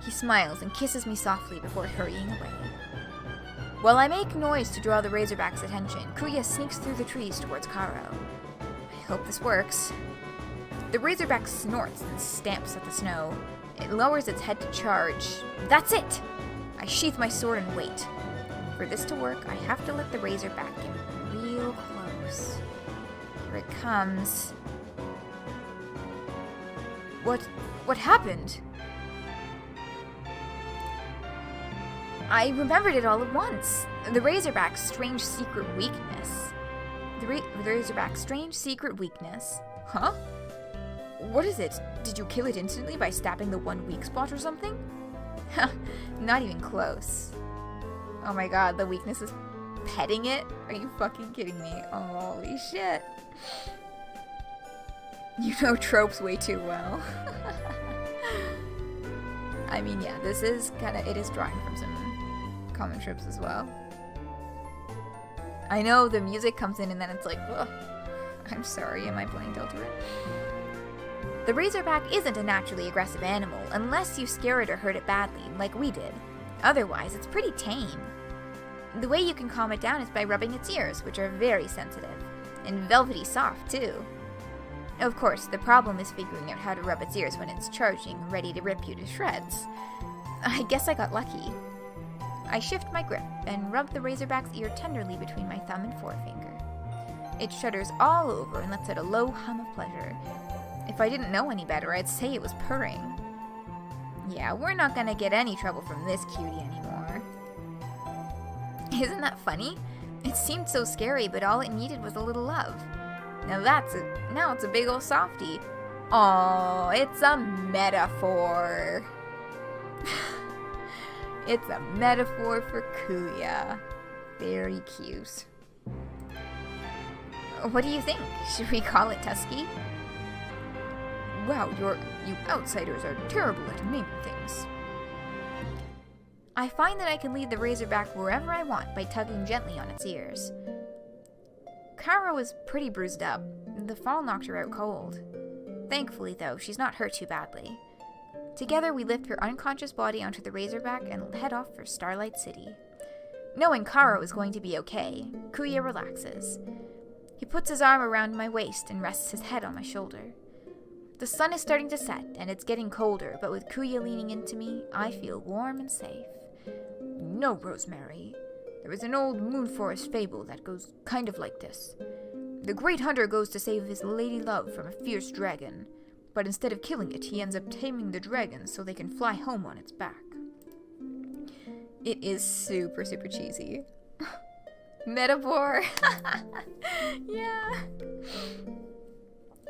B: He smiles and kisses me softly before hurrying away. While I make noise to draw the Razorback's attention, Kuya sneaks through the trees towards Karo. I hope this works. The Razorback snorts and stamps at the snow. It lowers its head to charge. That's it! I sheath my sword and wait. For this to work, I have to let the Razorback get real close. Here it comes. What happened? I remembered it all at once. The Razorback's strange secret weakness. The Razorback's strange secret weakness. Huh? What is it? Did you kill it instantly by stabbing the one weak spot or something? Not even close. Oh my god, the weakness is petting it? Are you fucking kidding me? Holy shit. You know tropes way too well. I mean, yeah, this is it is drawing from some common tropes as well. I know the music comes in and then it's like, ugh. I'm sorry, am I blanked over it? The Razorback isn't a naturally aggressive animal unless you scare it or hurt it badly, like we did. Otherwise, it's pretty tame. The way you can calm it down is by rubbing its ears, which are very sensitive, and velvety soft, too. Of course, the problem is figuring out how to rub its ears when it's charging, ready to rip you to shreds. I guess I got lucky. I shift my grip and rub the Razorback's ear tenderly between my thumb and forefinger. It shudders all over and lets out a low hum of pleasure. If I didn't know any better, I'd say it was purring. Yeah, we're not gonna get any trouble from this cutie anymore. Isn't that funny? It seemed so scary, but all it needed was a little love. Now it's a big ol' softie. Oh, it's a metaphor. It's a metaphor for Kuya. Very cute. What do you think? Should we call it Tusky? Wow, you outsiders are terrible at naming things. I find that I can lead the Razorback wherever I want by tugging gently on its ears. Karo is pretty bruised up. The fall knocked her out cold. Thankfully, though, she's not hurt too badly. Together, we lift her unconscious body onto the Razorback and head off for Starlight City. Knowing Karo is going to be okay, Kuya relaxes. He puts his arm around my waist and rests his head on my shoulder. The sun is starting to set, and it's getting colder, but with Kuya leaning into me, I feel warm and safe. No, Rosemary. There is an old Moonforest fable that goes kind of like this. The great hunter goes to save his lady love from a fierce dragon, but instead of killing it, he ends up taming the dragon so they can fly home on its back. It is super, super cheesy. Metaphor. Yeah.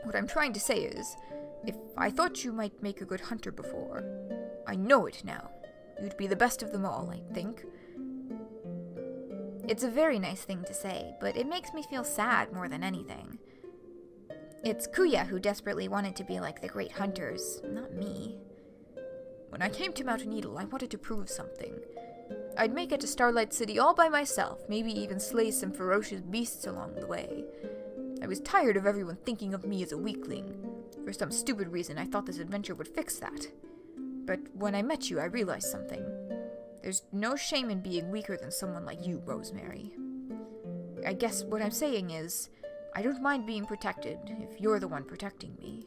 B: What I'm trying to say is, if I thought you might make a good hunter before, I know it now. You'd be the best of them all, I think. It's a very nice thing to say, but it makes me feel sad more than anything. It's Kuya who desperately wanted to be like the great hunters, not me. When I came to Mount Needle, I wanted to prove something. I'd make it to Starlight City all by myself, maybe even slay some ferocious beasts along the way. I was tired of everyone thinking of me as a weakling. For some stupid reason, I thought this adventure would fix that. But when I met you, I realized something. There's no shame in being weaker than someone like you, Rosemary. I guess what I'm saying is, I don't mind being protected if you're the one protecting me.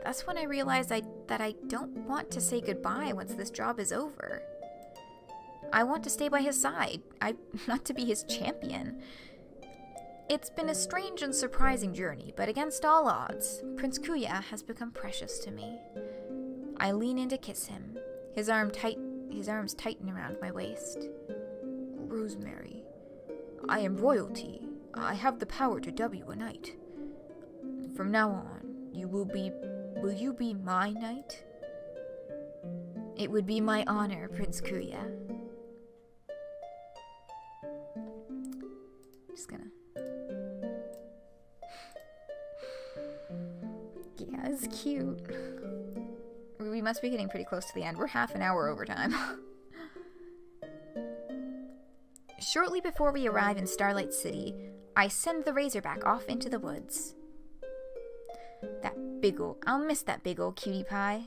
B: That's when I realized that I don't want to say goodbye once this job is over. I want to stay by his side. I want to be his champion. It's been a strange and surprising journey, but against all odds, Prince Kuya has become precious to me. I lean in to kiss him. His arms tighten around my waist. Rosemary, I am royalty. I have the power to dub you a knight. From now on, will you be my knight? It would be my honor, Prince Kuya. Just gonna... Yeah, it's cute. We must be getting pretty close to the end. We're half an hour over time. Shortly before we arrive in Starlight City, I send the Razorback off into the woods. I'll miss that big old cutie pie.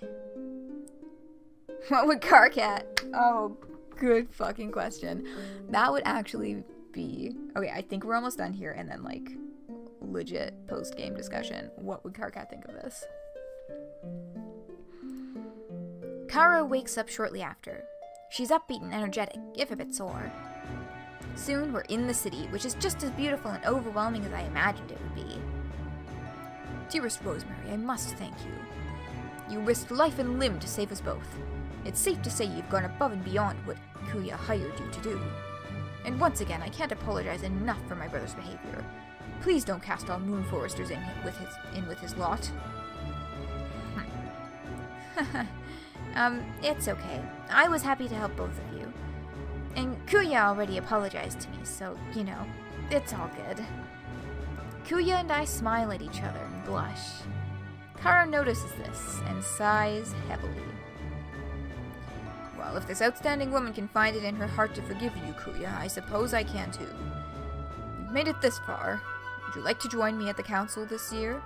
B: What would Karkat? Oh, good fucking question. That would actually be... Okay, I think we're almost done here, and then, like, legit post-game discussion. What would Karkat think of this? Kara wakes up shortly after. She's upbeat and energetic, if a bit sore. Soon, we're in the city, which is just as beautiful and overwhelming as I imagined it would be. Dearest Rosemary, I must thank you. You risked life and limb to save us both. It's safe to say you've gone above and beyond what Kuya hired you to do. And once again, I can't apologize enough for my brother's behavior. Please don't cast all Moonforesters in with his lot. It's okay. I was happy to help both of you. And Kuya already apologized to me, so, you know, it's all good. Kuya and I smile at each other and blush. Kara notices this and sighs heavily. Well, if this outstanding woman can find it in her heart to forgive you, Kuya, I suppose I can too. You've made it this far. Would you like to join me at the council this year?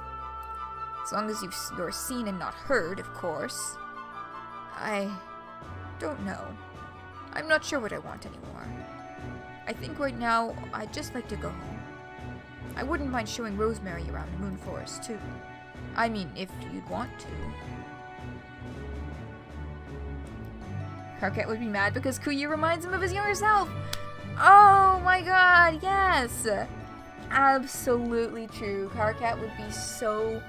B: As long as you're seen and not heard, of course. I don't know. I'm not sure what I want anymore. I think right now, I'd just like to go home. I wouldn't mind showing Rosemary around the Moonforest, too. I mean, if you'd want to. Karkat would be mad because Kuya reminds him of his younger self. Oh my god, yes! Absolutely true. Karkat would be so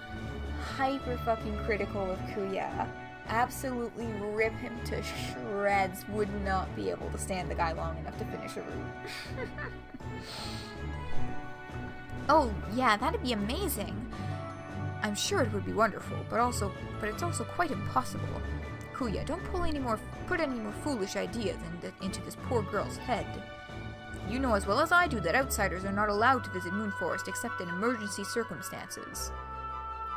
B: hyper fucking critical of Kuya. Absolutely rip him to shreds. Would not be able to stand the guy long enough to finish a route. Oh, yeah, that'd be amazing. I'm sure it would be wonderful, but it's also quite impossible. Kuya, don't put any more foolish ideas into this poor girl's head. You know as well as I do that outsiders are not allowed to visit Moonforest except in emergency circumstances.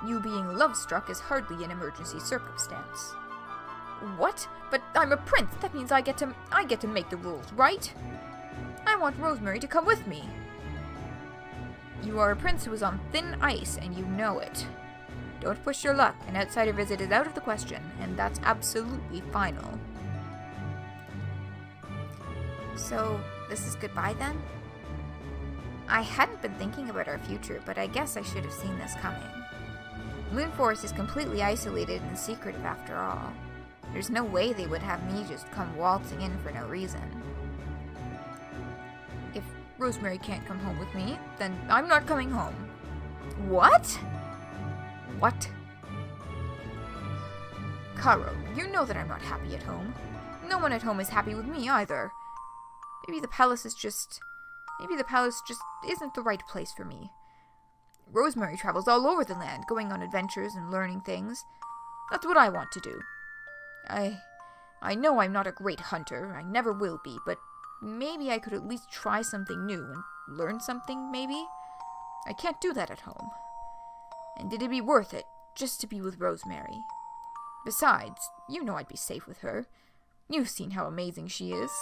B: You being love-struck is hardly an emergency circumstance. What? But I'm a prince. That means I get to make the rules, right? I want Rosemary to come with me. You are a prince who is on thin ice, and you know it. Don't push your luck. An outsider visit is out of the question, and that's absolutely final. So, this is goodbye then? I hadn't been thinking about our future, but I guess I should have seen this coming. Moonforest is completely isolated and secretive after all. There's no way they would have me just come waltzing in for no reason. If Rosemary can't come home with me, then I'm not coming home. What? What? Karo, you know that I'm not happy at home. No one at home is happy with me either. Maybe the palace just isn't the right place for me. Rosemary travels all over the land, going on adventures and learning things. That's what I want to do. I know I'm not a great hunter, I never will be, but maybe I could at least try something new and learn something, maybe? I can't do that at home. And it'd be worth it, just to be with Rosemary. Besides, you know I'd be safe with her. You've seen how amazing she is.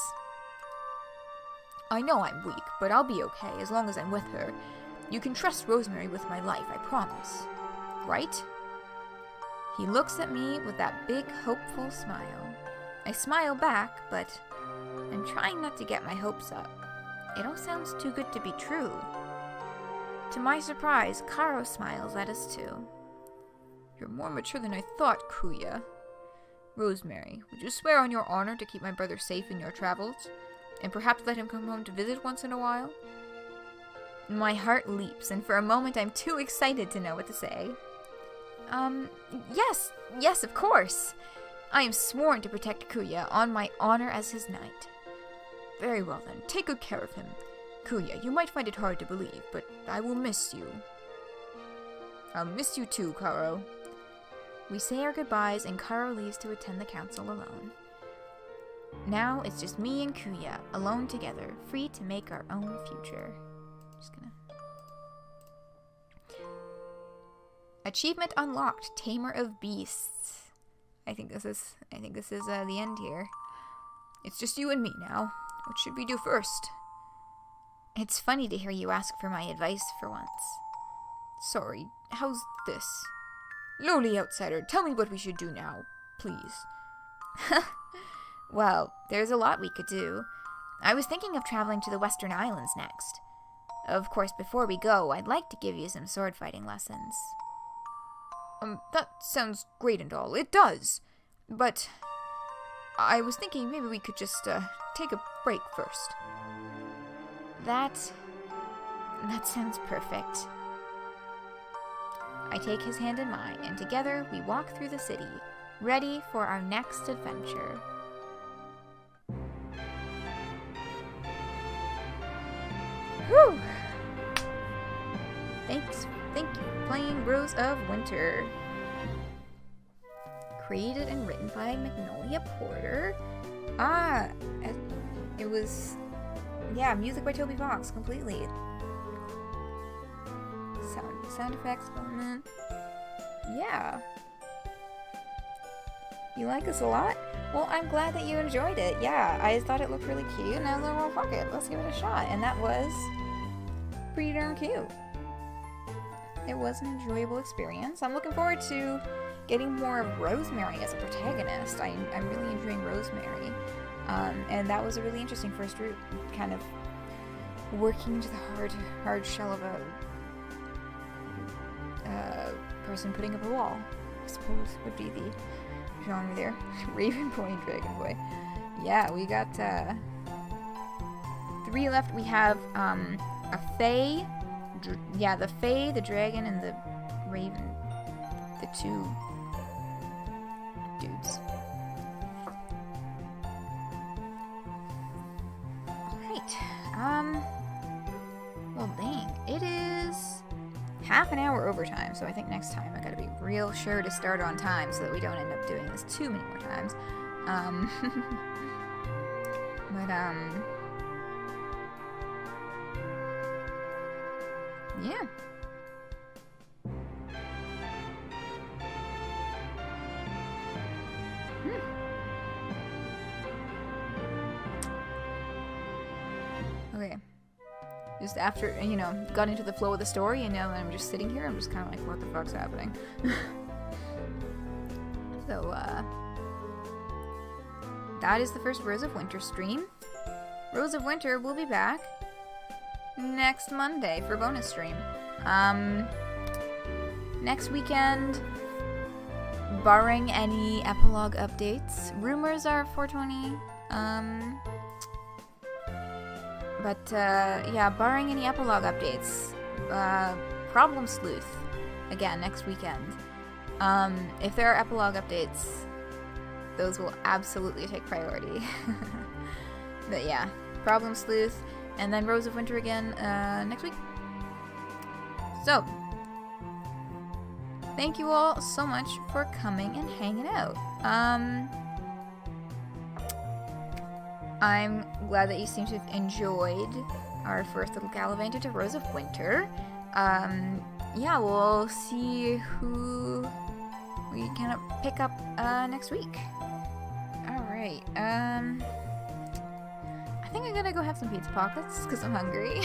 B: I know I'm weak, but I'll be okay as long as I'm with her. You can trust Rosemary with my life, I promise. Right? He looks at me with that big, hopeful smile. I smile back, but I'm trying not to get my hopes up. It all sounds too good to be true. To my surprise, Karo smiles at us too. You're more mature than I thought, Kuya. Rosemary, would you swear on your honor to keep my brother safe in your travels? And perhaps let him come home to visit once in a while? My heart leaps, and for a moment I'm too excited to know what to say. Yes, of course. I am sworn to protect Kuya on my honor as his knight.
A: Very well then, take good care of him. Kuya, you might find it hard to believe, but I will miss you. I'll miss you too, Karo.
B: We say our goodbyes and Karo leaves to attend the council alone. Now it's just me and Kuya, alone together, free to make our own future. Just gonna... Achievement unlocked, Tamer of Beasts. I think this is the end here.
A: It's just you and me now. What should we do first?
B: It's funny to hear you ask for my advice for once.
A: Sorry, how's this? Lowly outsider, tell me what we should do now, please.
B: Well, there's a lot we could do. I was thinking of traveling to the Western Islands next. Of course, before we go, I'd like to give you some sword fighting lessons.
A: That sounds great and all. It does. But I was thinking maybe we could just take a break first.
B: That sounds perfect. I take his hand in mine, and together we walk through the city, ready for our next adventure.
A: Whew! Thank you for playing Rose of Winter. Created and written by Magnolia Porter. It was... Yeah, music by Toby Fox, completely. Sound effects, element. Yeah. You like this a lot? Well, I'm glad that you enjoyed it. Yeah, I thought it looked really cute, and I was like, well, fuck it, let's give it a shot. And that was pretty darn cute. It was an enjoyable experience. I'm looking forward to getting more of Rosemary as a protagonist. I'm really enjoying Rosemary. And that was a really interesting first route, kind of working into the hard shell of a person putting up a wall, I suppose would be the genre there. Raven Boy and Dragon Boy. Yeah, we got 3 left. We have a Fae, the Fae, the Dragon, and the Raven, the 2 dudes. Alright, well dang, it is half an hour overtime, so I think next time I gotta be real sure to start on time so that we don't end up doing this too many more times. Yeah. Okay. Just after, got into the flow of the story, and now that I'm just sitting here, I'm just kind of like, what the fuck's happening? So, that is the first Rose of Winter stream. Rose of Winter will be back next Monday for bonus stream. Next weekend, barring any epilogue updates. Rumors are 420. Yeah, barring any epilogue updates, Problem Sleuth, again, next weekend. If there are epilogue updates, those will absolutely take priority. But yeah, Problem Sleuth, and then Rose of Winter again, next week. So, thank you all so much for coming and hanging out. I'm glad that you seem to have enjoyed our first little gallivant into Rose of Winter. Yeah, we'll see who we can pick up next week. Alright, I think I'm gonna go have some pizza pockets because I'm hungry.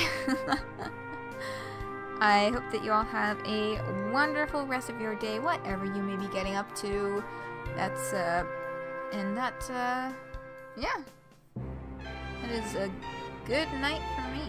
A: I hope that you all have a wonderful rest of your day, whatever you may be getting up to. That's, yeah. That is a good night for me.